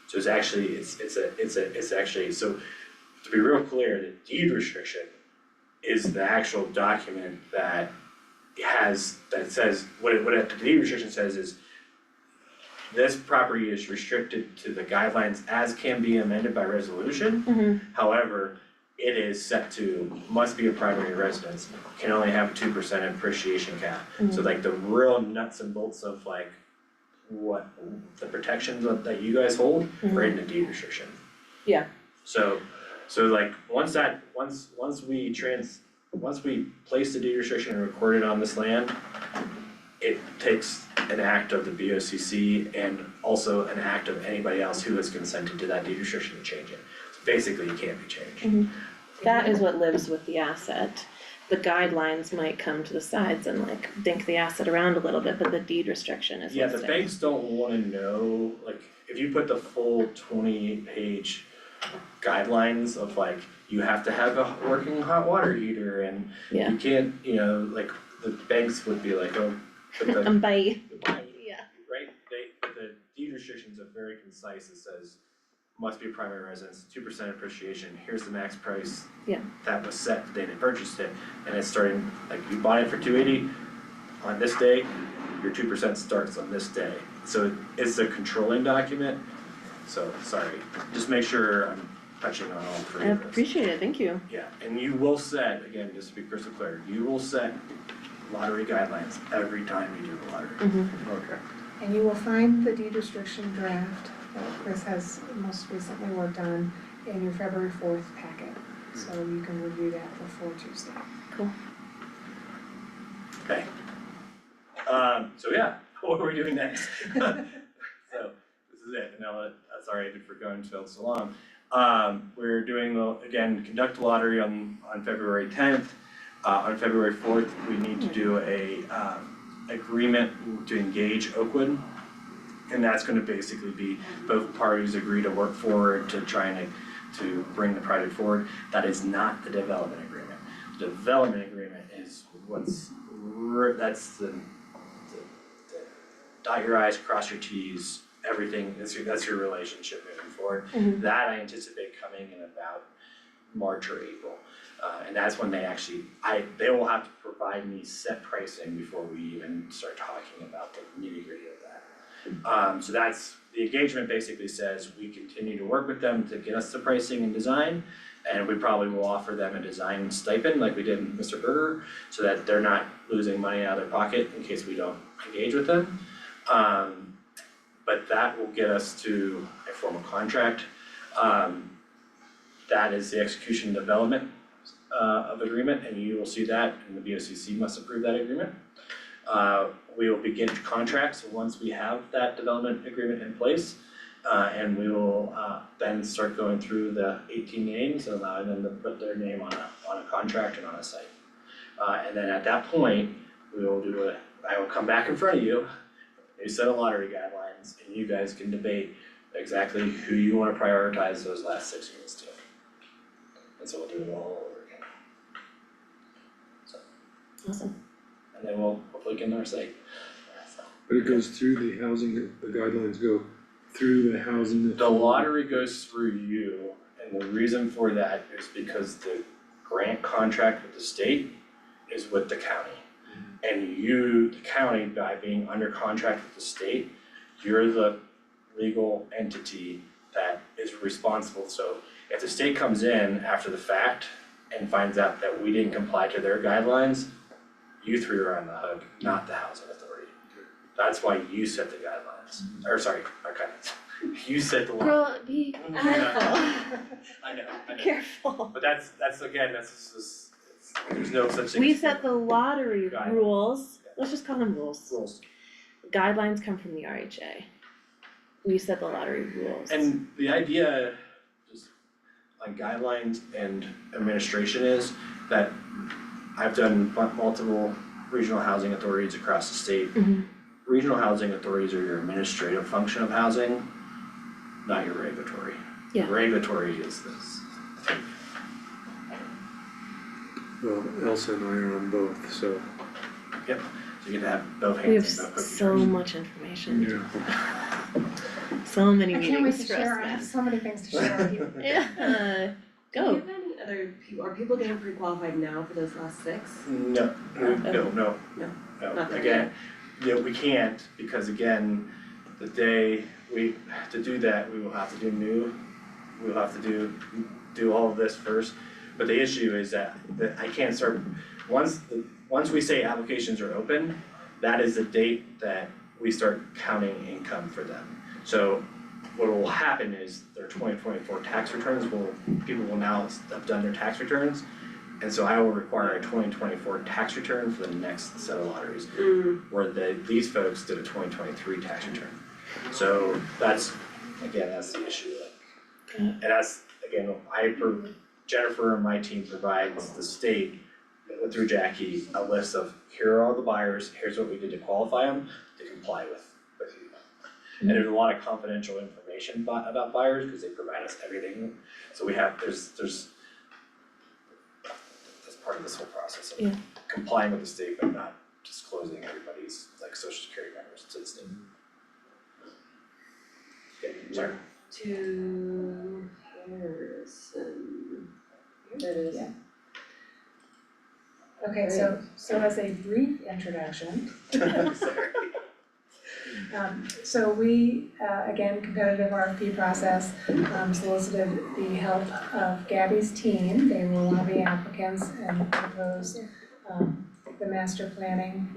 So it's actually, it's actually, so to be real clear, the deed restriction is the actual document that says, what the deed restriction says is, this property is restricted to the guidelines as can be amended by resolution. However, it is set to, must be a primary residence, can only have 2% appreciation cap. So like the real nuts and bolts of like what the protections that you guys hold are in the deed restriction. Yeah. So like once we place the deed restriction and record it on this land, it takes an act of the BOCC and also an act of anybody else who has consented to that deed restriction to change it. So basically, it can't be changed. That is what lives with the asset. The guidelines might come to the sides and like dink the asset around a little bit, but the deed restriction is Yeah, what the stays. banks don't wanna know, like, if you put the full 20-page guidelines of like, you have to have a working hot water heater and Yeah. you can't, you know, like, the banks would be like, oh, but the, Bye. why, Yeah. right? The deed restrictions are very concise, it says, must be a primary residence, 2% appreciation, here's the max price. Yeah. That was set the day they purchased it, and it's starting, like, you bought it for $280, on this day, your 2% starts on this day. So it's a controlling document, so, sorry, just make sure I'm touching on all I three of those. appreciate it, thank you. Yeah, and you will set, again, just to be crystal clear, you will set lottery guidelines every time you do the lottery. Okay. And you will find the deed restriction draft that Chris has most recently worked on in your February 4th packet. So you can review that before Tuesday. Okay. So yeah, what are we doing next? So, this is it, and sorry for going so long. We're doing again, conduct a lottery on February 10th. On February 4th, we need to do a, agreement to engage Oakwood. And that's gonna basically be both parties agree to work forward to trying to bring the project forward. That is not the development agreement. The development agreement is that's the dot your i's, cross your t's, everything, that's your relationship moving forward. That I anticipate coming in about March or April. And that's when they will have to provide me set pricing before we even start talking about the nitty-gritty of that. So that's, the engagement basically says we continue to work with them to get us the pricing and design, and we probably will offer them a design stipend like we did with Mr. Berger, so that they're not losing money out of their pocket in case we don't engage with them. But that will get us to a formal contract. That is the execution and development of agreement, and you will see that, and the BOCC must approve that agreement. We will begin contracts once we have that development agreement in place. And we will then start going through the 18 names and allowing them to put their name on a contract and on a site. And then at that point, I will come back in front of you, a set of lottery guidelines, and you guys can debate exactly who you wanna prioritize those last 6 units to. And so we'll do it all over again. So. Awesome. And then we'll hopefully get our site. So. But it goes through the housing, the guidelines go through the housing. The lottery goes through you, and the reason for that is because the grant contract with the state is with the county. And you, the county, by being under contract with the state, you're the legal entity that is responsible. So if the state comes in after the fact and finds out that we didn't comply to their guidelines, you three are on the hook, not the housing authority. That's why you set the guidelines, or sorry, not guidelines, you set the law. Girl, be careful. I know. Careful. But that's there's no such thing. We as set the lottery Guidelines. rules, let's just call them rules. rules. Guidelines come from the RHA. We set the lottery rules. And the idea, just on guidelines and administration, is that I've done multiple regional housing authorities across the state. Mhm. Regional housing authorities are your administrative function of housing, not your regulatory. Yeah. Regulatory is this. Well, Elsa and I are on both, so. Yep, so you get to have both We have hands and both cookies. so much information, Yeah. so many I can't wait meetings to for share, I us, have man. so many things to share with you. Yeah, Do you go. have any other people, are people getting pre-qualified now for those last 6? No, No, not that again, yeah, we can't, because again, the day to do that, we will have to do all of this first. But the issue is that I can't start, once we say applications are open, that is the date that we start counting income for them. So what will happen is their 2024 tax returns people will now have done their tax returns, And so I will require a 2024 tax return for the next set of lotteries, where these folks did a 2023 tax return. So that's the issue, and that's, again, Jennifer and my team provides the state, through Jackie, a list of, here are all the buyers, here's what we did to qualify them, to comply with you. And there's a lot of confidential information about buyers, because they provide us everything, so we have, there's that's part of this whole process of complying with the state, but not disclosing everybody's, like, social security numbers to the state. Okay, sorry. To Harrison. Here it is. Yeah. Okay, so as a brief introduction, so we, again, competitive RFP process, solicited the help of Gabby's team. They were one of the applicants and proposed, the master planning,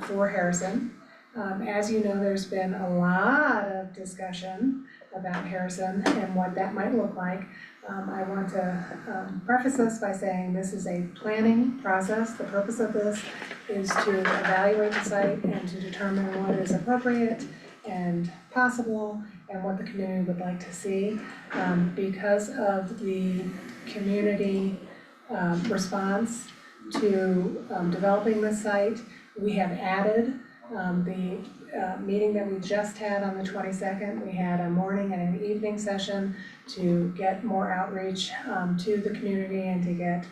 for Harrison. As you know, there's been a lot of discussion about Harrison and what that might look like. I want to preface this by saying this is a planning process. The purpose of this is to evaluate the site and to determine what is appropriate and possible and what the community would like to see. Because of the community response to developing the site, we have added the meeting that we just had on the 22nd. We had a morning and an evening session to get more outreach to the community and to get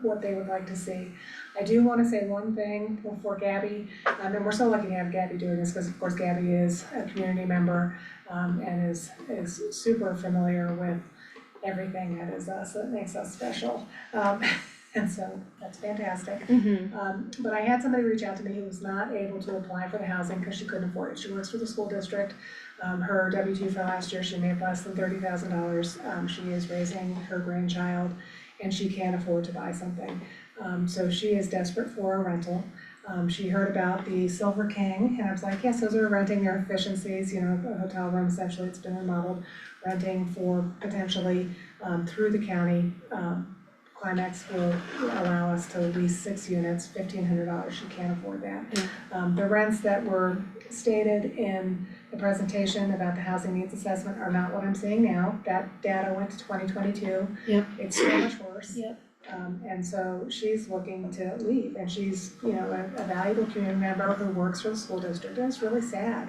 what they would like to see. I do want to say one thing before Gabby, and we're so lucky to have Gabby doing this because of course Gabby is a community member and is super familiar with everything that is us, that makes us special. And so that's fantastic. But I had somebody reach out to me who was not able to apply for the housing because she couldn't afford it. She works for the school district. Her W-2 for last year, she made less than $30,000. She is raising her grandchild and she can't afford to buy something. So she is desperate for a rental. She heard about the Silver King and I was like, yes, those are renting their efficiencies, a hotel room, essentially it's been remodeled, renting for potentially through the county. Climax will allow us to lease 6 units, $1,500, she can't afford that. The rents that were stated in the presentation about the housing needs assessment are not what I'm seeing now. That data went to 2022. Yep. It's so much worse. Yep. And so she's looking to leave and she's, a valuable community member who works for the school district and it's really sad.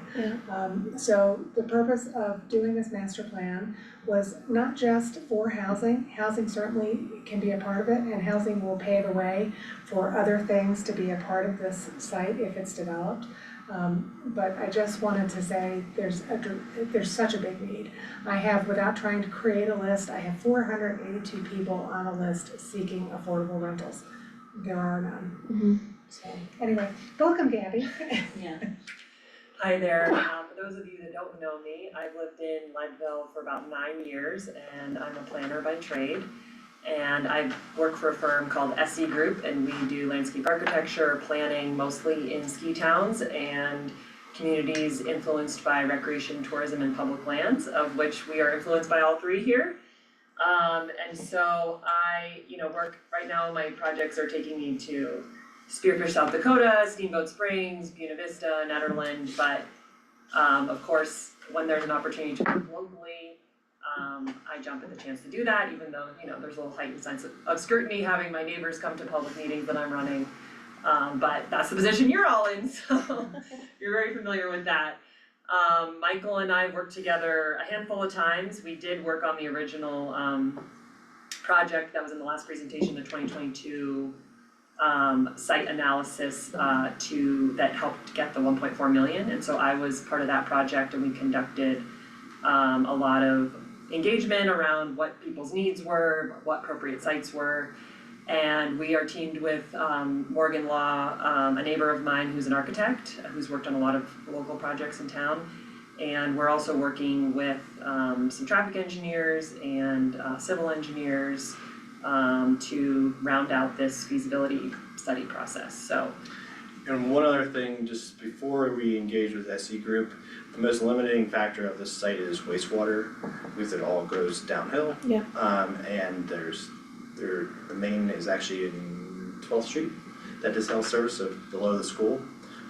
So the purpose of doing this master plan was not just for housing. Housing certainly can be a part of it and housing will pave the way for other things to be a part of this site if it's developed. But I just wanted to say there's such a big need. I have, without trying to create a list, I have 482 people on a list seeking affordable rentals. There are none. So anyway, welcome Gabby. Yeah. Hi there, for those of you that don't know me, I've lived in Leadville for about 9 years and I'm a planner by trade. And I work for a firm called SC Group and we do landscape architecture, planning mostly in ski towns and communities influenced by recreation, tourism, and public lands, of which we are influenced by all three here. And so I, work, right now my projects are taking me to Spearfish, South Dakota, Steamboat Springs, Buena Vista, Netherland, but of course, when there's an opportunity to work locally, I jump at the chance to do that, even though, there's a little heightened sense of scrutiny having my neighbors come to public meetings that I'm running. But that's the position you're all in, so you're very familiar with that. Michael and I worked together a handful of times. We did work on the original project that was in the last presentation, the 2022 site analysis that helped get the 1.4 million. And so I was part of that project and we conducted a lot of engagement around what people's needs were, what appropriate sites were. And we are teamed with Morgan Law, a neighbor of mine who's an architect, who's worked on a lot of local projects in town. And we're also working with some traffic engineers and civil engineers to round out this feasibility study process, so. And one other thing, just before we engage with SE Group, the most limiting factor of this site is wastewater, because it all goes downhill. Yeah. And there's the main is actually in 12th Street, that does cell service, so below the school.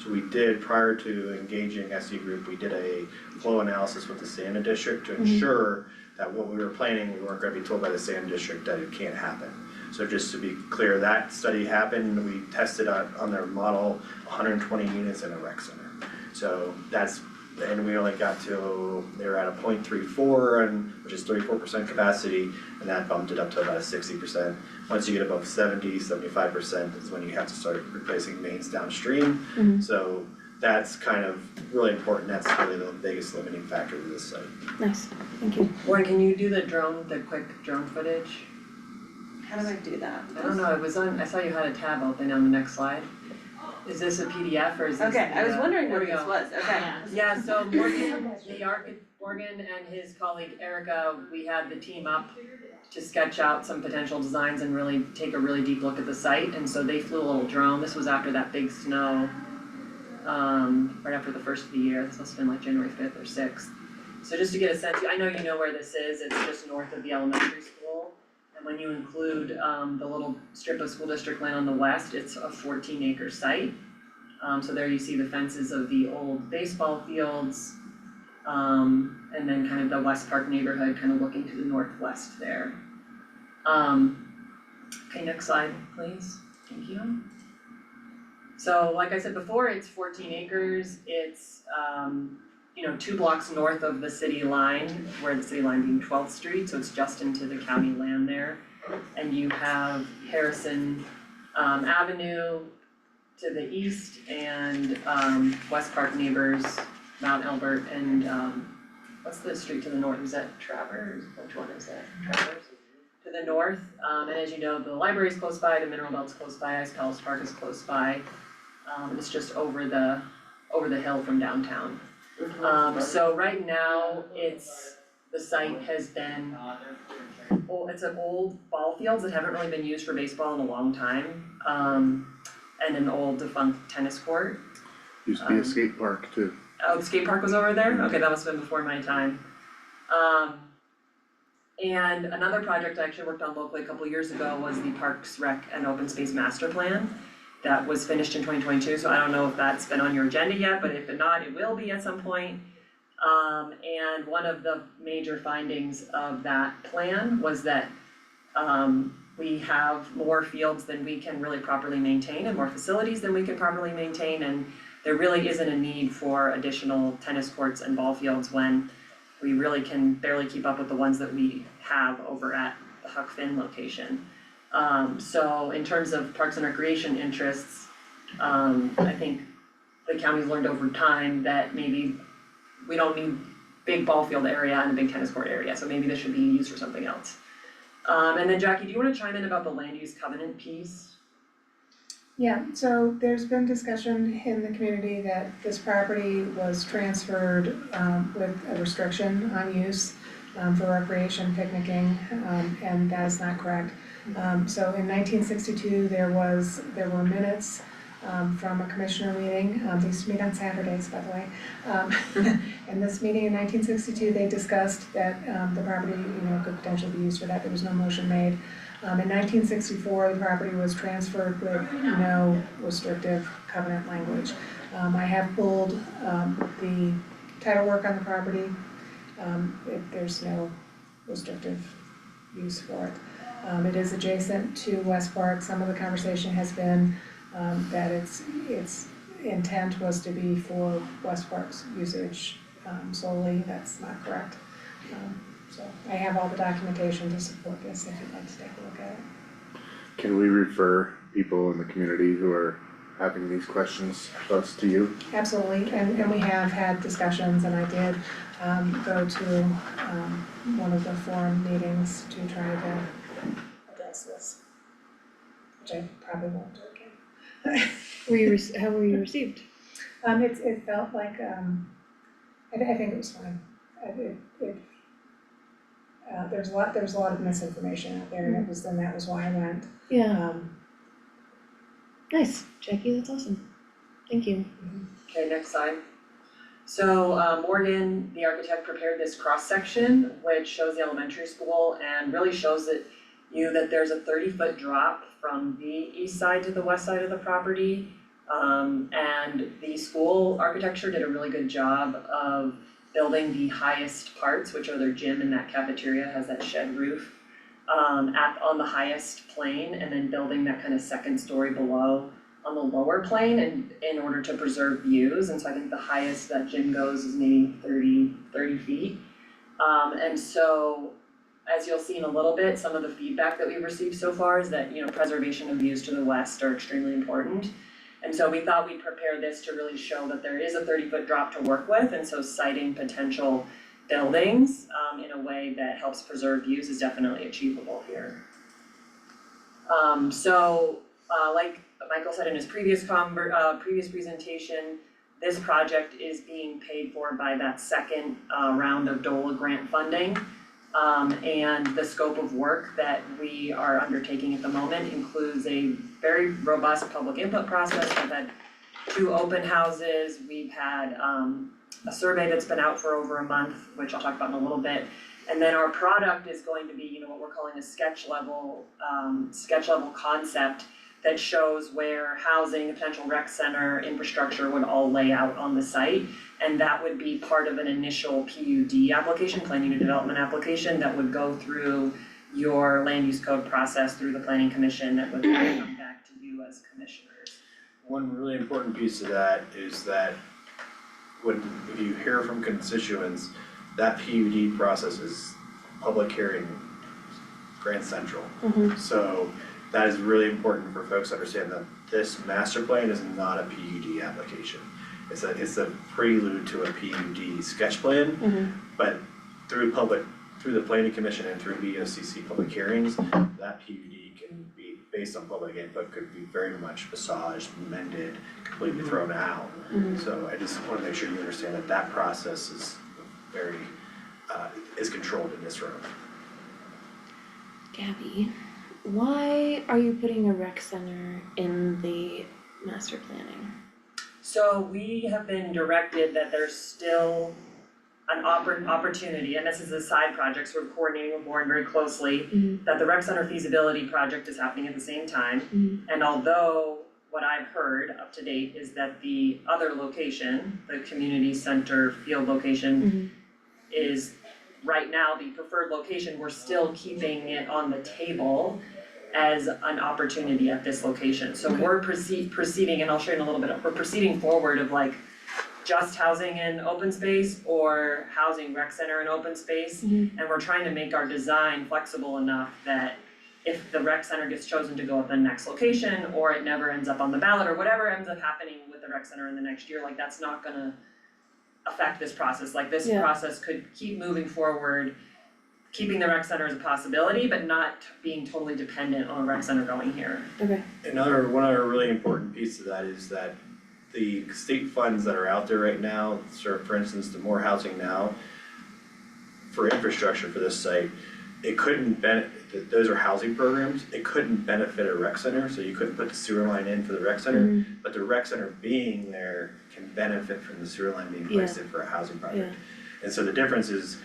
So we did, prior to engaging SE Group, we did a flow analysis with the SANA district to ensure that what we were planning, we weren't gonna be told by the SANA district that it can't happen. So just to be clear, that study happened, we tested on their model, 120 units in a rec center. So that's, and we only got to, they were at a 0.34, and which is 34% capacity, and that bumped it up to about a 60%. Once you get above 70, 75% is when you have to start replacing mains downstream. So that's kind of really important, that's really the biggest limiting factor to this site. Nice, thank you. Warren, can you do the quick drone footage? How do I do that? I don't know, it was on, I saw you had a tab open on the next slide. Is this a PDF or is this Okay, I was wondering there what we this go. was, okay. Yeah, so Morgan and his colleague Erica, we had the team up to sketch out some potential designs and really take a really deep look at the site, and so they flew a little drone, this was after that big snow, right after the first of the year, this must have been like January 5th or 6th. So just to get a sense, I know you know where this is, it's just north of the elementary school, and when you include the little strip of school district land on the west, it's a 14-acre site. So there you see the fences of the old baseball fields, and then kind of the West Park neighborhood kind of looking to the northwest there. Okay, next slide, please. Thank you. So like I said before, it's 14 acres. It's 2 blocks north of the city line, where the city line being 12th Street, so it's just into the county land there. And you have Harrison Avenue to the east and West Park neighbors, Mount Albert, and what's the street to the north? Is that Travers? Which one is that? Travers? To the north, and as you know, the library is close by, the Mineral Belt's close by, Ice Palace Park is close by. It's just over the hill from downtown. So right now, the site has been, it's an old ball fields that haven't really been used for baseball in a long time. And an old defunct tennis court. Used to be a skate park too. Oh, the skate park was over there? Okay, that must have been before my time. And another project I actually worked on locally a couple of years ago was the Parks, Rec, and Open Space Master Plan. That was finished in 2022, so I don't know if that's been on your agenda yet, but if not, it will be at some point. And one of the major findings of that plan was that we have more fields than we can really properly maintain and more facilities than we can properly maintain, and there really isn't a need for additional tennis courts and ball fields when we really can barely keep up with the ones that we have over at the Huck Finn location. So in terms of parks and recreation interests, I think the county's learned over time that maybe we don't need big ball field area and a big tennis court area, so maybe this should be used for something else. And then Jackie, do you wanna chime in about the land use covenant piece? Yeah, so there's been discussion in the community that this property was transferred with a restriction on use for recreation, picnicking, and that is not correct. So in 1962, there were minutes from a commissioner meeting, they used to meet on Saturdays, by the way. In this meeting in 1962, they discussed that the property, could potentially be used for that, there was no motion made. In 1964, the property was transferred with no restrictive covenant language. I have pulled the title work on the property, there's no restrictive use for it. It is adjacent to West Park. Some of the conversation has been that its intent was to be for West Park's usage solely. That's not correct. So I have all the documentation to support this if you'd like to take a look at it. Can we refer people in the community who are having these questions close to you? Absolutely, and we have had discussions, and I did go to one of the forum meetings to try to address this, which I probably won't do again. How were you received? It felt like, I think it was fine. There's a lot of misinformation out there, and that was why I went. Yeah, nice, Jackie, that's awesome, thank you. Okay, next slide. So Morgan, the architect, prepared this cross-section, which shows the elementary school and really shows that you that there's a 30-foot drop from the east side to the west side of the property. And the school architecture did a really good job of building the highest parts, which are their gym, and that cafeteria has that shed roof on the highest plane, and then building that kind of second story below on the lower plane in order to preserve views. And so I think the highest that gym goes is maybe 30 feet. And so as you'll see in a little bit, some of the feedback that we've received so far is that, preservation of views to the west are extremely important. And so we thought we'd prepare this to really show that there is a 30-foot drop to work with, and so citing potential buildings in a way that helps preserve views is definitely achievable here. Like Michael said in his previous presentation, this project is being paid for by that second round of DOLA grant funding. And the scope of work that we are undertaking at the moment includes a very robust public input process. We've had 2 open houses, we've had a survey that's been out for over a month, which I'll talk about in a little bit. And then our product is going to be, what we're calling a sketch level concept that shows where housing, a potential rec center, infrastructure would all lay out on the site. And that would be part of an initial PUD application, plan unit development application, that would go through your land use code process through the planning commission that would then come back to you as commissioners. One really important piece of that is that if you hear from constituents, that PUD process is public hearing Grand Central. So that is really important for folks to understand that this master plan is not a PUD application. It's a prelude to a PUD sketch plan, but through the planning commission and through BOCC public hearings, that PUD can be based on public input, could be very much massaged, amended, completely thrown out. So I just wanna make sure you understand that process is very, is controlled in this room. Gabby, why are you putting a rec center in the master planning? So we have been directed that there's still an opportunity, and this is a side project, so we're coordinating with Warren very closely, that the rec center feasibility project is happening at the same time. And although what I've heard up to date is that the other location, the community center field location, is right now the preferred location, we're still keeping it on the table as an opportunity at this location. So we're proceeding, and I'll show you in a little bit, we're proceeding forward of like just housing in open space or housing rec center in open space. And we're trying to make our design flexible enough that if the rec center gets chosen to go at the next location, or it never ends up on the ballot, or whatever ends up happening with the rec center in the next year, like that's not gonna affect this process. Like this process could keep moving forward, keeping the rec center as a possibility, but not being totally dependent on a rec center going here. One other really important piece of that is that the state funds that are out there right now, for instance, the More Housing Now, for infrastructure for this site, it couldn't those are housing programs, it couldn't benefit a rec center, so you couldn't put the sewer line in for the rec center, but the rec center being there can benefit from the sewer line being placed in for a housing project. And so the difference is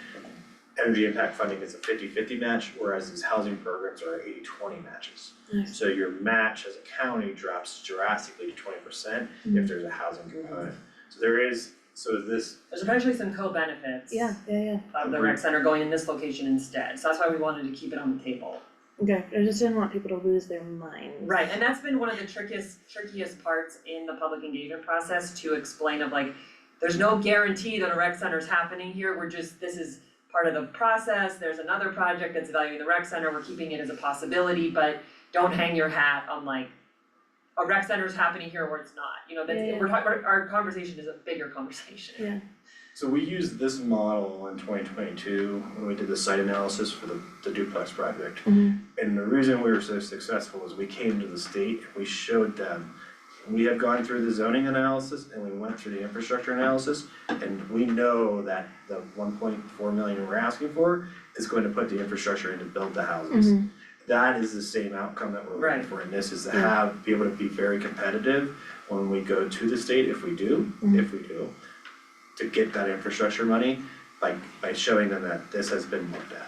energy impact funding is a 50-50 match, whereas these housing programs are 80-20 matches. So your match as a county drops drastically to 20% if there's a housing component. So there's actually some co-benefits of the rec center going in this location instead, so that's why we wanted to keep it on the table. Okay, I just didn't want people to lose their minds. Right, and that's been one of the trickiest parts in the public engagement process, to explain of like, there's no guarantee that a rec center is happening here, this is part of the process, there's another project that's evaluating the rec center, we're keeping it as a possibility, but don't hang your hat on like, a rec center is happening here or it's not, our conversation is a bigger conversation. So we used this model in 2022 when we did the site analysis for the duplex project. And the reason we were so successful is we came to the state, and we showed them, we have gone through the zoning analysis and we went through the infrastructure analysis, and we know that the 1.4 million we're asking for is going to put the infrastructure in to build the houses. That is the same outcome that we're looking for in this, is to be able to be very competitive when we go to the state, if we do, to get that infrastructure money by showing them that this has been looked at.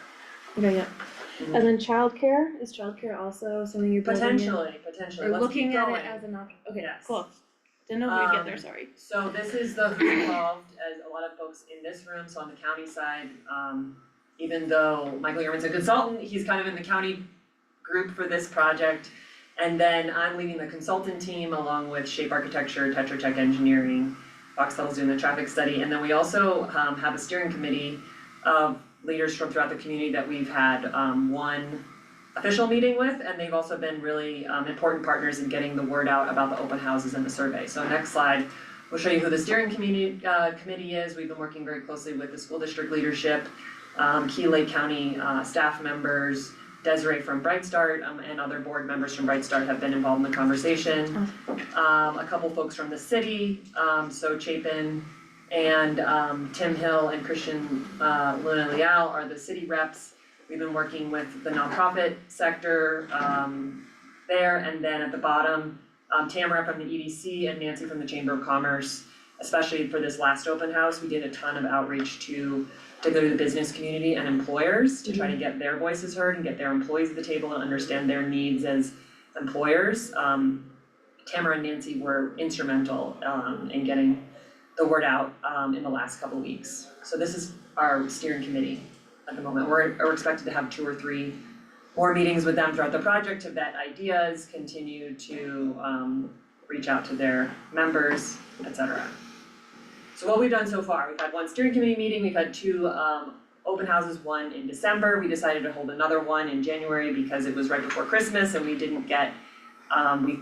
And then childcare, is childcare also something you're building in? Potentially, Or let's keep looking at going. it as an option, okay, Yes. cool. Didn't know if we'd get there, sorry. So this is the who's involved, as a lot of folks in this room, so on the county side, even though Michael Yerman's a consultant, he's kind of in the county group for this project. And then I'm leading the consultant team along with Shape Architecture, Tetra Tech Engineering, Foxtel's doing the traffic study, and then we also have a steering committee of leaders from throughout the community that we've had one official meeting with, and they've also been really important partners in getting the word out about the open houses and the survey. So next slide, we'll show you who the steering committee is. We've been working very closely with the school district leadership, key Lake County staff members, Desiree from Bright Start, and other board members from Bright Start have been involved in the conversation. A couple folks from the city, so Chapin and Tim Hill and Christian Luna Leal are the city reps. We've been working with the nonprofit sector there, and then at the bottom, Tamara from the EDC and Nancy from the Chamber of Commerce. Especially for this last open house, we did a ton of outreach to go to the business community and employers to try to get their voices heard and get their employees at the table and understand their needs as employers. Tamara and Nancy were instrumental in getting the word out in the last couple weeks. So this is our steering committee at the moment. We're expected to have 2 or 3 more meetings with them throughout the project to vet ideas, continue to reach out to their members, etc. So what we've done so far, we've had 1 steering committee meeting, we've had 2 open houses, 1 in December. We decided to hold another one in January because it was right before Christmas and we didn't get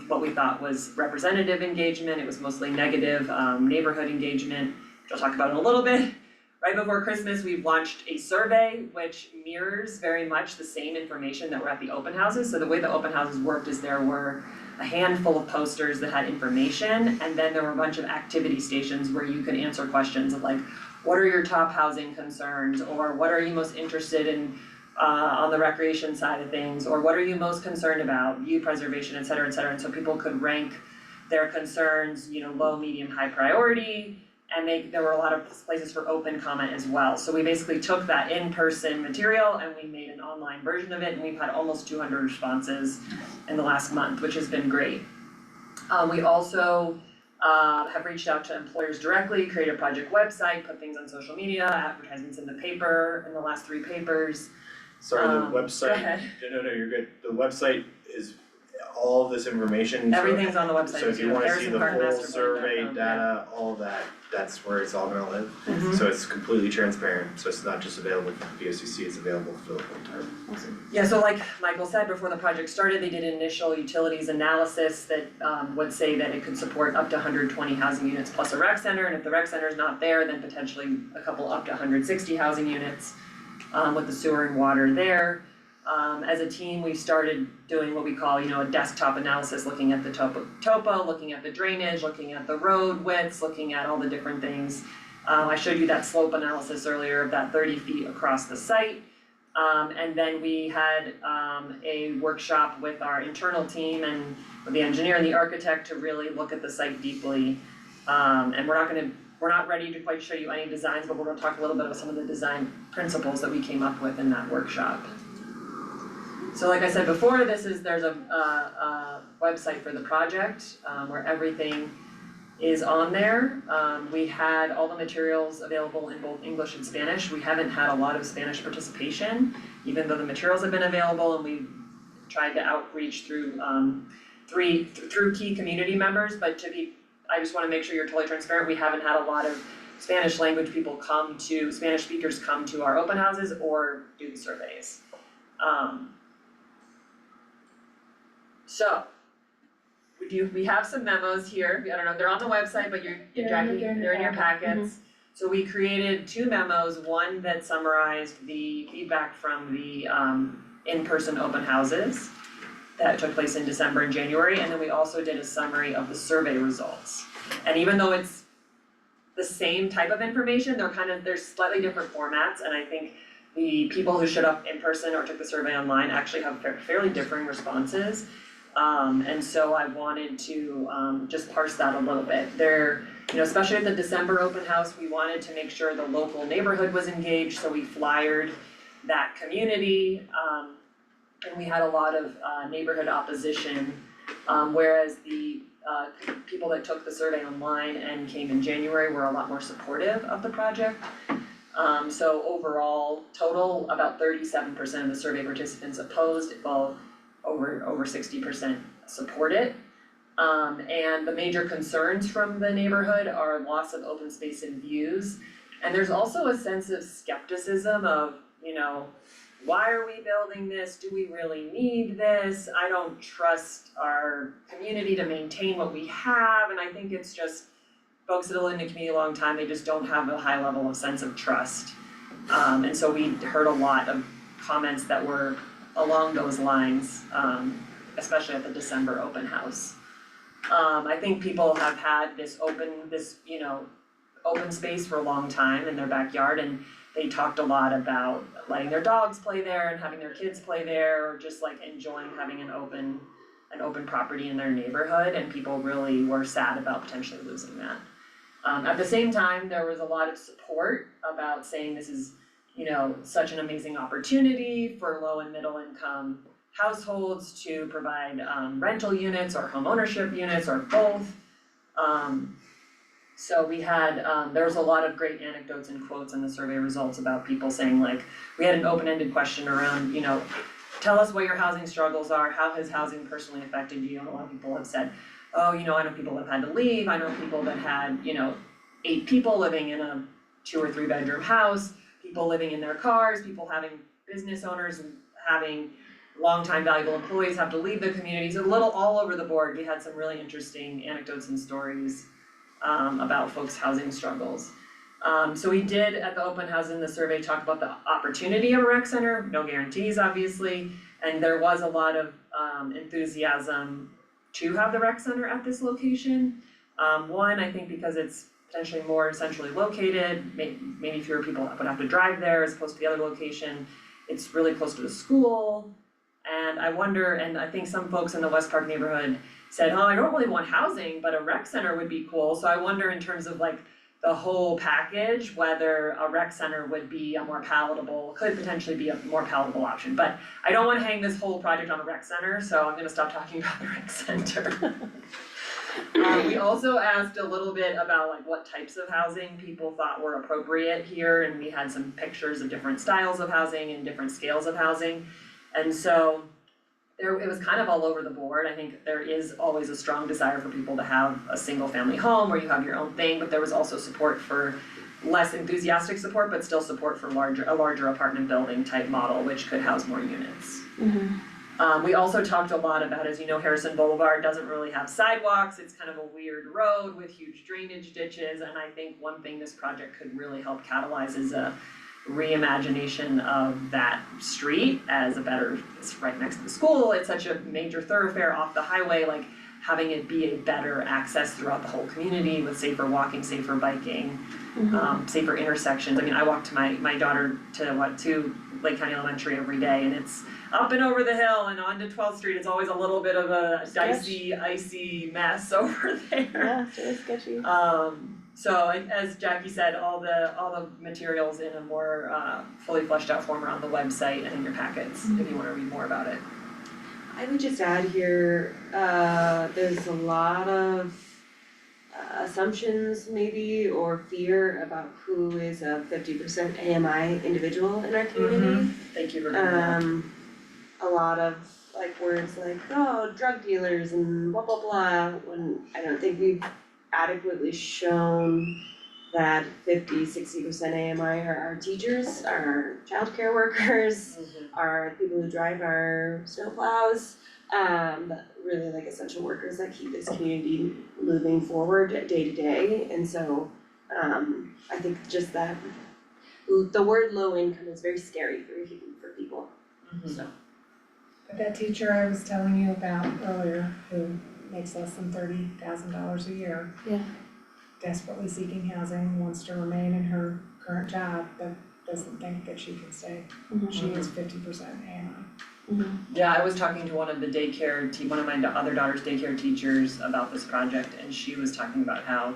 what we thought was representative engagement. It was mostly negative neighborhood engagement, which I'll talk about in a little bit. Right before Christmas, we launched a survey which mirrors very much the same information that were at the open houses. So the way the open houses worked is there were a handful of posters that had information, and then there were a bunch of activity stations where you could answer questions of like, what are your top housing concerns, or what are you most interested in on the recreation side of things, or what are you most concerned about, view preservation, et cetera, and so people could rank their concerns, low, medium, high priority, and there were a lot of places for open comment as well. So we basically took that in-person material and we made an online version of it, and we've had almost 200 responses in the last month, which has been great. We also have reached out to employers directly, created a project website, put things on social media, advertisements in the paper, in the last 3 papers. Sorry, the website, Go ahead. no, you're good. The website is all of this information. So- Everything's on the website. So if you wanna see the whole survey HarrisonParkMasterPlan.com, data, all of that, that's where it's all gonna live. Mhm. So it's completely transparent, so it's not just available for BOCC, it's available for the entire. Yeah, so like Michael said, before the project started, they did an initial utilities analysis that would say that it could support up to 120 housing units plus a rec center, and if the rec center is not there, then potentially a couple up to 160 housing units with the sewer and water there. As a team, we started doing what we call, a desktop analysis, looking at the topo, looking at the drainage, looking at the road widths, looking at all the different things. I showed you that slope analysis earlier of that 30 feet across the site. And then we had a workshop with our internal team and with the engineer and the architect to really look at the site deeply. And we're not ready to quite show you any designs, but we're gonna talk a little bit about some of the design principles that we came up with in that workshop. So like I said before, there's a website for the project where everything is on there. We had all the materials available in both English and Spanish. We haven't had a lot of Spanish participation, even though the materials have been available, and we've tried to outreach through through key community members, but I just wanna make sure you're totally transparent, we haven't had a lot of Spanish language people Spanish speakers come to our open houses or do the surveys. So, we have some memos here, I don't know, they're on the website, but Jackie, they're in your packets. So we created 2 memos, one that summarized the feedback from the in-person open houses that took place in December and January, and then we also did a summary of the survey results. And even though it's the same type of information, there's slightly different formats, and I think the people who showed up in person or took the survey online actually have fairly differing responses. And so I wanted to just parse that a little bit. Especially at the December open house, we wanted to make sure the local neighborhood was engaged, so we flyered that community. and we had a lot of neighborhood opposition. Whereas the people that took the survey online and came in January were a lot more supportive of the project. So overall, total, about 37% of the survey participants opposed, while over 60% support it. And the major concerns from the neighborhood are loss of open space and views. And there's also a sense of skepticism of, you know, why are we building this? Do we really need this? I don't trust our community to maintain what we have, and I think it's just folks that have lived in the community a long time, they just don't have a high level of sense of trust. And so we heard a lot of comments that were along those lines, especially at the December open house. I think people have had this open space for a long time in their backyard, and they talked a lot about letting their dogs play there and having their kids play there, or just like enjoying having an open property in their neighborhood, and people really were sad about potentially losing that. At the same time, there was a lot of support about saying this is, you know, such an amazing opportunity for low and middle income households to provide rental units or home ownership units or both. So we had, there was a lot of great anecdotes and quotes in the survey results about people saying, like, we had an open-ended question around, you know, tell us what your housing struggles are, how has housing personally affected you? And a lot of people have said, oh, you know, I know people that have had to leave, I know people that had, you know, 8 people living in a 2 or 3 bedroom house, people living in their cars, people having business owners and having longtime valuable employees have to leave the communities, a little all over the board. We had some really interesting anecdotes and stories about folks' housing struggles. So we did, at the open house in the survey, talk about the opportunity of a rec center, no guarantees obviously, and there was a lot of enthusiasm to have the rec center at this location. One, I think because it's potentially more centrally located, maybe fewer people would have to drive there as opposed to the other location. It's really close to the school, and I wonder, and I think some folks in the West Park neighborhood said, oh, I don't really want housing, but a rec center would be cool. So I wonder in terms of like the whole package, whether a rec center would be a more palatable, could potentially be a more palatable option. But I don't wanna hang this whole project on a rec center, so I'm gonna stop talking about the rec center. We also asked a little bit about like what types of housing people thought were appropriate here, and we had some pictures of different styles of housing and different scales of housing. And so it was kind of all over the board. I think there is always a strong desire for people to have a single family home where you have your own thing, but there was also support for less enthusiastic support, but still support for a larger apartment building type model, which could house more units. Mm-hmm. We also talked a lot about, as you know, Harrison Boulevard doesn't really have sidewalks. It's kind of a weird road with huge drainage ditches, and I think one thing this project could really help catalyze is a reimagination of that street as a better, it's right next to the school, it's such a major thoroughfare off the highway, like having it be a better access throughout the whole community with safer walking, safer biking, safer intersections. I mean, I walk to my daughter to Lake County Elementary every day, and it's up and over the hill and onto 12th Street. It's always a little bit of a dicey, icy mess over there. Yeah, it's really sketchy. So as Jackie said, all the materials in a more fully fleshed out form are on the website and in your packets if you wanna read more about it. I would just add here, there's a lot of assumptions maybe or fear about who is a 50% AMI individual in our community. Thank you for bringing that up. A lot of like words like, oh, drug dealers and blah, blah, blah, when I don't think we've adequately shown that 50-60% AMI are our teachers, our childcare workers, are people who drive our snowplows, really like essential workers that keep this community moving forward day to day. And so I think just that the word low income is very scary for people, so. But that teacher I was telling you about earlier, who makes less than $30,000 a year. Yeah. Desperately seeking housing, wants to remain in her current job, but doesn't think that she can stay. She is 50% AMI. Yeah, I was talking to one of the one of my other daughter's daycare teachers about this project, and she was talking about how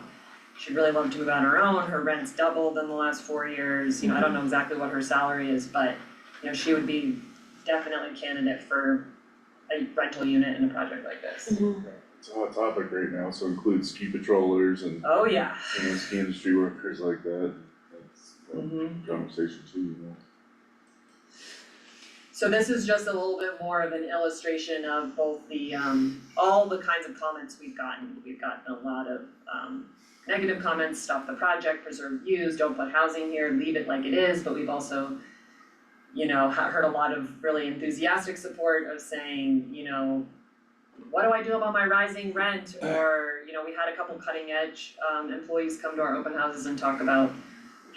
she'd really love to move on her own. Her rent's doubled in the last 4 years. You know, I don't know exactly what her salary is, but you know, she would be definitely a candidate for a rental unit in a project like this. It's a hot topic right now, so includes ski patrollers and, Oh, yeah. ski industry workers like that. That's a Mhm. conversation too, So this is just a little bit more of an illustration of both the, all the kinds of comments we've gotten. We've gotten a lot of, negative comments, stop the project, preserve views, don't put housing here, leave it like it is, but we've also, heard a lot of really enthusiastic support of saying, what do I do about my rising rent? Or, we had a couple cutting edge, employees come to our open houses and talk about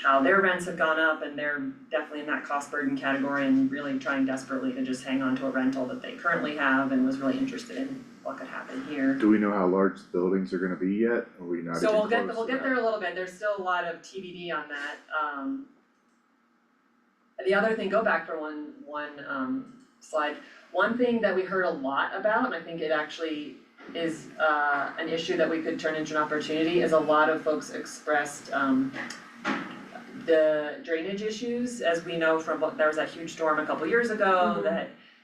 how their rents have gone up and they're definitely in that cost burden category and really trying desperately to just hang on to a rental that they currently have and was really interested in what could happen here. Do we know how large the buildings are gonna be yet? Are we not even So close to we'll get that? there a little bit, there's still a lot of TBD on that. The other thing, go back for one slide. One thing that we heard a lot about, and I think it actually is an issue that we could turn into an opportunity, is a lot of folks expressed the drainage issues, as we know from, there was that huge storm a couple years ago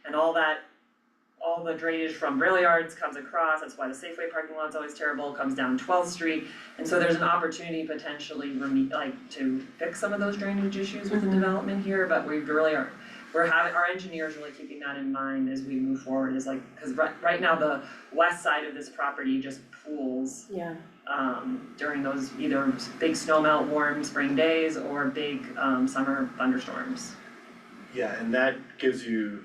and all the drainage from rail yards comes across, that's why the Safeway parking lot's always terrible, comes down 12th Street. And so there's an opportunity potentially to fix some of those drainage issues with the development here, but our engineers really keeping that in mind as we move forward, is cause right now the west side of this property just pools. Yeah. During those either big snowmelt warm spring days or big summer thunderstorms. Yeah, and that gives you,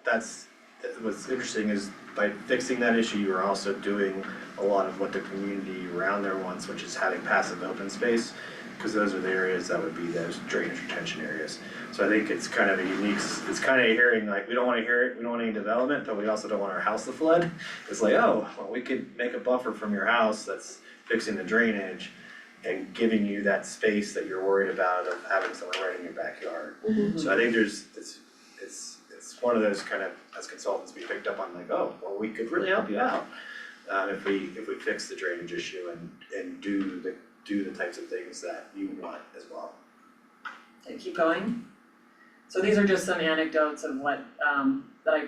what's interesting is by fixing that issue, you are also doing a lot of what the community around there wants, which is having passive open space, because those are the areas that would be those drainage retention areas. So I think it's kind of a unique, it's kind of hearing we don't wanna hear it, we don't want any development, but we also don't want our house to flood. It's well, we could make a buffer from your house that's fixing the drainage and giving you that space that you're worried about of having someone right in your backyard. So I think it's one of those kind of, as consultants, we picked up on we could really help you out if we fix the drainage issue and do the types of things that you want as well. Okay, keep going. So these are just some anecdotes of what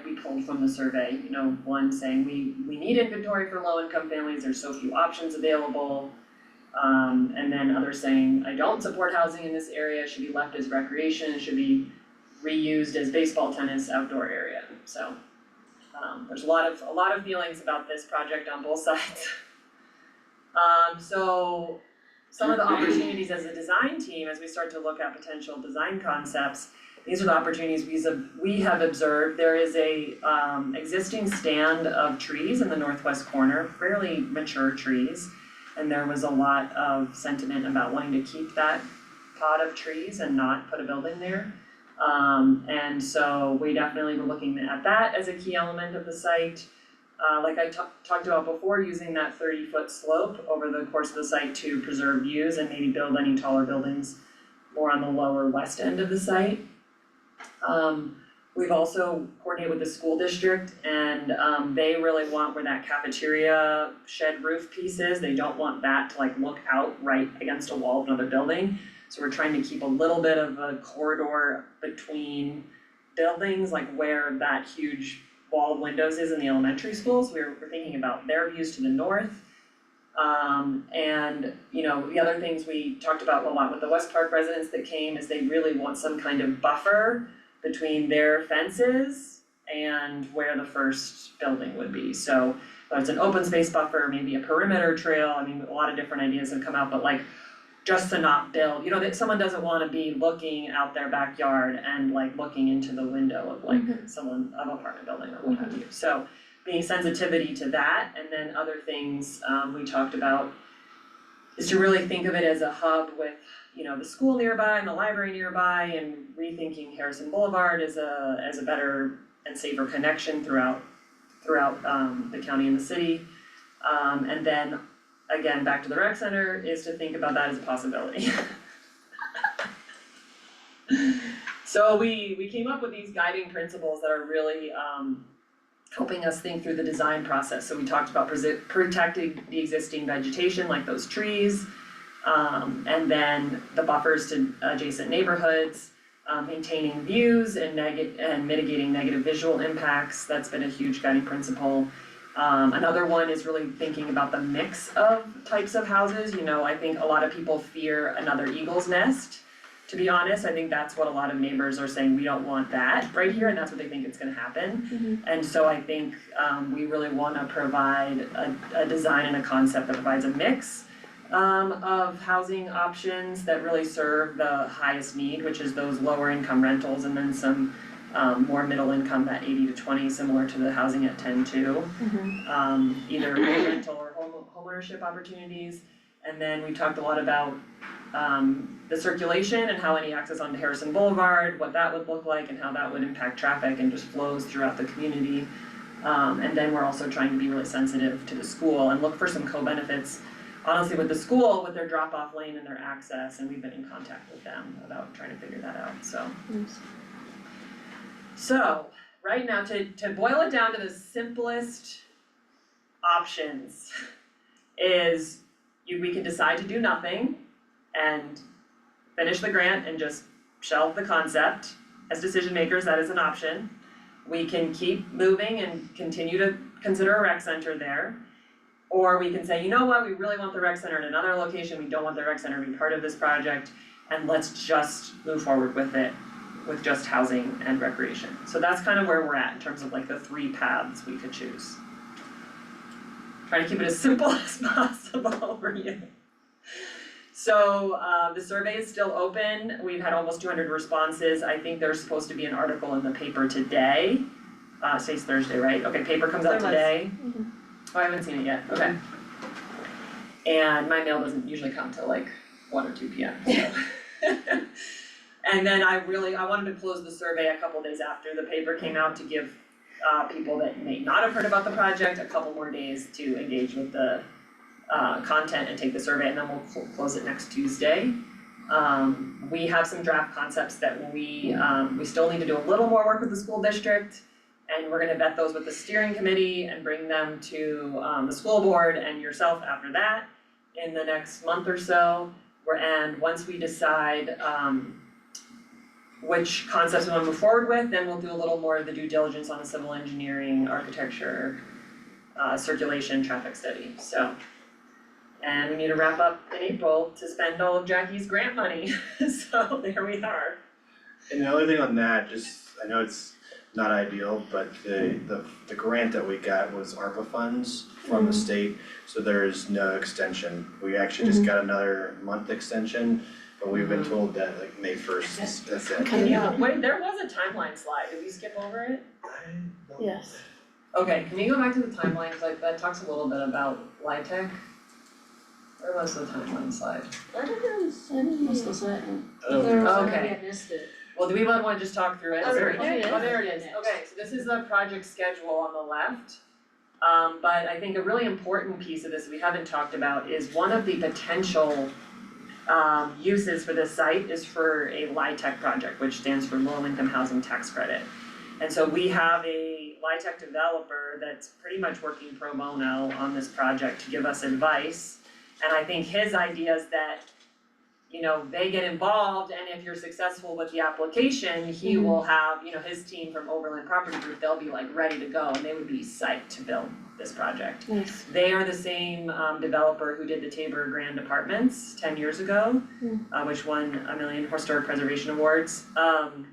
we pulled from the survey, one saying we need inventory for low income families, there's so few options available. And then others saying, I don't support housing in this area, it should be left as recreation, it should be reused as baseball, tennis, outdoor area. So there's a lot of feelings about this project on both sides. So some of the opportunities as a design team, as we start to look at potential design concepts, these are the opportunities we have observed. There is a existing stand of trees in the northwest corner, fairly mature trees. And there was a lot of sentiment about wanting to keep that pod of trees and not put a building there. And so we definitely were looking at that as a key element of the site. Like I talked about before, using that 30-foot slope over the course of the site to preserve views and maybe build any taller buildings more on the lower west end of the site. We've also coordinated with the school district and they really want where that cafeteria shed roof piece is, they don't want that to look out right against a wall of another building. So we're trying to keep a little bit of a corridor between buildings, where that huge wall of windows is in the elementary schools. We're thinking about their views to the north. And the other things we talked about a lot with the West Park residents that came is they really want some kind of buffer between their fences and where the first building would be. So whether it's an open space buffer, maybe a perimeter trail, a lot of different ideas have come out, but just to not build, that someone doesn't wanna be looking out their backyard and looking into the window of someone, of an apartment building or what have you. So being sensitivity to that, and then other things we talked about is to really think of it as a hub with the school nearby and the library nearby, and rethinking Harrison Boulevard as a better and safer connection throughout the county and the city. And then again, back to the rec center, is to think about that as a possibility. So we came up with these guiding principles that are really helping us think through the design process. So we talked about protecting the existing vegetation, like those trees, and then the buffers to adjacent neighborhoods, maintaining views and mitigating negative visual impacts. That's been a huge guiding principle. Another one is really thinking about the mix of types of houses. You know, I think a lot of people fear another eagle's nest. To be honest, I think that's what a lot of neighbors are saying, we don't want that right here, and that's what they think is gonna happen. And so I think we really wanna provide a design and a concept that provides a mix of housing options that really serve the highest need, which is those lower income rentals, and then some more middle income, that 80 to 20, similar to the housing at 10-2. Either rental or homeownership opportunities. And then we talked a lot about the circulation and how any access onto Harrison Boulevard, what that would look like and how that would impact traffic and just flows throughout the community. And then we're also trying to be really sensitive to the school and look for some co-benefits, honestly, with the school, with their drop-off lane and their access, and we've been in contact with them about trying to figure that out, so. So, right now, to boil it down to the simplest options is we can decide to do nothing and finish the grant and just shelve the concept. As decision makers, that is an option. We can keep moving and continue to consider a rec center there. Or we can say, you know what, we really want the rec center in another location, we don't want the rec center to be part of this project, and let's just move forward with it, with just housing and recreation. So that's kind of where we're at in terms of like the 3 paths we could choose. Trying to keep it as simple as possible for you. So the survey is still open. We've had almost 200 responses. I think there's supposed to be an article in the paper today. Today's Thursday, right? Okay, paper comes out today. Oh, I haven't seen it yet, okay. And my mail doesn't usually come till like 1 or 2 p.m. So. And then I wanted to close the survey a couple days after the paper came out to give people that may not have heard about the project a couple more days to engage with the content and take the survey, and then we'll close it next Tuesday. We have some draft concepts that we still need to do a little more work with the school district, and we're gonna vet those with the steering committee and bring them to the school board and yourself after that in the next month or so. And once we decide which concepts we wanna move forward with, then we'll do a little more of the due diligence on the civil engineering, architecture, circulation, traffic study, so. And we need to wrap up in April to spend all of Jackie's grant money, so there we are. And the other thing on that, just, I know it's not ideal, but the grant that we got was ARPA funds from the state, so there is no extension. We actually just got another month extension, but we've been told that like May 1st, that's it. Wait, there was a timeline slide, did we skip over it? Yes. Okay, can you go back to the timeline, cause like that talks a little bit about LIHTC? Where was the timeline slide? I didn't miss the second. Okay. I missed it. Well, do we wanna just talk through it? Oh, there it is. Oh, there it is, okay, so this is the project schedule on the left. But I think a really important piece of this we haven't talked about is one of the potential uses for this site is for a LIHTC project, which stands for Low Income Housing Tax Credit. And so we have a LIHTC developer that's pretty much working pro bono on this project to give us advice. And I think his idea is that, you know, they get involved, and if you're successful with the application, he will have, you know, his team from Overland Property Group, they'll be like ready to go, and they would be psyched to build this project. Nice. They are the same developer who did the Tabor Grand Apartments 10 years ago, which won $1 million Historic Preservation Awards. And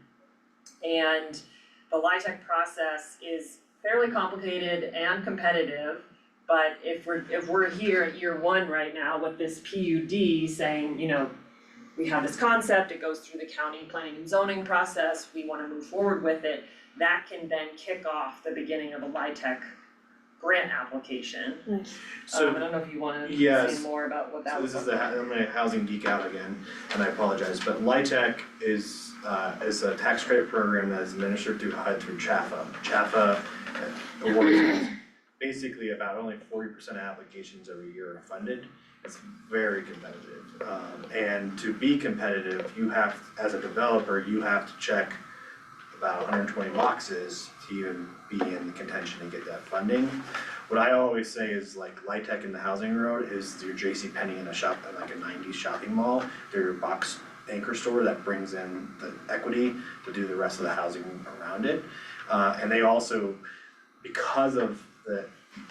the LIHTC process is fairly complicated and competitive. But if we're here at year 1 right now with this PUD saying, you know, we have this concept, it goes through the county planning and zoning process, we wanna move forward with it, that can then kick off the beginning of a LIHTC grant application. Nice. So, I don't know if you wanna yes. say more about what that So was. this is I'm gonna housing geek out again, and I apologize, but LIHTC is a tax credit program that is administered through HUD through CHAFA. CHAFA awards basically about only 40% of applications every year are funded. It's very competitive, and to be competitive, you have, as a developer, you have to check about 120 boxes to even be in the contention and get that funding. What I always say is like LIHTC in the housing road is your JCPenney in a shop, like a 90s shopping mall. They're your box anchor store that brings in the equity to do the rest of the housing around it. And they also, because of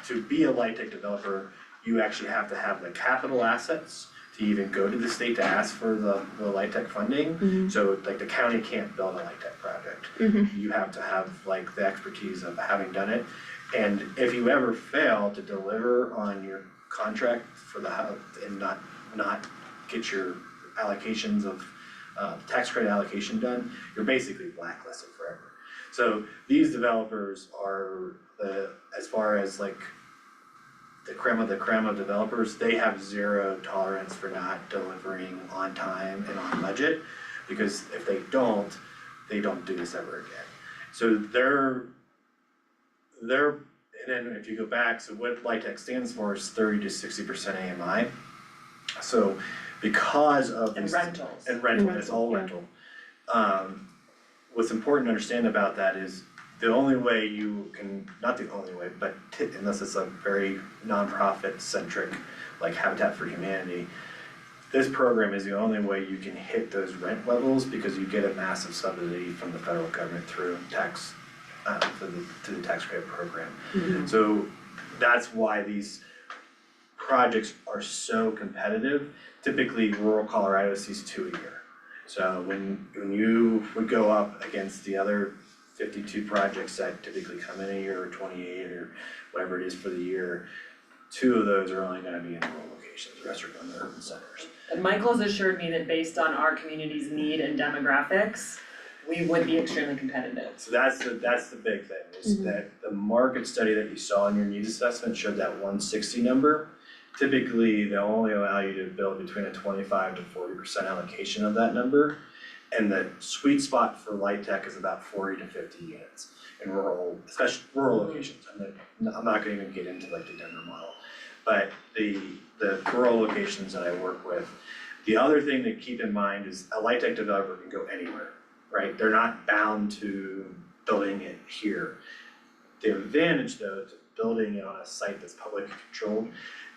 to be a light tech developer, you actually have to have the capital assets to even go to the state to ask for the light tech funding. So like the county can't build a light tech project. You have to have like the expertise of having done it. And if you ever fail to deliver on your contract for the house and not get your allocations of tax credit allocation done, you're basically blacklisted forever. So these developers are as far as like the creme of developers, they have zero tolerance for not delivering on time and on budget, because if they don't do this ever again. So they're and then if you go back, so what LIHTC stands for is 30 to 60% AMI. So because of And these. rentals. And rental, it's all Yeah. rental. What's important to understand about that is the only way you can, not the only way, but unless it's a very nonprofit centric, like Habitat for Humanity, this program is the only way you can hit those rent levels, because you get a massive subsidy from the federal government through tax, through the tax credit program. So that's why these projects are so competitive. Typically, rural Colorado sees 2 a year. So when you would go up against the other 52 projects that typically come in a year, or 28 or whatever it is for the year, 2 of those are only gonna be in rural locations, the rest are going to urban centers. And Michael's assured me that based on our community's need and demographics, we would be extremely competitive. So that's the big thing, is that the market study that you saw in your needs assessment showed that 160 number. Typically, they'll only allow you to build between a 25 to 40% allocation of that number. And the sweet spot for light tech is about 40 to 50 units in rural, especially rural locations. I'm not gonna even get into like the Denver model. But the rural locations that I work with, the other thing to keep in mind is a light tech developer can go anywhere, right? They're not bound to building it here. The advantage though to building it on a site that's public controlled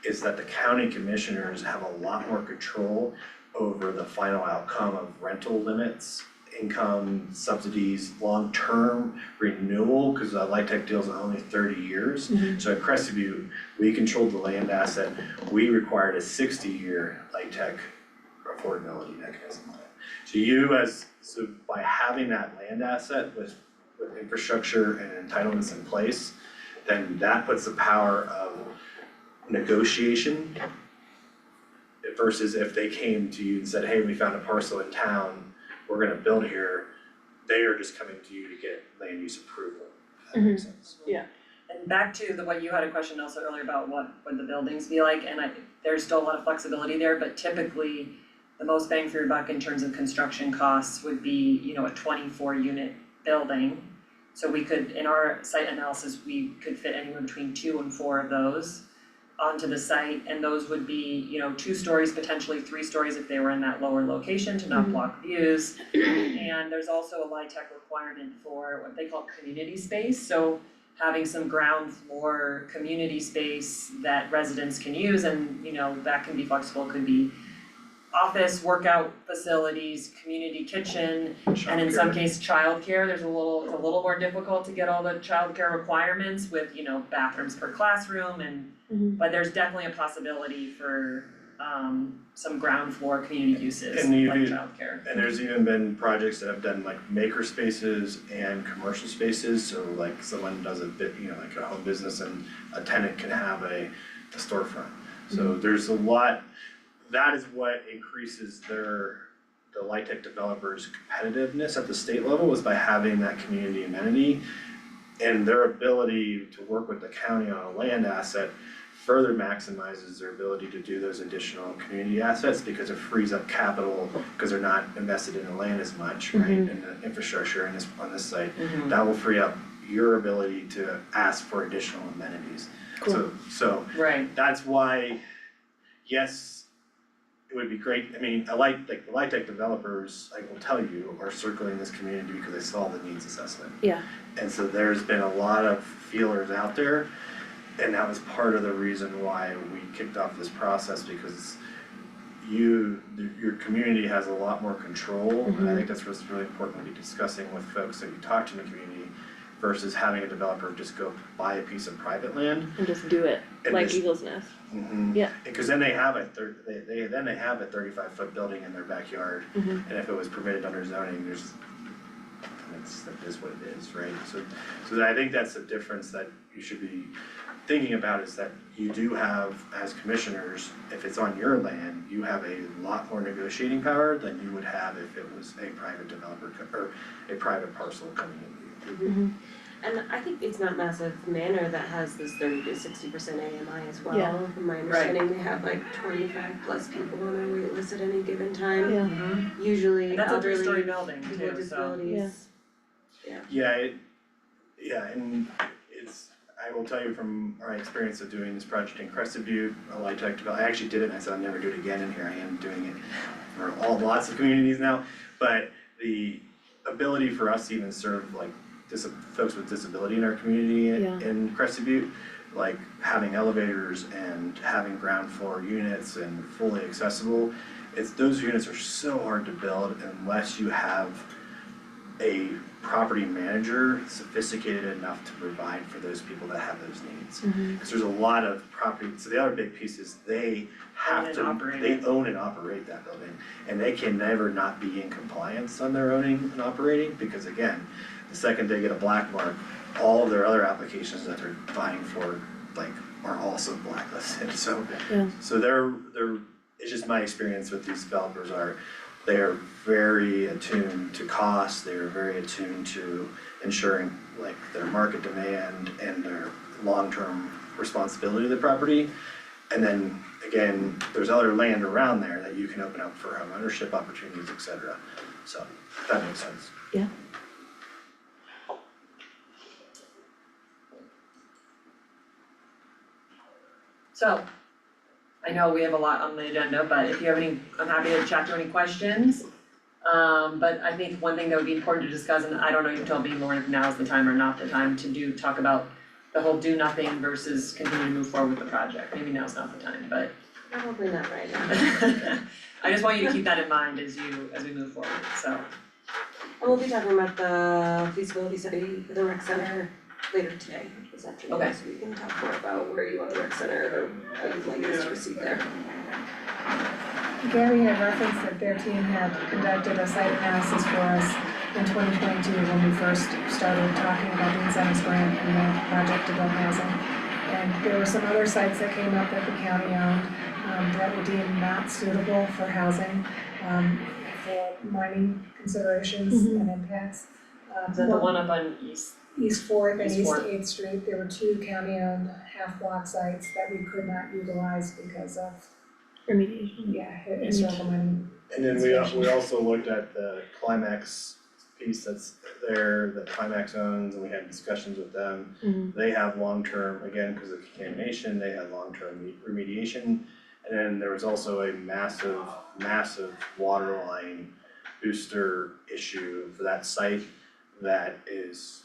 is that the county commissioners have a lot more control over the final outcome of rental limits, income, subsidies, long-term renewal, because a light tech deal's only 30 years. So at Crested View, we controlled the land asset, we required a 60-year light tech affordability mechanism on it. So by having that land asset with infrastructure and entitlements in place, then that puts the power of negotiation versus if they came to you and said, hey, we found a parcel in town, we're gonna build here, they are just coming to you to get land use approval, if that makes sense. And back to what you had a question also earlier about what would the buildings be like, and there's still a lot of flexibility there, but typically the most bang for your buck in terms of construction costs would be, a 24 unit building. So we could, in our site analysis, we could fit anywhere between 2 and 4 of those onto the site, and those would be, 2 stories, potentially 3 stories if they were in that lower location to not block views. And there's also a light tech requirement for what they call community space, so having some ground floor community space that residents can use, and that can be flexible, could be office, workout facilities, community kitchen, and in some cases childcare. It's a little more difficult to get all the childcare requirements with, bathrooms per classroom but there's definitely a possibility for some ground floor community uses And like childcare. And there's even been projects that have done like maker spaces and commercial spaces, so like someone does a bit, like a home business and a tenant can have a storefront. So there's a lot, that is what increases the light tech developers' competitiveness at the state level, is by having that community amenity. And their ability to work with the county on a land asset further maximizes their ability to do those additional community assets, because it frees up capital, because they're not invested in the land as much, right, in the infrastructure on this site. That will free up your ability to ask for additional amenities. So Right. that's why, yes, it would be great. I mean, the light tech developers, I will tell you, are circling this community because they saw the needs assessment. Yeah. And so there's been a lot of feelers out there, and that was part of the reason why we kicked off this process, because your community has a lot more control, and I think that's what's really important to be discussing with folks that you talk to in the community versus having a developer just go buy a piece of private land. And just do it, And like just- Eagle's Nest. Yeah. Because then they have a 35-foot building in their backyard, and if it was permitted under zoning, that is what it is, right? So I think that's the difference that you should be thinking about, is that you do have, as commissioners, if it's on your land, you have a lot more negotiating power than you would have if it was a private developer or a private parcel coming into you. And I think it's not Massive Manor that has this 30 to 60% AMI as well. Yeah. From my understanding, they have like 25 plus people on their wait list at any given time. Yeah. Usually And that's a elderly, three-story building people with too, so. disabilities. And it's, I will tell you from our experience of doing this project in Crested Butte, a light tech development, I actually did it and I said I'll never do it again, and here I am doing it for lots of communities now. But the ability for us to even serve like folks with disability in our community in Crested Butte, like having elevators and having ground floor units and fully accessible, those units are so hard to build unless you have a property manager sophisticated enough to provide for those people that have those needs. Because there's a lot of property, so the other big piece is they own and operate that building, and they can never not be in compliance on their owning and operating, because again, the second they get a black mark, all of their other applications that they're vying for, like, are also blacklisted, so they're, it's just my experience with these developers they are very attuned to cost, they are very attuned to ensuring like their market demand and their long-term responsibility of the property. And then again, there's other land around there that you can open up for home ownership opportunities, et cetera. So if that makes sense. Yeah. So, I know we have a lot on the agenda, but if you have any, I'm happy to chat through any questions. But I think one thing that would be important to discuss, and I don't know, you can tell me, Lauren, if now is the time or not the time to talk about the whole do nothing versus continue to move forward with the project. Maybe now's not the time, but Probably not right now. I just want you to keep that in mind as we move forward, so. And we'll be talking about the feasibility study for the rec center later today, this afternoon, Okay. so we can talk more about where you want the rec center or how you'd like us to proceed there. Gary had referenced that their team had conducted a site analysis for us in 2022 when we first started talking about the incentives grant and the project to build housing. And there were some other sites that came up that the county owned that were deemed not suitable for housing for mining considerations and impacts. Is that the one up on East 4th and East East 4th. 8th Street, there were two county-owned half-block sites that we could not utilize because of, Remediation. historical mining. And then we also looked at the Climax piece that's there, that Climax owns, and we had discussions with them. They have long-term, again, because of contamination, they have long-term remediation. And then there was also a massive water line booster issue for that site that is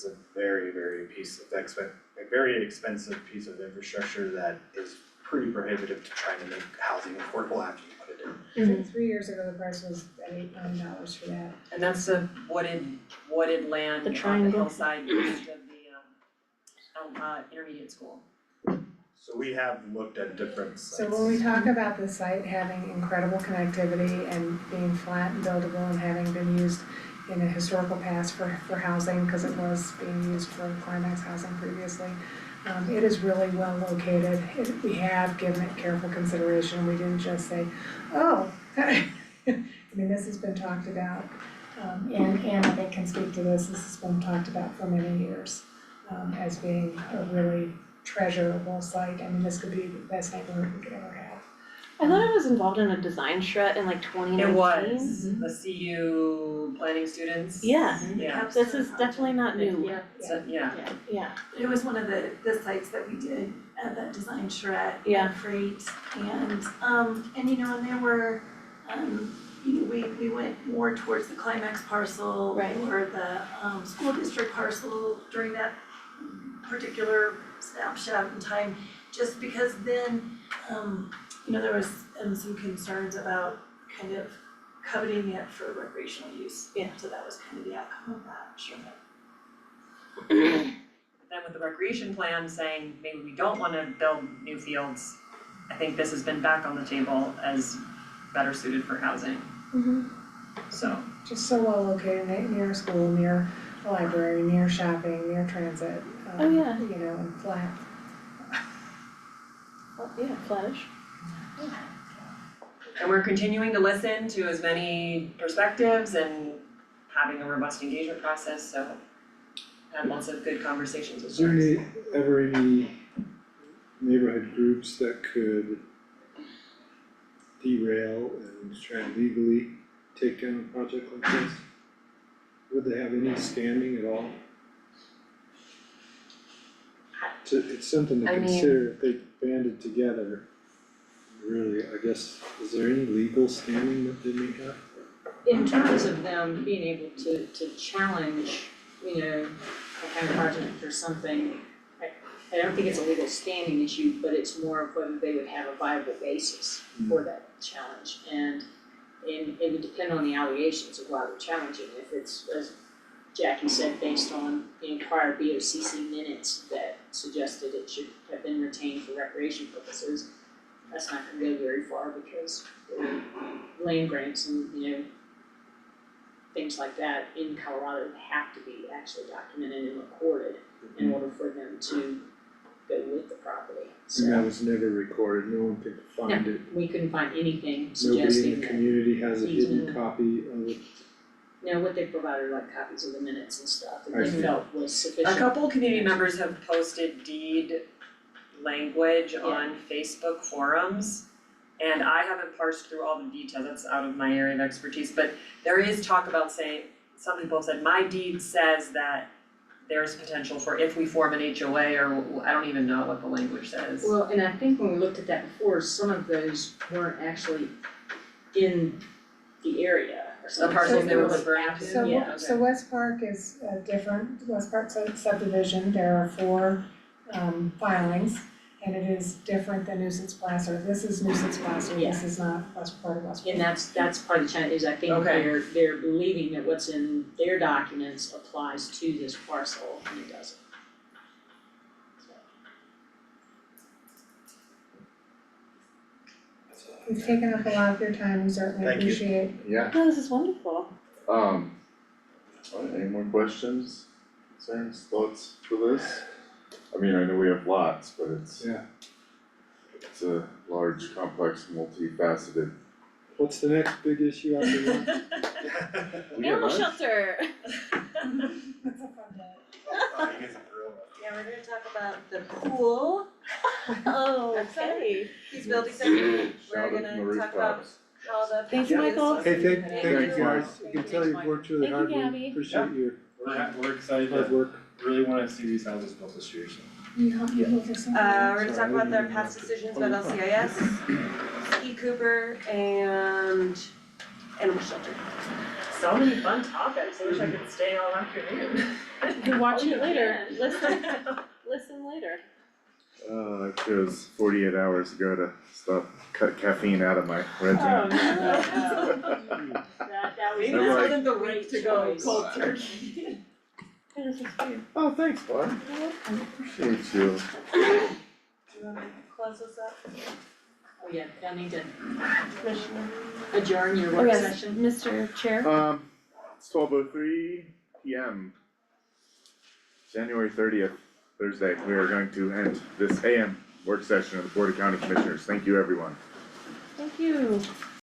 a very, very expensive piece of infrastructure that is pretty prohibitive to trying to make housing affordable after you put it in. I think 3 years ago, the price was at $8 million for that. And that's the wooded land The on the triangle. hillside east of the intermediate school. So we have looked at different sites. So when we talk about the site having incredible connectivity and being flat and buildable and having been used in a historical past for housing, because it was being used for Climax housing previously, it is really well located. We have given it careful consideration. We didn't just say, oh, I mean, this has been talked about. And I think can speak to this has been talked about for many years as being a really treasurable site. I mean, this could be the best neighborhood we could ever have. I thought I was involved in a design shred in like 2019. It was, the CU planning students. Yeah. Yeah. This is definitely not new. Yeah. So, yeah. Yeah. It was one of the sites that we did at that design charrette Yeah. and freight and there were, we went more towards the Climax parcel Right. or the school district parcel during that particular snapshot in time, just because then, there was some concerns about kind of coveting it for recreational use. Yeah. So that was kind of the outcome of that, sure. Then with the recreation plan saying maybe we don't wanna build new fields, I think this has been back on the table as better suited for housing. So, Just so well located, near a school, near a library, near shopping, near transit, Oh, yeah. you know, and flat. Oh, yeah, Flattish. and we're continuing to listen to as many perspectives and having a robust engagement process, so had lots of good conversations with Is there students. any neighborhood groups that could derail and try and legally take down a project like this? Would they have any standing at all? It's something to I mean- consider if they banded together. Really, I guess, is there any legal standing that they may have? In terms of them being able to challenge, you know, a kind of project or something, I don't think it's a legal standing issue, but it's more of whether they would have a viable basis for that challenge. And it would depend on the allegations of why they're challenging. If it's, as Jackie said, based on, you know, prior BOCC minutes that suggested it should have been retained for recreation purposes, that's not gonna go very far because land grants and, you know, things like that in Colorado have to be actually documented and recorded in order for them to go with the property, so. And that was never recorded, no one could find it. We couldn't find anything Nobody in suggesting the that. community has a hidden easement. copy of it. No, what they provided, like copies of the minutes and stuff that I they see. felt was sufficient. A couple community members have posted deed language on Facebook forums. And I haven't parsed through all the details, that's out of my area of expertise, but there is talk about saying, some people have said, my deed says that there's potential for if we form an HOA, or I don't even know what the language says. Well, and I think when we looked at that before, some of those weren't actually in the area or something. parcels they were referring to? So, Yeah, okay. so West Park is different, West Park subdivision, there are 4 filings. And it is different than nuisance placer, this is nuisance placer, this is not part of West Park. And that's part of the challenge, is I think Okay. they're believing that what's in their documents applies to this parcel, and it doesn't. We've taken up a lot of your time, we certainly Thank you. appreciate. Yeah, Oh, this is wonderful. alright, any more questions, concerns, thoughts for this? I mean, I know we have lots, but it's a large, complex, multifaceted. What's the next big issue after that? We have Animal lunch? shelter. That's a fun day. Oh, you guys are real. Yeah, we're gonna talk about the pool. Oh, okay. Feasibility study. We're Shout it from gonna the talk about rooftops. how the. Thank you, Michael. Hey, thank you Thanks, guys, Mike. you can tell you've worked really Thank you, hard, we Gabby. appreciate your We're excited hard work. really wanna see these houses built this year, so. You help me with this one? We're gonna talk about their past decisions about LCIS, Ski Cooper, and animal shelter. So many fun topics, I wish I could stay all afternoon. You can watch it later, listen later. I chose 48 hours ago to cut caffeine out of my regimen. That was. Maybe this a wasn't the great week to go choice. cold turkey. Hey, this is cute. Oh, thanks, bud. Appreciate you. Do you wanna close this up? Oh, yeah, I need to Commissioner? adjourn your Oh, work yes, session. Mr. Chair. It's 12:03 PM. January 30th, Thursday, we are going to end this AM work session of the Board of County Commissioners. Thank you, everyone. Thank you.